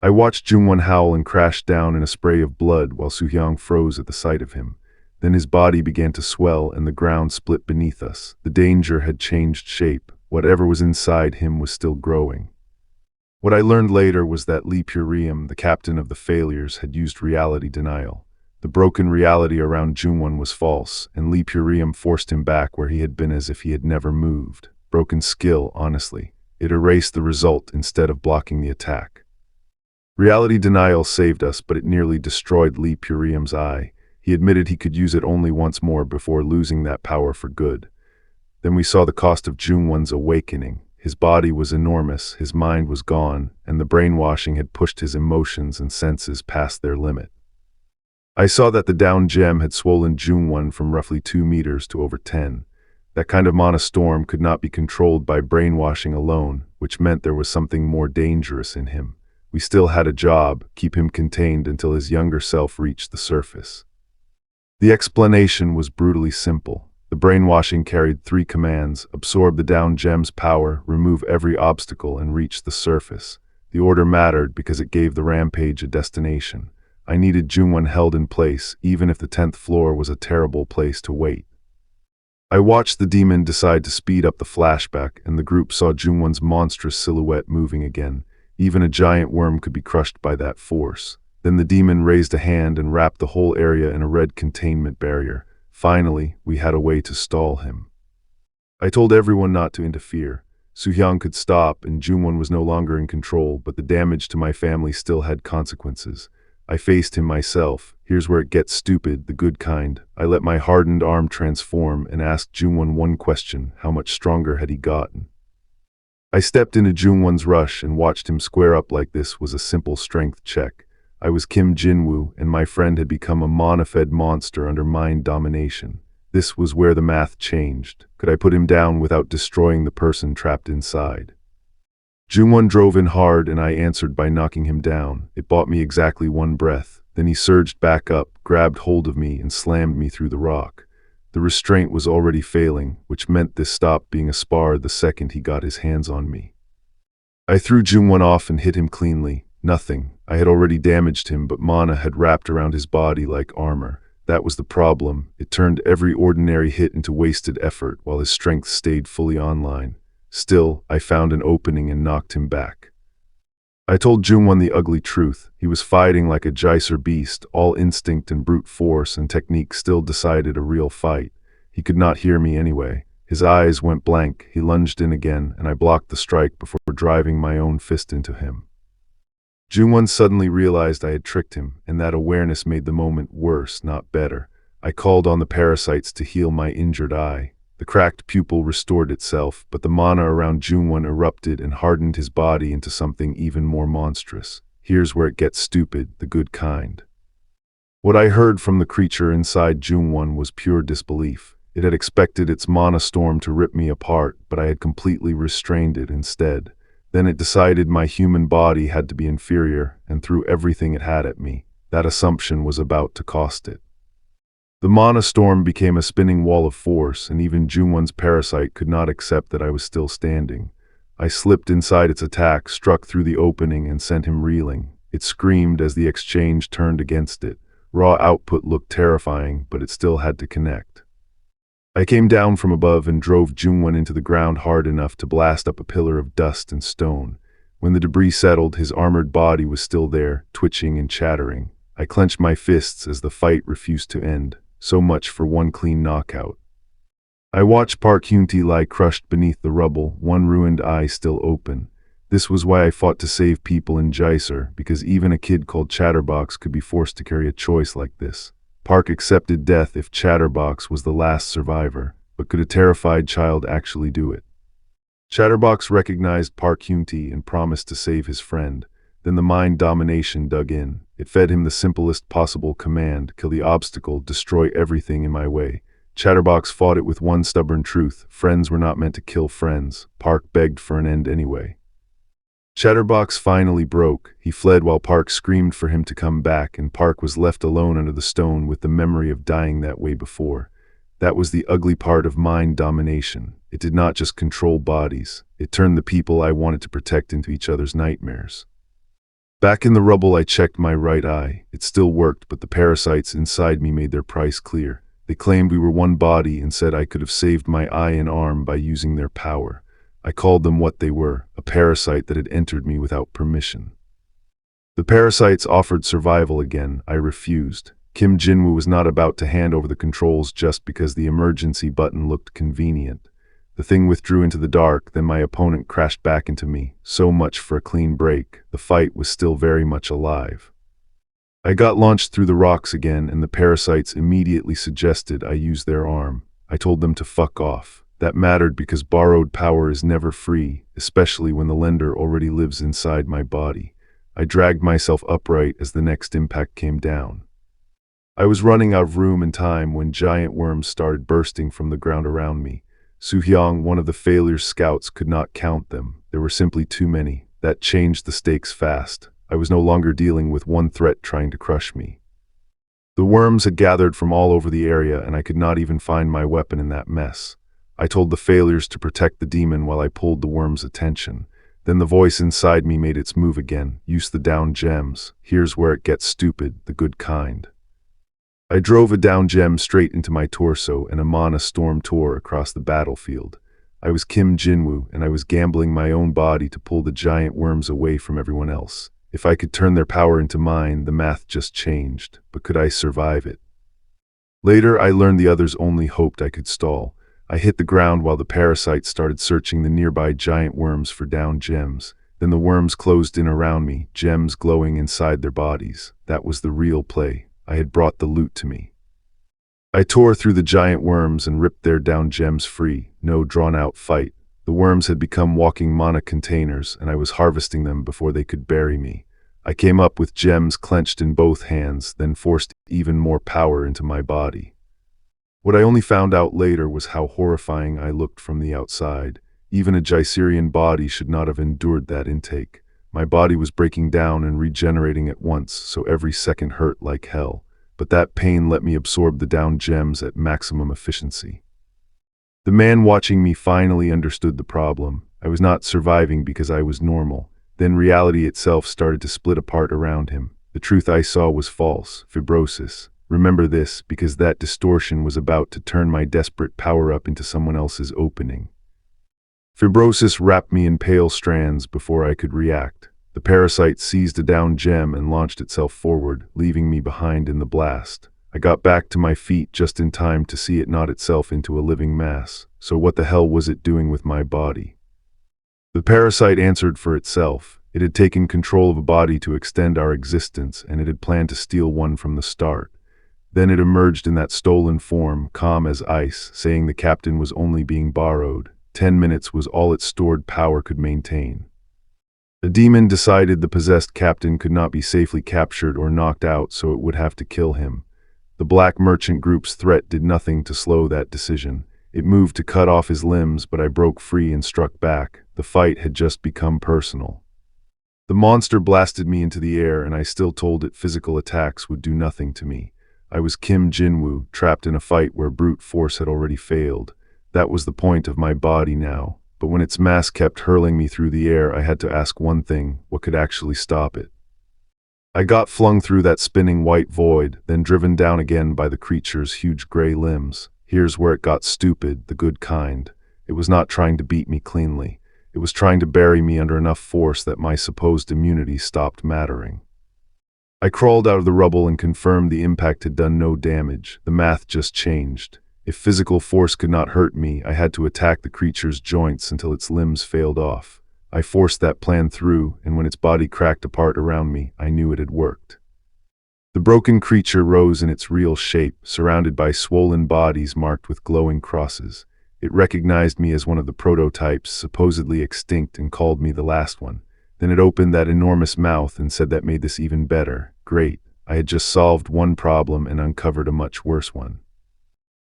I watched Junwon howl and crash down in a spray of blood while Soohyang froze at the sight of him. Then his body began to swell and the ground split beneath us. The danger had changed shape. Whatever was inside him was still growing. What I learned later was that Lee Purium, the captain of the failures, had used reality denial. The broken reality around Junwon was false, and Lee Purium forced him back where he had been as if he had never moved. Broken skill, honestly. It erased the result instead of blocking the attack. Reality denial saved us, but it nearly destroyed Lee Purium's eye. He admitted he could use it only once more before losing that power for good. Then we saw the cost of Junwon's awakening. His body was enormous, his mind was gone, and the brainwashing had pushed his emotions and senses past their limit. I saw that the down gem had swollen Junwon from roughly 2 meters to over 10. That kind of mana storm could not be controlled by brainwashing alone, which meant there was something more dangerous in him. We still had a job: keep him contained until his younger self reached the surface. The explanation was brutally simple. The brainwashing carried 3 commands: absorb the down gem's power, remove every obstacle, and reach the surface. The order mattered because it gave the rampage a destination. I needed Junwon held in place, even if the 10th floor was a terrible place to wait. I watched the demon decide to speed up the flashback, and the group saw Junwon's monstrous silhouette moving again. Even a giant worm could be crushed by that force. Then the demon raised a hand and wrapped the whole area in a red containment barrier. Finally, we had a way to stall him. I told everyone not to interfere. Soohyang could stop, and Junwon was no longer in control, but the damage to my family still had consequences. I faced him myself. Here's where it gets stupid, the good kind. I let my hardened arm transform and asked Junwon one question: how much stronger had he gotten? I stepped into Junwon's rush and watched him square up like this was a simple strength check. I was Kim Jinwoo, and my friend had become a mana-fed monster under mind domination. This was where the math changed. Could I put him down without destroying the person trapped inside? Junwon drove in hard, and I answered by knocking him down. It bought me exactly 1 breath. Then he surged back up, grabbed hold of me, and slammed me through the rock. The restraint was already failing, which meant this stopped being a spar the second he got his hands on me. I threw Junwon off and hit him cleanly. Nothing. I had already damaged him, but mana had wrapped around his body like armor. That was the problem. It turned every ordinary hit into wasted effort, while his strength stayed fully online. Still, I found an opening and knocked him back. I told Junwon the ugly truth. He was fighting like a Jaiser beast. All instinct and brute force and technique still decided a real fight. He could not hear me anyway. His eyes went blank. He lunged in again, and I blocked the strike before driving my own fist into him. Junwon suddenly realized I had tricked him, and that awareness made the moment worse, not better. I called on the parasites to heal my injured eye. The cracked pupil restored itself, but the mana around Junwon erupted and hardened his body into something even more monstrous. Here's where it gets stupid, the good kind. What I heard from the creature inside Junwon was pure disbelief. It had expected its mana storm to rip me apart, but I had completely restrained it instead. Then it decided my human body had to be inferior and threw everything it had at me. That assumption was about to cost it. The mana storm became a spinning wall of force, and even Junwon's parasite could not accept that I was still standing. I slipped inside its attack, struck through the opening, and sent him reeling. It screamed as the exchange turned against it. Raw output looked terrifying, but it still had to connect. I came down from above and drove Junwon into the ground hard enough to blast up a pillar of dust and stone. When the debris settled, his armored body was still there, twitching and chattering. I clenched my fists as the fight refused to end. So much for one clean knockout. I watched Park Hyun-tae lie crushed beneath the rubble, one ruined eye still open. This was why I fought to save people in Jaiser, because even a kid called Chatterbox could be forced to carry a choice like this. Park accepted death if Chatterbox was the last survivor, but could a terrified child actually do it? Chatterbox recognized Park Hyun-tae and promised to save his friend. Then the mind domination dug in. It fed him the simplest possible command: kill the obstacle, destroy everything in my way. Chatterbox fought it with one stubborn truth: friends were not meant to kill friends. Park begged for an end anyway. Chatterbox finally broke. He fled while Park screamed for him to come back, and Park was left alone under the stone with the memory of dying that way before. That was the ugly part of mind domination. It did not just control bodies. It turned the people I wanted to protect into each other's nightmares. Back in the rubble, I checked my right eye. It still worked, but the parasites inside me made their price clear. They claimed we were one body and said I could have saved my eye and arm by using their power. I called them what they were: a parasite that had entered me without permission. The parasites offered survival again. I refused. Kim Jinwoo was not about to hand over the controls just because the emergency button looked convenient. The thing withdrew into the dark, then my opponent crashed back into me. So much for a clean break. The fight was still very much alive. I got launched through the rocks again, and the parasites immediately suggested I use their arm. I told them to fuck off. That mattered because borrowed power is never free, especially when the lender already lives inside my body. I dragged myself upright as the next impact came down. I was running out of room and time when giant worms started bursting from the ground around me. Soo-hyung, one of the failure scouts, could not count them. There were simply too many. That changed the stakes fast. I was no longer dealing with one threat trying to crush me. The worms had gathered from all over the area, and I could not even find my weapon in that mess. I told the failures to protect the demon while I pulled the worm's attention. Then the voice inside me made its move again. Use the down gems. Here's where it gets stupid, the good kind. I drove a down gem straight into my torso, and a mana storm tore across the battlefield. I was Kim Jinwoo, and I was gambling my own body to pull the giant worms away from everyone else. If I could turn their power into mine, the math just changed. But could I survive it? Later, I learned the others only hoped I could stall. I hit the ground while the parasites started searching the nearby giant worms for down gems. Then the worms closed in around me, gems glowing inside their bodies. That was the real play. I had brought the loot to me. I tore through the giant worms and ripped their down gems free. No drawn-out fight. The worms had become walking mana containers, and I was harvesting them before they could bury me. I came up with gems clenched in both hands, then forced even more power into my body. What I only found out later was how horrifying I looked from the outside. Even a Jaiserian body should not have endured that intake. My body was breaking down and regenerating at once, so every second hurt like hell. But that pain let me absorb the down gems at maximum efficiency. The man watching me finally understood the problem. I was not surviving because I was normal. Then reality itself started to split apart around him. The truth I saw was false, fibrosis. Remember this, because that distortion was about to turn my desperate power-up into someone else's opening. Fibrosis wrapped me in pale strands before I could react. The parasite seized a down gem and launched itself forward, leaving me behind in the blast. I got back to my feet just in time to see it knot itself into a living mass. So what the hell was it doing with my body? The parasite answered for itself. It had taken control of a body to extend our existence, and it had planned to steal one from the start. Then it emerged in that stolen form, calm as ice, saying the captain was only being borrowed. 10 minutes was all its stored power could maintain. The demon decided the possessed captain could not be safely captured or knocked out, so it would have to kill him. The black merchant group's threat did nothing to slow that decision. It moved to cut off his limbs, but I broke free and struck back. The fight had just become personal. The monster blasted me into the air, and I still told it physical attacks would do nothing to me. I was Kim Jinwoo, trapped in a fight where brute force had already failed. That was the point of my body now. But when its mass kept hurling me through the air, I had to ask one thing: what could actually stop it? I got flung through that spinning white void, then driven down again by the creature's huge gray limbs. Here's where it got stupid, the good kind. It was not trying to beat me cleanly. It was trying to bury me under enough force that my supposed immunity stopped mattering. I crawled out of the rubble and confirmed the impact had done no damage. The math just changed. If physical force could not hurt me, I had to attack the creature's joints until its limbs failed off. I forced that plan through, and when its body cracked apart around me, I knew it had worked. The broken creature rose in its real shape, surrounded by swollen bodies marked with glowing crosses. It recognized me as one of the prototypes, supposedly extinct, and called me the last one. Then it opened that enormous mouth and said that made this even better. Great. I had just solved one problem and uncovered a much worse one.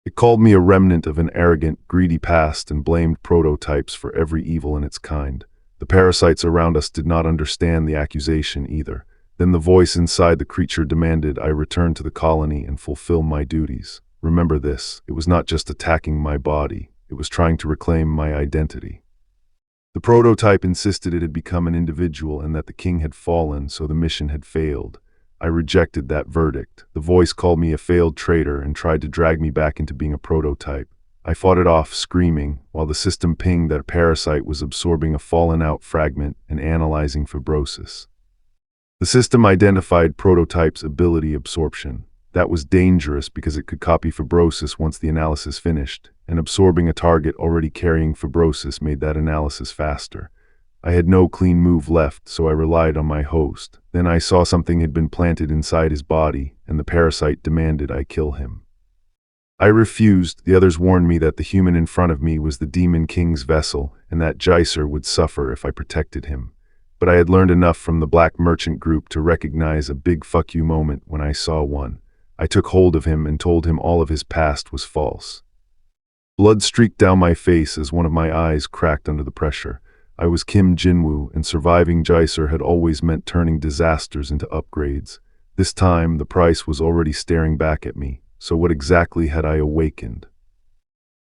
It called me a remnant of an arrogant, greedy past and blamed prototypes for every evil in its kind. The parasites around us did not understand the accusation either. Then the voice inside the creature demanded I return to the colony and fulfill my duties. Remember this, it was not just attacking my body, it was trying to reclaim my identity. The prototype insisted it had become an individual and that the king had fallen, so the mission had failed. I rejected that verdict. The voice called me a failed traitor and tried to drag me back into being a prototype. I fought it off, screaming, while the system pinged that a parasite was absorbing a fallen-out fragment and analyzing fibrosis. The system identified prototype's ability absorption. That was dangerous because it could copy fibrosis once the analysis finished, and absorbing a target already carrying fibrosis made that analysis faster. I had no clean move left, so I relied on my host. Then I saw something had been planted inside his body, and the parasite demanded I kill him. I refused. The others warned me that the human in front of me was the Demon King's vessel, and that Jaiser would suffer if I protected him. But I had learned enough from the Black Merchant group to recognize a big fuck you moment when I saw one. I took hold of him and told him all of his past was false. Blood streaked down my face as one of my eyes cracked under the pressure. I was Kim Jinwoo, and surviving Jaiser had always meant turning disasters into upgrades. This time, the price was already staring back at me, so what exactly had I awakened?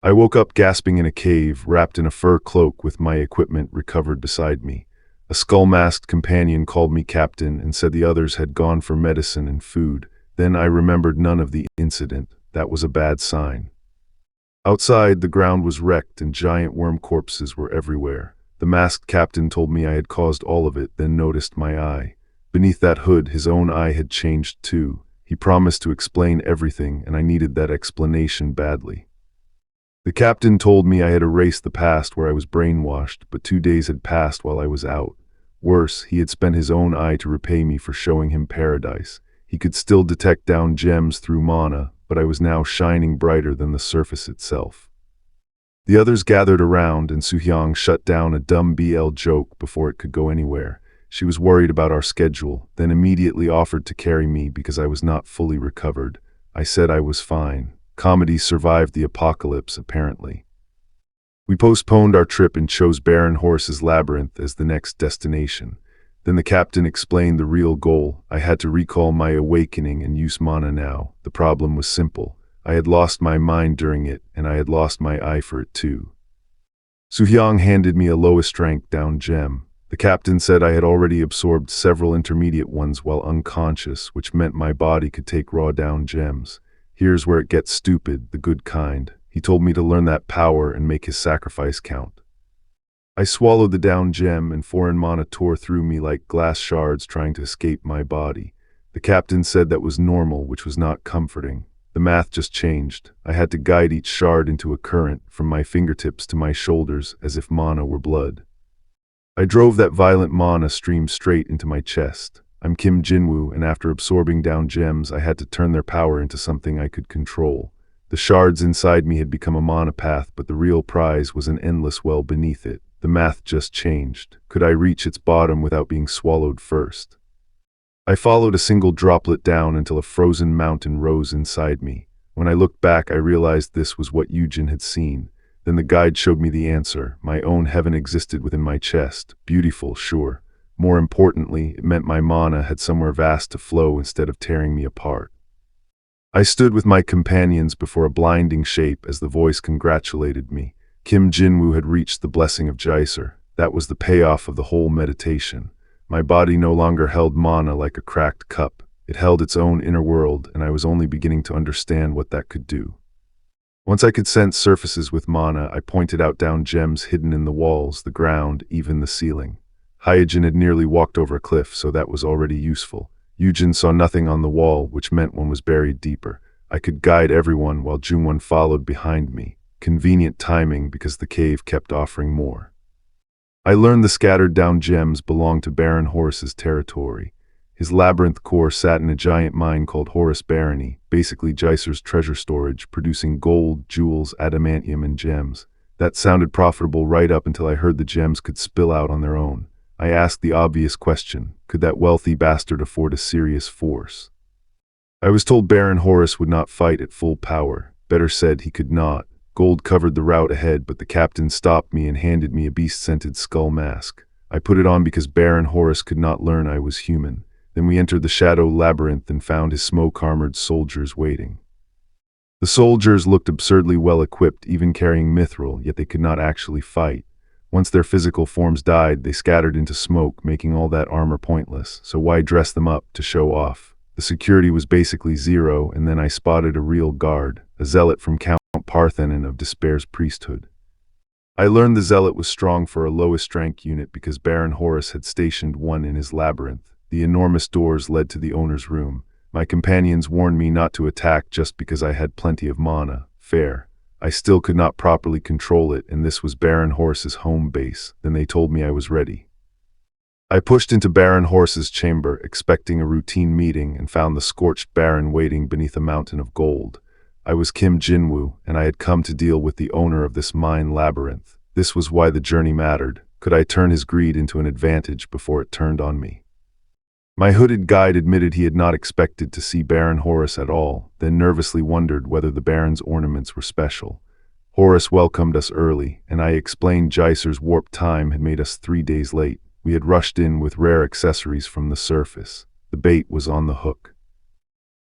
I woke up gasping in a cave, wrapped in a fur cloak with my equipment recovered beside me. A skull-masked companion called me captain and said the others had gone for medicine and food. Then I remembered none of the incident. That was a bad sign. Outside, the ground was wrecked and giant worm corpses were everywhere. The masked captain told me I had caused all of it, then noticed my eye. Beneath that hood, his own eye had changed too. He promised to explain everything, and I needed that explanation badly. The captain told me I had erased the past where I was brainwashed, but 2 days had passed while I was out. Worse, he had spent his own eye to repay me for showing him paradise. He could still detect down gems through mana, but I was now shining brighter than the surface itself. The others gathered around, and Soohyang shut down a dumb BL joke before it could go anywhere. She was worried about our schedule, then immediately offered to carry me because I was not fully recovered. I said I was fine. Comedy survived the apocalypse, apparently. We postponed our trip and chose Baron Horse's Labyrinth as the next destination. Then the captain explained the real goal. I had to recall my awakening and use mana now. The problem was simple. I had lost my mind during it, and I had lost my eye for it too. Soohyang handed me a lowest rank down gem. The captain said I had already absorbed several intermediate ones while unconscious, which meant my body could take raw down gems. Here's where it gets stupid, the good kind. He told me to learn that power and make his sacrifice count. I swallowed the down gem, and foreign mana tore through me like glass shards trying to escape my body. The captain said that was normal, which was not comforting. The math just changed. I had to guide each shard into a current, from my fingertips to my shoulders, as if mana were blood. I drove that violent mana stream straight into my chest. I'm Kim Jinwoo, and after absorbing down gems, I had to turn their power into something I could control. The shards inside me had become a mana path, but the real prize was an endless well beneath it. The math just changed. Could I reach its bottom without being swallowed first? I followed a single droplet down until a frozen mountain rose inside me. When I looked back, I realized this was what Yujin had seen. Then the guide showed me the answer. My own heaven existed within my chest. Beautiful, sure. More importantly, it meant my mana had somewhere vast to flow instead of tearing me apart. I stood with my companions before a blinding shape as the voice congratulated me. Kim Jinwoo had reached the blessing of Jaiser. That was the payoff of the whole meditation. My body no longer held mana like a cracked cup. It held its own inner world, and I was only beginning to understand what that could do. Once I could sense surfaces with mana, I pointed out down gems hidden in the walls, the ground, even the ceiling. Hyojin had nearly walked over a cliff, so that was already useful. Yujin saw nothing on the wall, which meant one was buried deeper. I could guide everyone while Jungwon followed behind me. Convenient timing because the cave kept offering more. I learned the scattered down gems belonged to Baron Horus's territory. His labyrinth core sat in a giant mine called Horus Barony, basically Geyser's treasure storage, producing gold, jewels, adamantium, and gems. That sounded profitable right up until I heard the gems could spill out on their own. I asked the obvious question, could that wealthy bastard afford a serious force? I was told Baron Horus would not fight at full power. Better said, he could not. Gold covered the route ahead, but the captain stopped me and handed me a beast-scented skull mask. I put it on because Baron Horus could not learn I was human. Then we entered the Shadow Labyrinth and found his smoke-armored soldiers waiting. The soldiers looked absurdly well-equipped, even carrying mithril, yet they could not actually fight. Once their physical forms died, they scattered into smoke, making all that armor pointless, so why dress them up to show off? The security was basically zero, and then I spotted a real guard, a zealot from Count Parthenon of Despair's priesthood. I learned the zealot was strong for a lowest rank unit because Baron Horus had stationed one in his labyrinth. The enormous doors led to the owner's room. My companions warned me not to attack just because I had plenty of mana. Fair. I still could not properly control it, and this was Baron Horus's home base. Then they told me I was ready. I pushed into Baron Horus's chamber, expecting a routine meeting, and found the scorched Baron waiting beneath a mountain of gold. I was Kim Jinwoo, and I had come to deal with the owner of this mine labyrinth. This was why the journey mattered. Could I turn his greed into an advantage before it turned on me? My hooded guide admitted he had not expected to see Baron Horus at all, then nervously wondered whether the Baron's ornaments were special. Horus welcomed us early, and I explained Geyser's warp time had made us 3 days late. We had rushed in with rare accessories from the surface. The bait was on the hook.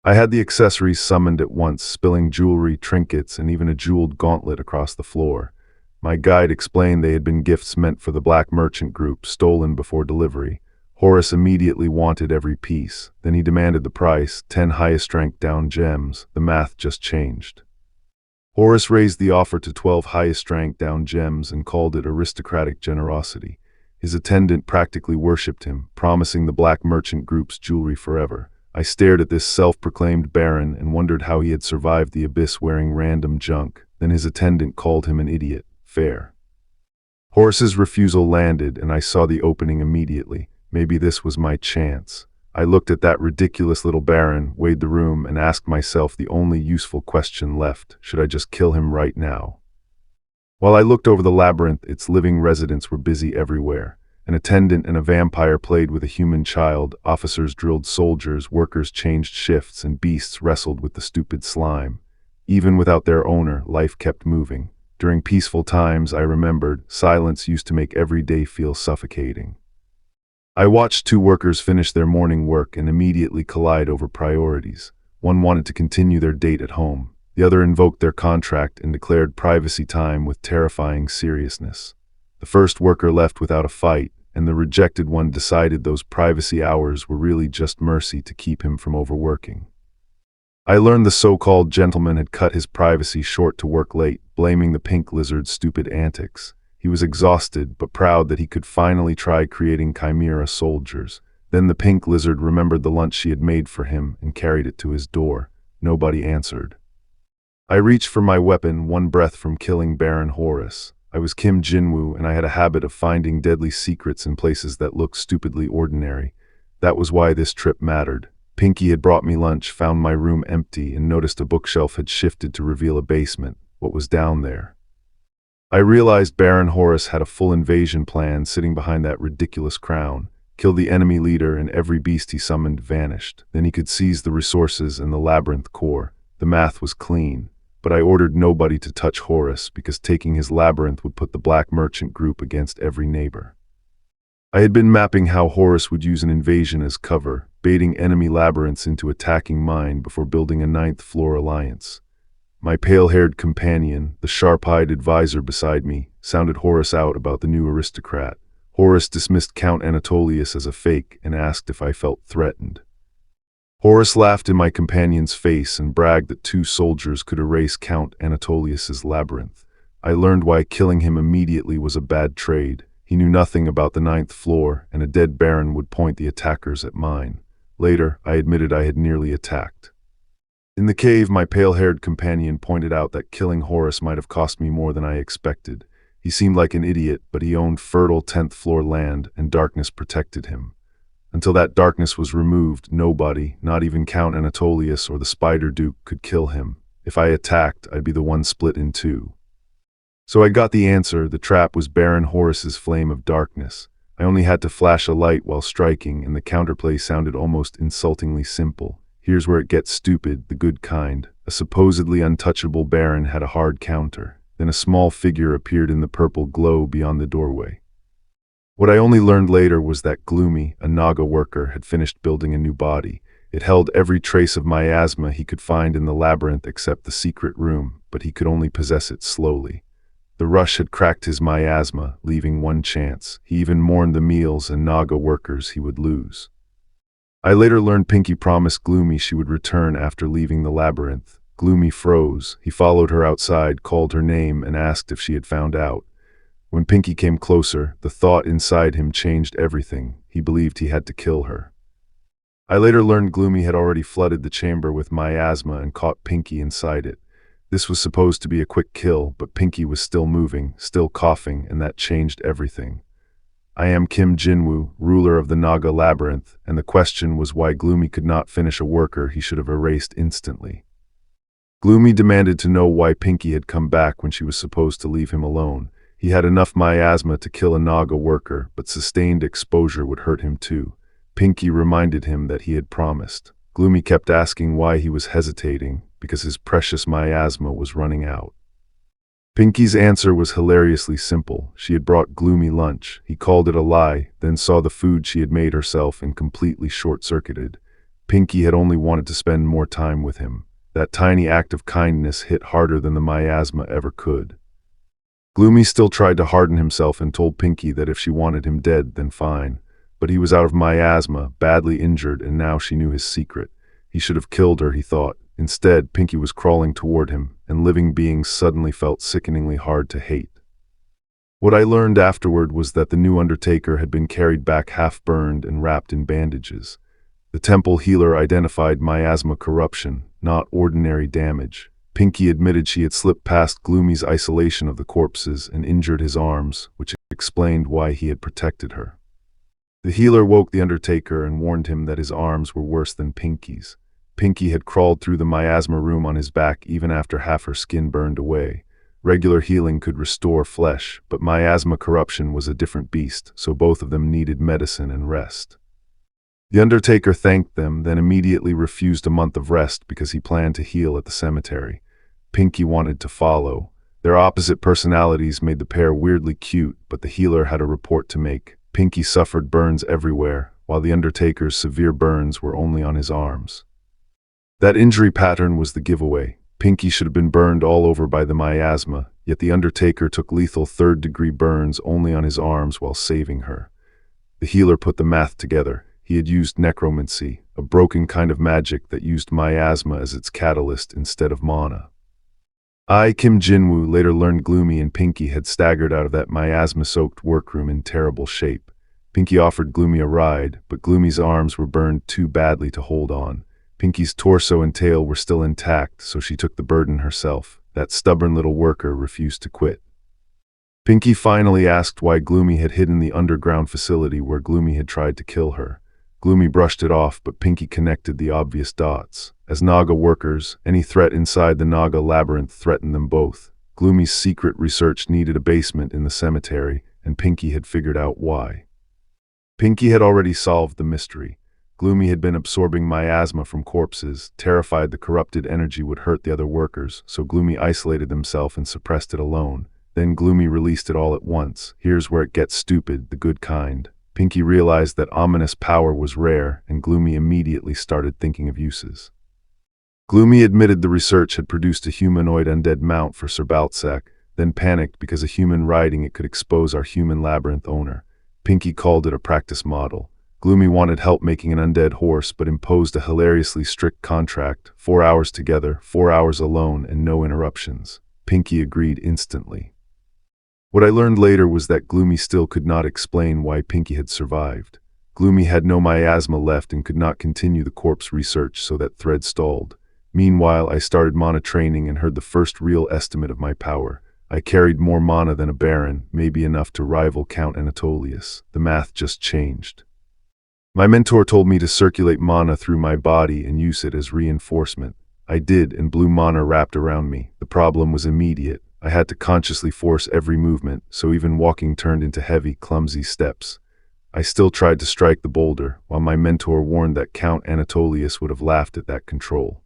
I had the accessories summoned at once, spilling jewelry, trinkets, and even a jeweled gauntlet across the floor. My guide explained they had been gifts meant for the Black Merchant Group, stolen before delivery. Horus immediately wanted every piece. Then he demanded the price, 10 highest rank down gems. The math just changed. Horus raised the offer to 12 highest rank down gems and called it aristocratic generosity. His attendant practically worshipped him, promising the Black Merchant Group's jewelry forever. I stared at this self-proclaimed baron and wondered how he had survived the abyss wearing random junk. Then his attendant called him an idiot. Fair. Horus's refusal landed, and I saw the opening immediately. Maybe this was my chance. I looked at that ridiculous little baron, weighed the room, and asked myself the only useful question left. Should I just kill him right now? While I looked over the labyrinth, its living residents were busy everywhere. An attendant and a vampire played with a human child, officers drilled soldiers, workers changed shifts, and beasts wrestled with the stupid slime. Even without their owner, life kept moving. During peaceful times, I remembered, silence used to make every day feel suffocating. I watched 2 workers finish their morning work and immediately collide over priorities. One wanted to continue their date at home. The other invoked their contract and declared privacy time with terrifying seriousness. The first worker left without a fight, and the rejected one decided those privacy hours were really just mercy to keep him from overworking. I learned the so-called gentleman had cut his privacy short to work late, blaming the pink lizard's stupid antics. He was exhausted, but proud that he could finally try creating chimera soldiers. Then the pink lizard remembered the lunch she had made for him and carried it to his door. Nobody answered. I reached for my weapon, one breath from killing Baron Horus. I was Kim Jinwoo, and I had a habit of finding deadly secrets in places that looked stupidly ordinary. That was why this trip mattered. Pinky had brought me lunch, found my room empty, and noticed a bookshelf had shifted to reveal a basement. What was down there? I realized Baron Horus had a full invasion plan sitting behind that ridiculous crown. Kill the enemy leader and every beast he summoned vanished. Then he could seize the resources in the labyrinth core. The math was clean. But I ordered nobody to touch Horus because taking his labyrinth would put the Black Merchant Group against every neighbor. I had been mapping how Horus would use an invasion as cover, baiting enemy labyrinths into attacking mine before building a 9th floor alliance. My pale-haired companion, the sharp-eyed advisor beside me, sounded Horus out about the new aristocrat. Horus dismissed Count Anatolius as a fake and asked if I felt threatened. Horus laughed in my companion's face and bragged that 2 soldiers could erase Count Anatolius's labyrinth. I learned why killing him immediately was a bad trade. He knew nothing about the 9th floor, and a dead baron would point the attackers at mine. Later, I admitted I had nearly attacked. In the cave, my pale-haired companion pointed out that killing Horus might have cost me more than I expected. He seemed like an idiot, but he owned fertile 10th-floor land, and darkness protected him. Until that darkness was removed, nobody, not even Count Anatolius or the Spider Duke, could kill him. If I attacked, I'd be the one split in two. So I got the answer. The trap was Baron Horus's flame of darkness. I only had to flash a light while striking, and the counterplay sounded almost insultingly simple. Here's where it gets stupid, the good kind. A supposedly untouchable Baron had a hard counter. Then a small figure appeared in the purple glow beyond the doorway. What I only learned later was that Gloomy, a Naga worker, had finished building a new body. It held every trace of miasma he could find in the labyrinth except the secret room, but he could only possess it slowly. The rush had cracked his miasma, leaving one chance. He even mourned the meals and Naga workers he would lose. I later learned Pinky promised Gloomy she would return after leaving the labyrinth. Gloomy froze. He followed her outside, called her name, and asked if she had found out. When Pinky came closer, the thought inside him changed everything. He believed he had to kill her. I later learned Gloomy had already flooded the chamber with miasma and caught Pinky inside it. This was supposed to be a quick kill, but Pinky was still moving, still coughing, and that changed everything. I am Kim Jinwoo, ruler of the Naga Labyrinth, and the question was why Gloomy could not finish a worker he should have erased instantly. Gloomy demanded to know why Pinky had come back when she was supposed to leave him alone. He had enough miasma to kill a Naga worker, but sustained exposure would hurt him too. Pinky reminded him that he had promised. Gloomy kept asking why he was hesitating, because his precious miasma was running out. Pinky's answer was hilariously simple. She had brought Gloomy lunch. He called it a lie, then saw the food she had made herself and completely short-circuited. Pinky had only wanted to spend more time with him. That tiny act of kindness hit harder than the miasma ever could. Gloomy still tried to harden himself and told Pinky that if she wanted him dead, then fine. But he was out of miasma, badly injured, and now she knew his secret. He should have killed her, he thought. Instead, Pinky was crawling toward him, and living beings suddenly felt sickeningly hard to hate. What I learned afterward was that the new Undertaker had been carried back half-burned and wrapped in bandages. The temple healer identified miasma corruption, not ordinary damage. Pinky admitted she had slipped past Gloomy's isolation of the corpses and injured his arms, which explained why he had protected her. The healer woke the Undertaker and warned him that his arms were worse than Pinky's. Pinky had crawled through the miasma room on his back even after half her skin burned away. Regular healing could restore flesh, but miasma corruption was a different beast, so both of them needed medicine and rest. The Undertaker thanked them, then immediately refused a month of rest because he planned to heal at the cemetery. Pinky wanted to follow. Their opposite personalities made the pair weirdly cute, but the healer had a report to make. Pinky suffered burns everywhere, while the Undertaker's severe burns were only on his arms. That injury pattern was the giveaway. Pinky should have been burned all over by the miasma, yet the Undertaker took lethal third-degree burns only on his arms while saving her. The healer put the math together. He had used necromancy, a broken kind of magic that used miasma as its catalyst instead of mana. I, Kim Jinwoo, later learned Gloomy and Pinky had staggered out of that miasma-soaked workroom in terrible shape. Pinky offered Gloomy a ride, but Gloomy's arms were burned too badly to hold on. Pinky's torso and tail were still intact, so she took the burden herself. That stubborn little worker refused to quit. Pinky finally asked why Gloomy had hidden the underground facility where Gloomy had tried to kill her. Gloomy brushed it off, but Pinky connected the obvious dots. As Naga workers, any threat inside the Naga labyrinth threatened them both. Gloomy's secret research needed a basement in the cemetery, and Pinky had figured out why. Pinky had already solved the mystery. Gloomy had been absorbing miasma from corpses, terrified the corrupted energy would hurt the other workers, so Gloomy isolated himself and suppressed it alone. Then Gloomy released it all at once. Here's where it gets stupid, the good kind. Pinky realized that ominous power was rare, and Gloomy immediately started thinking of uses. Gloomy admitted the research had produced a humanoid undead mount for Sir Baltsac, then panicked because a human riding it could expose our human labyrinth owner. Pinky called it a practice model. Gloomy wanted help making an undead horse, but imposed a hilariously strict contract, 4 hours together, 4 hours alone, and no interruptions. Pinky agreed instantly. What I learned later was that Gloomy still could not explain why Pinky had survived. Gloomy had no miasma left and could not continue the corpse research, so that thread stalled. Meanwhile, I started mana training and heard the first real estimate of my power. I carried more mana than a baron, maybe enough to rival Count Anatolius. The math just changed. My mentor told me to circulate mana through my body and use it as reinforcement. I did, and blue mana wrapped around me. The problem was immediate. I had to consciously force every movement, so even walking turned into heavy, clumsy steps. I still tried to strike the boulder, while my mentor warned that Count Anatolius would have laughed at that control.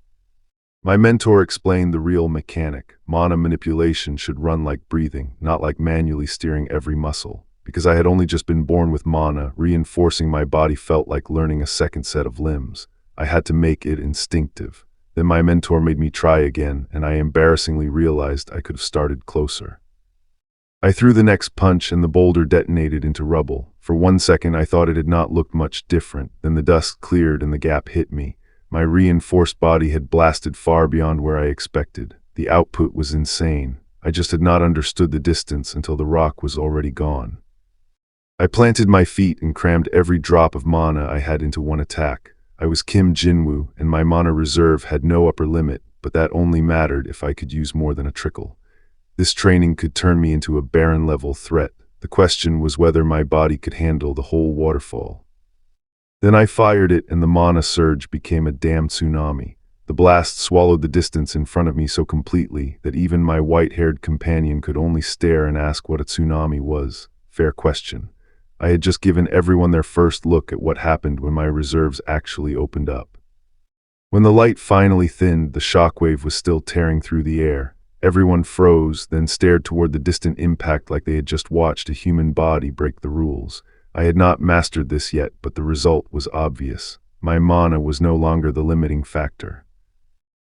My mentor explained the real mechanic. Mana manipulation should run like breathing, not like manually steering every muscle. Because I had only just been born with mana, reinforcing my body felt like learning a second set of limbs. I had to make it instinctive. Then my mentor made me try again, and I embarrassingly realized I could have started closer. I threw the next punch and the boulder detonated into rubble. For 1 second I thought it had not looked much different, then the dust cleared and the gap hit me. My reinforced body had blasted far beyond where I expected. The output was insane. I just had not understood the distance until the rock was already gone. I planted my feet and crammed every drop of mana I had into one attack. I was Kim Jinwoo, and my mana reserve had no upper limit, but that only mattered if I could use more than a trickle. This training could turn me into a Baron-level threat. The question was whether my body could handle the whole waterfall. Then I fired it, and the mana surge became a damn tsunami. The blast swallowed the distance in front of me so completely that even my white-haired companion could only stare and ask what a tsunami was. Fair question. I had just given everyone their first look at what happened when my reserves actually opened up. When the light finally thinned, the shockwave was still tearing through the air. Everyone froze, then stared toward the distant impact like they had just watched a human body break the rules. I had not mastered this yet, but the result was obvious. My mana was no longer the limiting factor.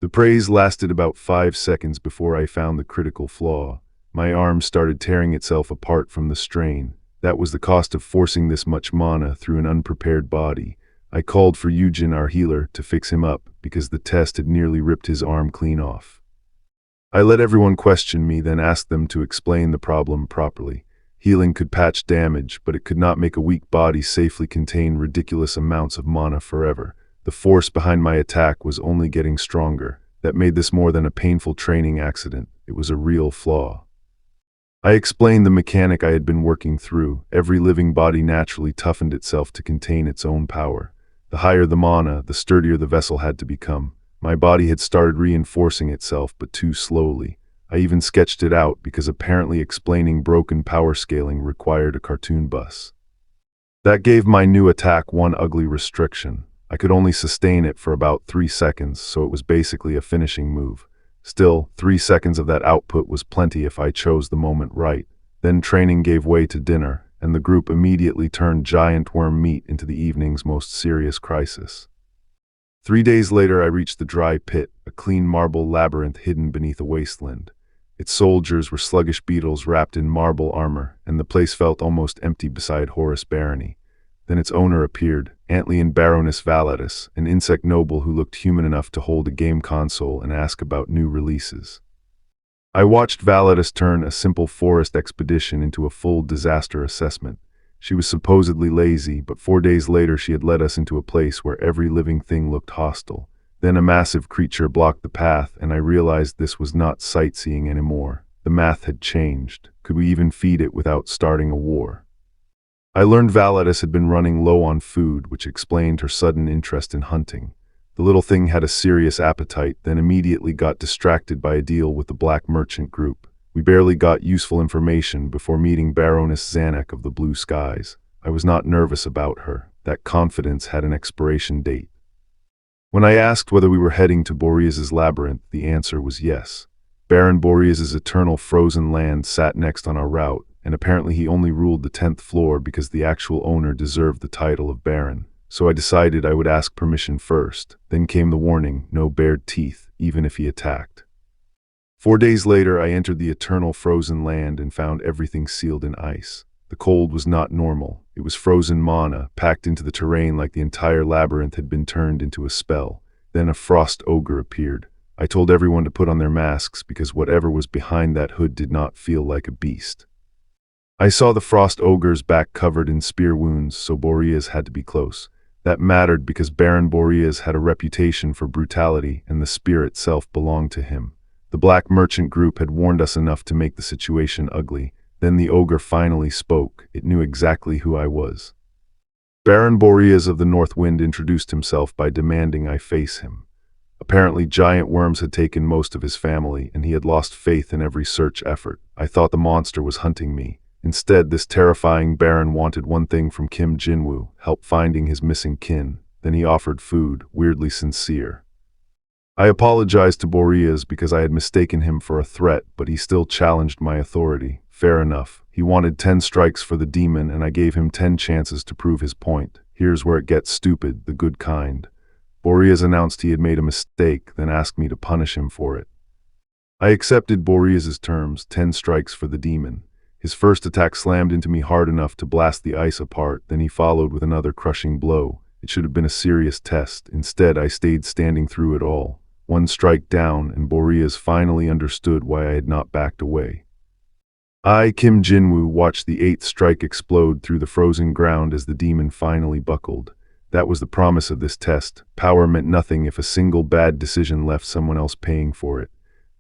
The praise lasted about 5 seconds before I found the critical flaw. My arm started tearing itself apart from the strain. That was the cost of forcing this much mana through an unprepared body. I called for Yujin, our healer, to fix him up, because the test had nearly ripped his arm clean off. I let everyone question me, then asked them to explain the problem properly. Healing could patch damage, but it could not make a weak body safely contain ridiculous amounts of mana forever. The force behind my attack was only getting stronger. That made this more than a painful training accident. It was a real flaw. I explained the mechanic I had been working through. Every living body naturally toughened itself to contain its own power. The higher the mana, the sturdier the vessel had to become. My body had started reinforcing itself, but too slowly. I even sketched it out because apparently explaining broken power scaling required a cartoon bus. That gave my new attack one ugly restriction. I could only sustain it for about 3 seconds, so it was basically a finishing move. Still, 3 seconds of that output was plenty if I chose the moment right. Then training gave way to dinner, and the group immediately turned giant worm meat into the evening's most serious crisis. 3 days later I reached the dry pit, a clean marble labyrinth hidden beneath a wasteland. Its soldiers were sluggish beetles wrapped in marble armor, and the place felt almost empty beside Horus Barony. Then its owner appeared, Antlian Baroness Valatus, an insect noble who looked human enough to hold a game console and ask about new releases. I watched Valatus turn a simple forest expedition into a full disaster assessment. She was supposedly lazy, but 4 days later she had led us into a place where every living thing looked hostile. Then a massive creature blocked the path, and I realized this was not sightseeing anymore. The math had changed. Could we even feed it without starting a war? I learned Valatus had been running low on food, which explained her sudden interest in hunting. The little thing had a serious appetite, then immediately got distracted by a deal with the black merchant group. We barely got useful information before meeting Baroness Zanuck of the Blue Skies. I was not nervous about her. That confidence had an expiration date. When I asked whether we were heading to Boreas's labyrinth, the answer was yes. Baron Boreas's eternal frozen land sat next on our route, and apparently he only ruled the 10th floor because the actual owner deserved the title of Baron. So I decided I would ask permission first. Then came the warning, no bared teeth, even if he attacked. 4 days later, I entered the eternal frozen land and found everything sealed in ice. The cold was not normal. It was frozen mana, packed into the terrain like the entire labyrinth had been turned into a spell. Then a frost ogre appeared. I told everyone to put on their masks because whatever was behind that hood did not feel like a beast. I saw the frost ogre's back covered in spear wounds, so Boreas had to be close. That mattered because Baron Boreas had a reputation for brutality, and the spear itself belonged to him. The black merchant group had warned us enough to make the situation ugly. Then the ogre finally spoke. It knew exactly who I was. Baron Boreas of the North Wind introduced himself by demanding I face him. Apparently giant worms had taken most of his family, and he had lost faith in every search effort. I thought the monster was hunting me. Instead, this terrifying baron wanted one thing from Kim Jinwoo: help finding his missing kin. Then he offered food, weirdly sincere. I apologized to Boreas because I had mistaken him for a threat, but he still challenged my authority. Fair enough. He wanted 10 strikes for the demon, and I gave him 10 chances to prove his point. Here's where it gets stupid, the good kind. Boreas announced he had made a mistake, then asked me to punish him for it. I accepted Boreas's terms, 10 strikes for the demon. His first attack slammed into me hard enough to blast the ice apart, then he followed with another crushing blow. It should have been a serious test. Instead, I stayed standing through it all. One strike down, and Boreas finally understood why I had not backed away. I, Kim Jinwoo, watched the 8th strike explode through the frozen ground as the demon finally buckled. That was the promise of this test. Power meant nothing if a single bad decision left someone else paying for it.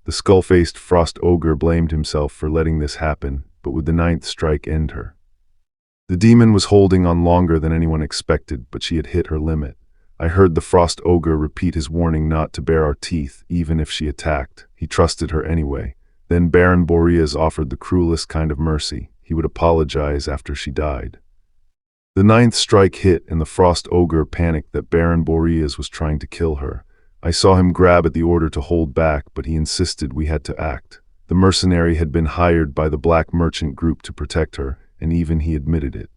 The skull-faced frost ogre blamed himself for letting this happen, but would the 9th strike end her? The demon was holding on longer than anyone expected, but she had hit her limit. I heard the frost ogre repeat his warning not to bare our teeth, even if she attacked. He trusted her anyway. Then Baron Boreas offered the cruelest kind of mercy. He would apologize after she died. The 9th strike hit, and the frost ogre panicked that Baron Boreas was trying to kill her. I saw him grab at the order to hold back, but he insisted we had to act. The mercenary had been hired by the black merchant group to protect her, and even he admitted it.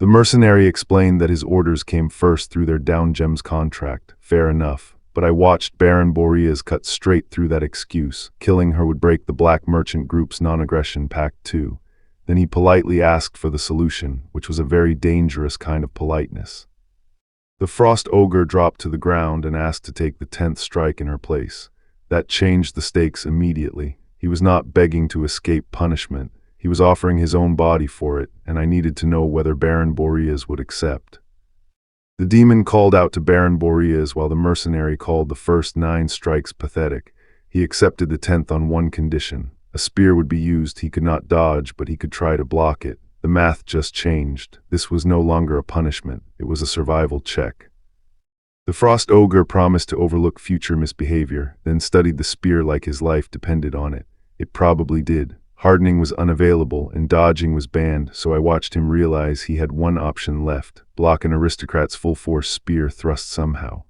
The mercenary explained that his orders came first through their Down Gems contract. Fair enough, but I watched Baron Boreas cut straight through that excuse. Killing her would break the black merchant group's non-aggression pact too. Then he politely asked for the solution, which was a very dangerous kind of politeness. The frost ogre dropped to the ground and asked to take the 10th strike in her place. That changed the stakes immediately. He was not begging to escape punishment. He was offering his own body for it, and I needed to know whether Baron Boreas would accept. The demon called out to Baron Boreas while the mercenary called the first 9 strikes pathetic. He accepted the 10th on one condition. A spear would be used. He could not dodge, but he could try to block it. The math just changed. This was no longer a punishment. It was a survival check. The frost ogre promised to overlook future misbehavior, then studied the spear like his life depended on it. It probably did. Hardening was unavailable, and dodging was banned, so I watched him realize he had one option left: block an aristocrat's full-force spear thrust somehow.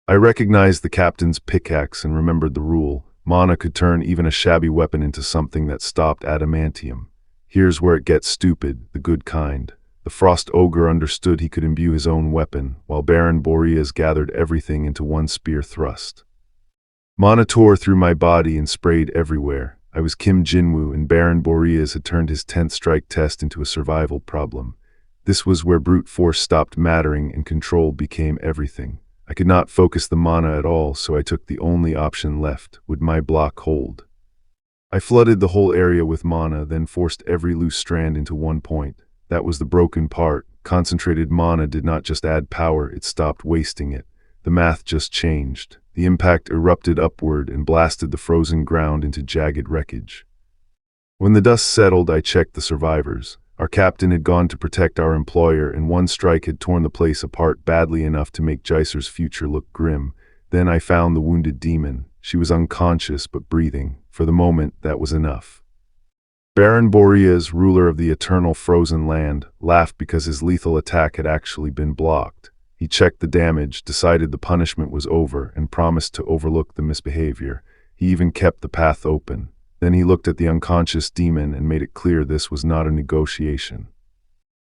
I recognized the captain's pickaxe and remembered the rule. Mana could turn even a shabby weapon into something that stopped adamantium. Here's where it gets stupid, the good kind. The frost ogre understood he could imbue his own weapon, while Baron Boreas gathered everything into one spear thrust. Mana tore through my body and sprayed everywhere. I was Kim Jinwoo, and Baron Boreas had turned his 10th strike test into a survival problem. This was where brute force stopped mattering and control became everything. I could not focus the mana at all, so I took the only option left. Would my block hold? I flooded the whole area with mana, then forced every loose strand into one point. That was the broken part. Concentrated mana did not just add power, it stopped wasting it. The math just changed. The impact erupted upward and blasted the frozen ground into jagged wreckage. When the dust settled, I checked the survivors. Our captain had gone to protect our employer, and one strike had torn the place apart badly enough to make Jicer's future look grim. Then I found the wounded demon. She was unconscious but breathing. For the moment, that was enough. Baron Boreas, ruler of the eternal frozen land, laughed because his lethal attack had actually been blocked. He checked the damage, decided the punishment was over, and promised to overlook the misbehavior. He even kept the path open. Then he looked at the unconscious demon and made it clear this was not a negotiation.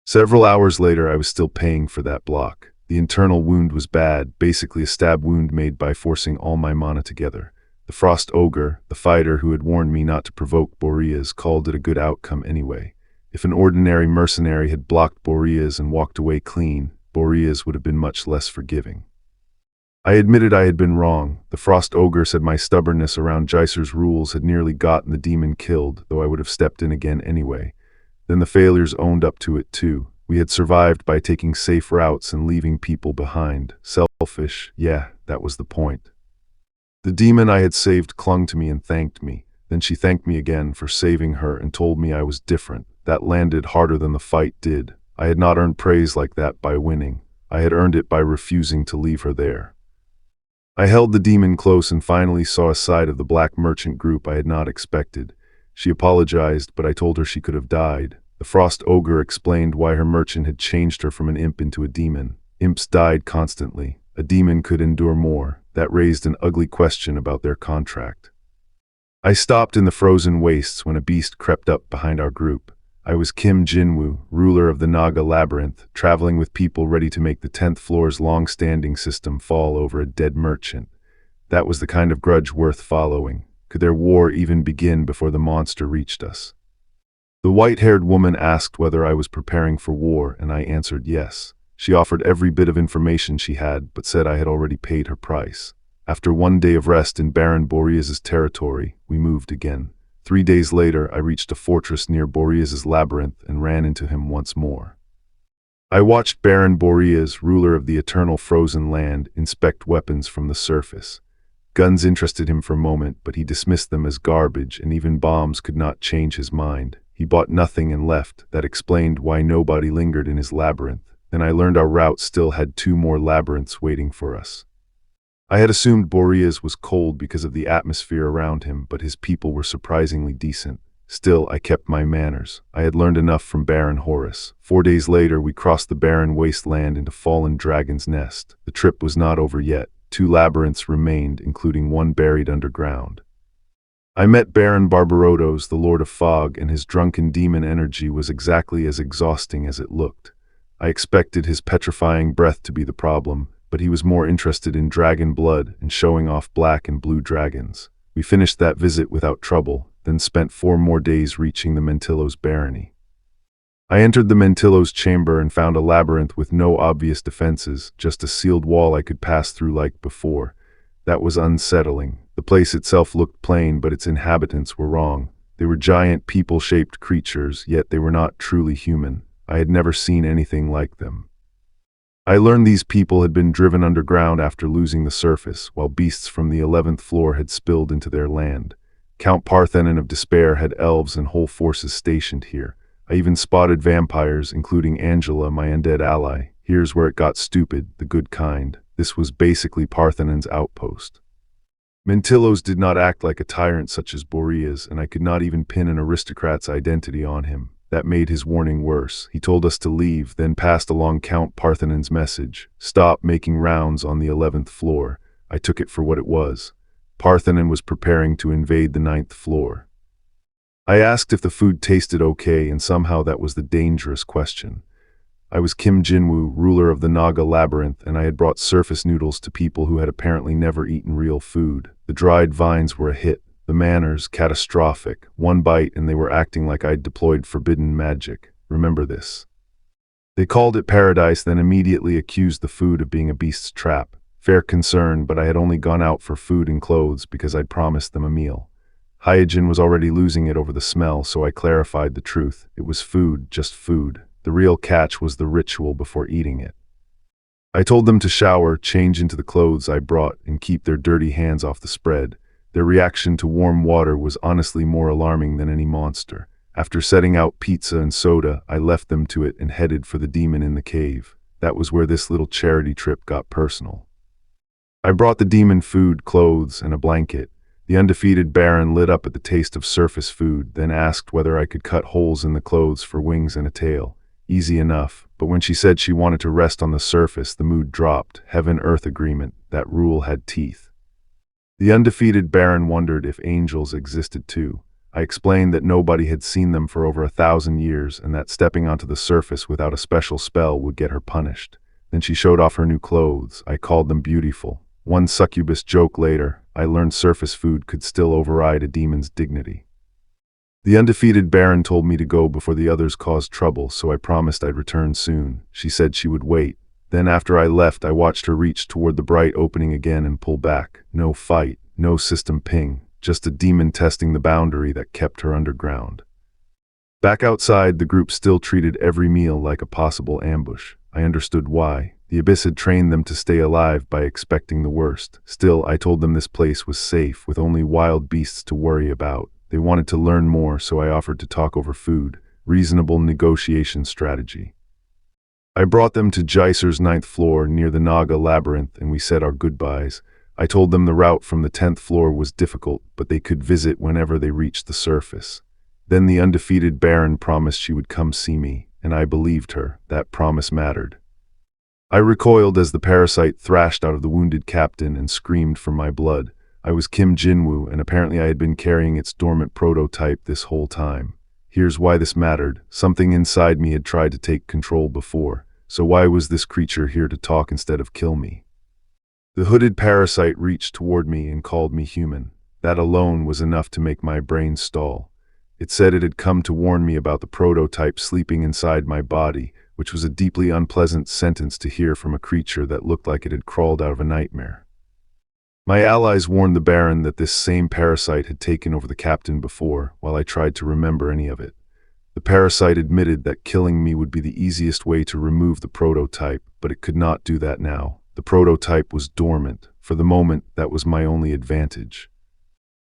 Several hours later, I was still paying for that block. The internal wound was bad, basically a stab wound made by forcing all my mana together. The frost ogre, the fighter who had warned me not to provoke Boreas, called it a good outcome anyway. If an ordinary mercenary had blocked Boreas and walked away clean, Boreas would have been much less forgiving. I admitted I had been wrong. The frost ogre said my stubbornness around Jicer's rules had nearly gotten the demon killed, though I would have stepped in again anyway. Then the failures owned up to it too. We had survived by taking safe routes and leaving people behind. Selfish, yeah, that was the point. The demon I had saved clung to me and thanked me. Then she thanked me again for saving her and told me I was different. That landed harder than the fight did. I had not earned praise like that by winning. I had earned it by refusing to leave her there. I held the demon close and finally saw a side of the black merchant group I had not expected. She apologized, but I told her she could have died. The frost ogre explained why her merchant had changed her from an imp into a demon. Imps died constantly. A demon could endure more. That raised an ugly question about their contract. I stopped in the frozen wastes when a beast crept up behind our group. I was Kim Jinwoo, ruler of the Naga Labyrinth, traveling with people ready to make the 10th floor's long-standing system fall over a dead merchant. That was the kind of grudge worth following. Could their war even begin before the monster reached us? The white-haired woman asked whether I was preparing for war, and I answered yes. She offered every bit of information she had, but said I had already paid her price. After one day of rest in Baron Boreas's territory, we moved again. 3 days later, I reached a fortress near Boreas's labyrinth and ran into him once more. I watched Baron Boreas, ruler of the eternal frozen land, inspect weapons from the surface. Guns interested him for a moment, but he dismissed them as garbage, and even bombs could not change his mind. He bought nothing and left. That explained why nobody lingered in his labyrinth. Then I learned our route still had 2 more labyrinths waiting for us. I had assumed Boreas was cold because of the atmosphere around him, but his people were surprisingly decent. Still, I kept my manners. I had learned enough from Baron Horus. 4 days later, we crossed the barren wasteland into Fallen Dragon's Nest. The trip was not over yet. 2 labyrinths remained, including one buried underground. I met Baron Barbarotos, the Lord of Fog, and his drunken demon energy was exactly as exhausting as it looked. I expected his petrifying breath to be the problem, but he was more interested in dragon blood and showing off black and blue dragons. We finished that visit without trouble, then spent 4 more days reaching the Mentillo's barony. I entered the Mentillo's chamber and found a labyrinth with no obvious defenses, just a sealed wall I could pass through like before. That was unsettling. The place itself looked plain, but its inhabitants were wrong. They were giant people-shaped creatures, yet they were not truly human. I had never seen anything like them. I learned these people had been driven underground after losing the surface, while beasts from the 11th floor had spilled into their land. Count Parthenon of Despair had elves and whole forces stationed here. I even spotted vampires, including Angela, my undead ally. Here's where it got stupid, the good kind. This was basically Parthenon's outpost. Mentillos did not act like a tyrant such as Boreas, and I could not even pin an aristocrat's identity on him. That made his warning worse. He told us to leave, then passed along Count Parthenon's message. Stop making rounds on the 11th floor. I took it for what it was. Parthenon was preparing to invade the 9th floor. I asked if the food tasted okay, and somehow that was the dangerous question. I was Kim Jinwoo, ruler of the Naga Labyrinth, and I had brought surface noodles to people who had apparently never eaten real food. The dried vines were a hit. The manners, catastrophic. 1 bite and they were acting like I'd deployed forbidden magic. Remember this. They called it paradise, then immediately accused the food of being a beast's trap. Fair concern, but I had only gone out for food and clothes because I'd promised them a meal. Hyojin was already losing it over the smell, so I clarified the truth. It was food, just food. The real catch was the ritual before eating it. I told them to shower, change into the clothes I brought, and keep their dirty hands off the spread. Their reaction to warm water was honestly more alarming than any monster. After setting out pizza and soda, I left them to it and headed for the demon in the cave. That was where this little charity trip got personal. I brought the demon food, clothes, and a blanket. The undefeated Baron lit up at the taste of surface food, then asked whether I could cut holes in the clothes for wings and a tail. Easy enough, but when she said she wanted to rest on the surface, the mood dropped. Heaven-earth agreement. That rule had teeth. The undefeated Baron wondered if angels existed too. I explained that nobody had seen them for over 1,000 years and that stepping onto the surface without a special spell would get her punished. Then she showed off her new clothes. I called them beautiful. One succubus joke later, I learned surface food could still override a demon's dignity. The undefeated Baron told me to go before the others caused trouble, so I promised I'd return soon. She said she would wait. Then after I left, I watched her reach toward the bright opening again and pull back. No fight, no system ping, just a demon testing the boundary that kept her underground. Back outside, the group still treated every meal like a possible ambush. I understood why. The abyss had trained them to stay alive by expecting the worst. Still, I told them this place was safe, with only wild beasts to worry about. They wanted to learn more, so I offered to talk over food. Reasonable negotiation strategy. I brought them to Jicer's 9th floor near the Naga Labyrinth, and we said our goodbyes. I told them the route from the 10th floor was difficult, but they could visit whenever they reached the surface. Then the undefeated Baron promised she would come see me, and I believed her. That promise mattered. I recoiled as the parasite thrashed out of the wounded captain and screamed for my blood. I was Kim Jinwoo, and apparently I had been carrying its dormant prototype this whole time. Here's why this mattered. Something inside me had tried to take control before, so why was this creature here to talk instead of kill me? The hooded parasite reached toward me and called me human. That alone was enough to make my brain stall. It said it had come to warn me about the prototype sleeping inside my body, which was a deeply unpleasant sentence to hear from a creature that looked like it had crawled out of a nightmare. My allies warned the Baron that this same parasite had taken over the captain before, while I tried to remember any of it. The parasite admitted that killing me would be the easiest way to remove the prototype, but it could not do that now. The prototype was dormant. For the moment, that was my only advantage.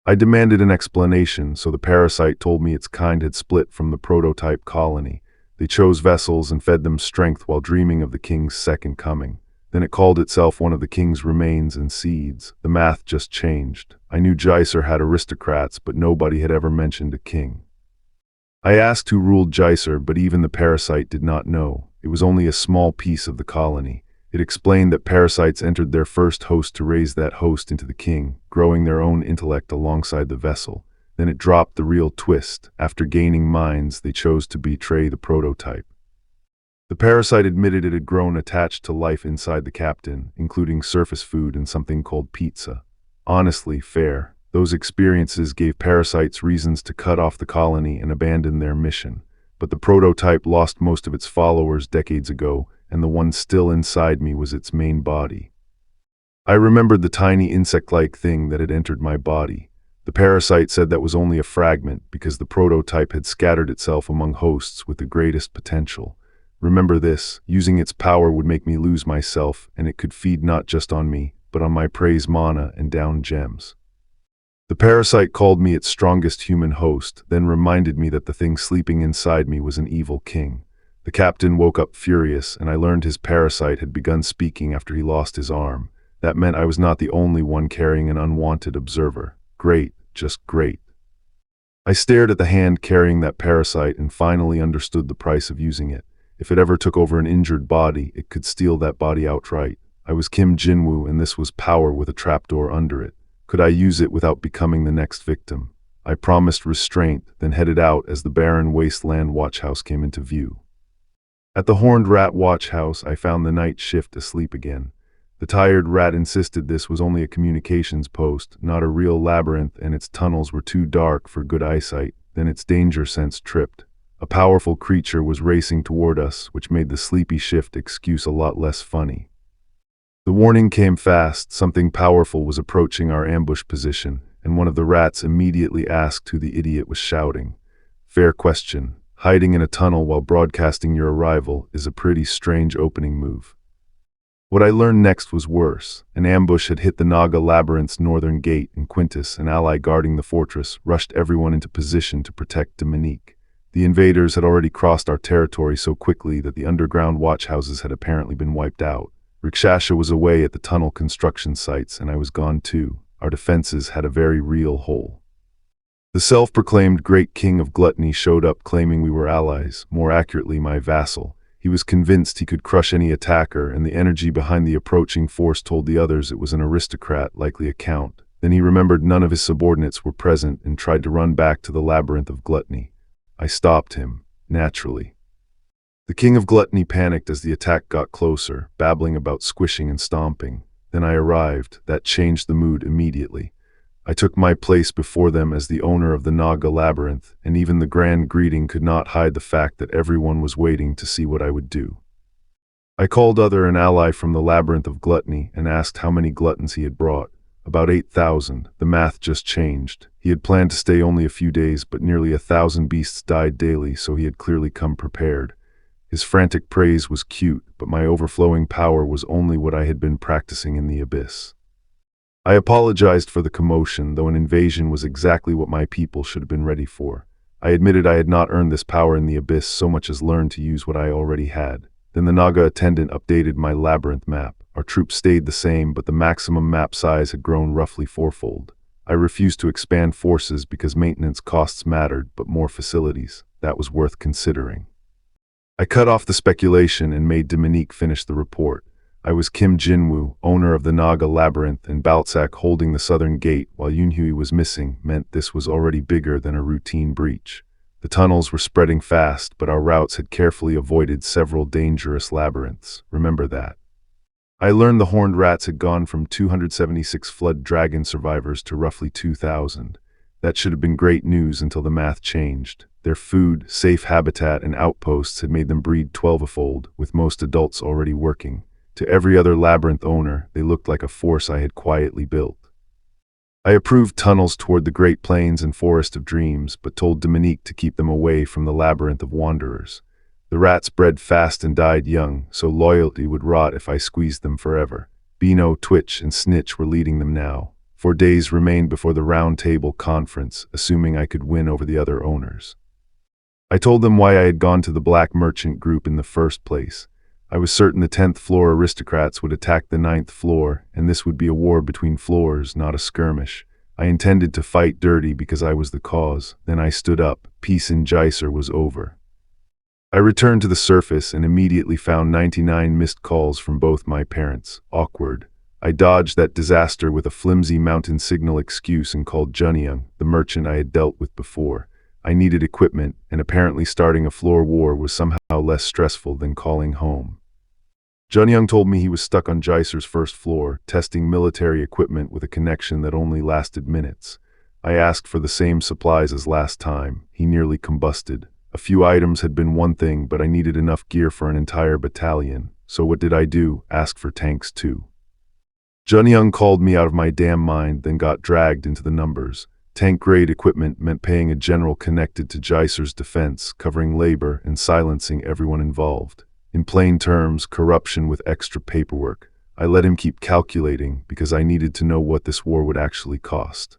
I demanded an explanation, so the parasite told me its kind had split from the prototype colony. They chose vessels and fed them strength while dreaming of the king's second coming. Then it called itself one of the king's remains and seeds. The math just changed. I knew Jicer had aristocrats, but nobody had ever mentioned a king. I asked who ruled Jicer, but even the parasite did not know. It was only a small piece of the colony. It explained that parasites entered their first host to raise that host into the king, growing their own intellect alongside the vessel. Then it dropped the real twist. After gaining minds, they chose to betray the prototype. The parasite admitted it had grown attached to life inside the captain, including surface food and something called pizza. Honestly, fair. Those experiences gave parasites reasons to cut off the colony and abandon their mission. But the prototype lost most of its followers decades ago, and the one still inside me was its main body. I remembered the tiny insect-like thing that had entered my body. The parasite said that was only a fragment because the prototype had scattered itself among hosts with the greatest potential. Remember this, using its power would make me lose myself, and it could feed not just on me, but on my praise mana and down gems. The parasite called me its strongest human host, then reminded me that the thing sleeping inside me was an evil king. The captain woke up furious, and I learned his parasite had begun speaking after he lost his arm. That meant I was not the only one carrying an unwanted observer. Great, just great. I stared at the hand carrying that parasite and finally understood the price of using it. If it ever took over an injured body, it could steal that body outright. I was Kim Jinwoo, and this was power with a trapdoor under it. Could I use it without becoming the next victim? I promised restraint, then headed out as the barren wasteland watchhouse came into view. At the Horned Rat watchhouse, I found the night shift asleep again. The tired rat insisted this was only a communications post, not a real labyrinth, and its tunnels were too dark for good eyesight. Then its danger sense tripped. A powerful creature was racing toward us, which made the sleepy shift excuse a lot less funny. The warning came fast. Something powerful was approaching our ambush position, and one of the rats immediately asked who the idiot was shouting. Fair question. Hiding in a tunnel while broadcasting your arrival is a pretty strange opening move. What I learned next was worse. An ambush had hit the Naga Labyrinth's northern gate, and Quintus, an ally guarding the fortress, rushed everyone into position to protect Dominique. The invaders had already crossed our territory so quickly that the underground watchhouses had apparently been wiped out. Rikshasha was away at the tunnel construction sites, and I was gone too. Our defenses had a very real hole. The self-proclaimed Great King of Gluttony showed up claiming we were allies, more accurately my vassal. He was convinced he could crush any attacker, and the energy behind the approaching force told the others it was an aristocrat, likely a count. Then he remembered none of his subordinates were present and tried to run back to the Labyrinth of Gluttony. I stopped him, naturally. The King of Gluttony panicked as the attack got closer, babbling about squishing and stomping. Then I arrived. That changed the mood immediately. I took my place before them as the owner of the Naga Labyrinth, and even the grand greeting could not hide the fact that everyone was waiting to see what I would do. I called an ally from the Labyrinth of Gluttony and asked how many gluttons he had brought. About 8,000. The math just changed. He had planned to stay only a few days, but nearly 1,000 beasts died daily, so he had clearly come prepared. His frantic praise was cute, but my overflowing power was only what I had been practicing in the abyss. I apologized for the commotion, though an invasion was exactly what my people should have been ready for. I admitted I had not earned this power in the abyss so much as learned to use what I already had. Then the Naga attendant updated my labyrinth map. Our troops stayed the same, but the maximum map size had grown roughly fourfold. I refused to expand forces because maintenance costs mattered, but more facilities. That was worth considering. I cut off the speculation and made Dominique finish the report. I was Kim Jinwoo, owner of the Naga Labyrinth, and Baltsak holding the southern gate while Yunhui was missing meant this was already bigger than a routine breach. The tunnels were spreading fast, but our routes had carefully avoided several dangerous labyrinths. Remember that. I learned the horned rats had gone from 276 flood dragon survivors to roughly 2,000. That should have been great news until the math changed. Their food, safe habitat, and outposts had made them breed 12-fold, with most adults already working. To every other labyrinth owner, they looked like a force I had quietly built. I approved tunnels toward the Great Plains and Forest of Dreams, but told Dominique to keep them away from the Labyrinth of Wanderers. The rats bred fast and died young, so loyalty would rot if I squeezed them forever. Beano, Twitch, and Snitch were leading them now. 4 days remained before the Round Table Conference, assuming I could win over the other owners. I told them why I had gone to the Black Merchant Group in the first place. I was certain the 10th floor aristocrats would attack the 9th floor, and this would be a war between floors, not a skirmish. I intended to fight dirty because I was the cause. Then I stood up. Peace in Jaiser was over. I returned to the surface and immediately found 99 missed calls from both my parents. Awkward. I dodged that disaster with a flimsy mountain signal excuse and called Junyoung, the merchant I had dealt with before. I needed equipment, and apparently starting a floor war was somehow less stressful than calling home. Junyoung told me he was stuck on Jaiser's first floor, testing military equipment with a connection that only lasted minutes. I asked for the same supplies as last time. He nearly combusted. A few items had been one thing, but I needed enough gear for an entire battalion. So what did I do? Ask for tanks too. Junyoung called me out of my damn mind, then got dragged into the numbers. Tank-grade equipment meant paying a general connected to Jaiser's defense, covering labor and silencing everyone involved. In plain terms, corruption with extra paperwork. I let him keep calculating because I needed to know what this war would actually cost.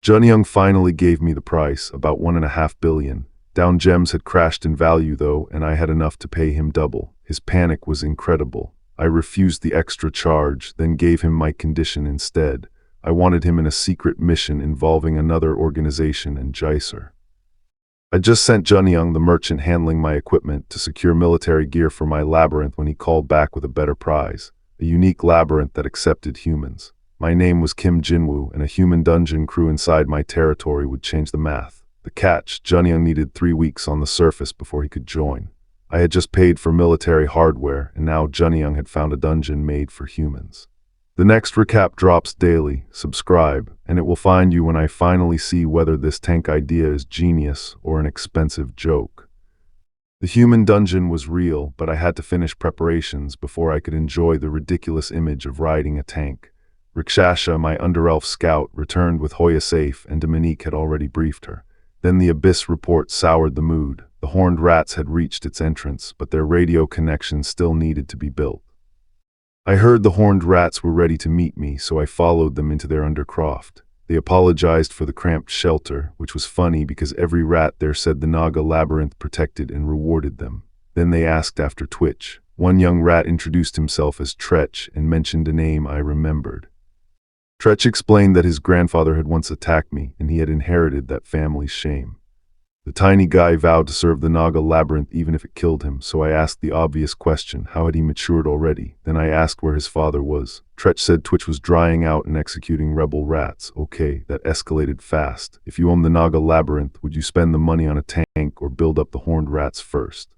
Junyoung finally gave me the price, about 1.5 billion. Down gems had crashed in value though, and I had enough to pay him double. His panic was incredible. I refused the extra charge, then gave him my condition instead. I wanted him in a secret mission involving another organization and Jaiser. I just sent Junyoung, the merchant handling my equipment, to secure military gear for my labyrinth when he called back with a better prize, a unique labyrinth that accepted humans. My name was Kim Jinwoo, and a human dungeon crew inside my territory would change the math. The catch, Junyoung needed 3 weeks on the surface before he could join. I had just paid for military hardware, and now Junyoung had found a dungeon made for humans. The next recap drops daily. Subscribe, and it will find you when I finally see whether this tank idea is genius or an expensive joke. The human dungeon was real, but I had to finish preparations before I could enjoy the ridiculous image of riding a tank. Rikshasha, my underelf scout, returned with Hoya safe, and Dominique had already briefed her. Then the Abyss report soured the mood. The horned rats had reached its entrance, but their radio connection still needed to be built. I heard the horned rats were ready to meet me, so I followed them into their undercroft. They apologized for the cramped shelter, which was funny because every rat there said the Naga Labyrinth protected and rewarded them. Then they asked after Twitch. One young rat introduced himself as Tretch and mentioned a name I remembered. Tretch explained that his grandfather had once attacked me, and he had inherited that family's shame. The tiny guy vowed to serve the Naga Labyrinth even if it killed him, so I asked the obvious question, how had he matured already? Then I asked where his father was. Tretch said Twitch was drying out and executing rebel rats. Okay, that escalated fast. If you owned the Naga Labyrinth, would you spend the money on a tank or build up the horned rats first?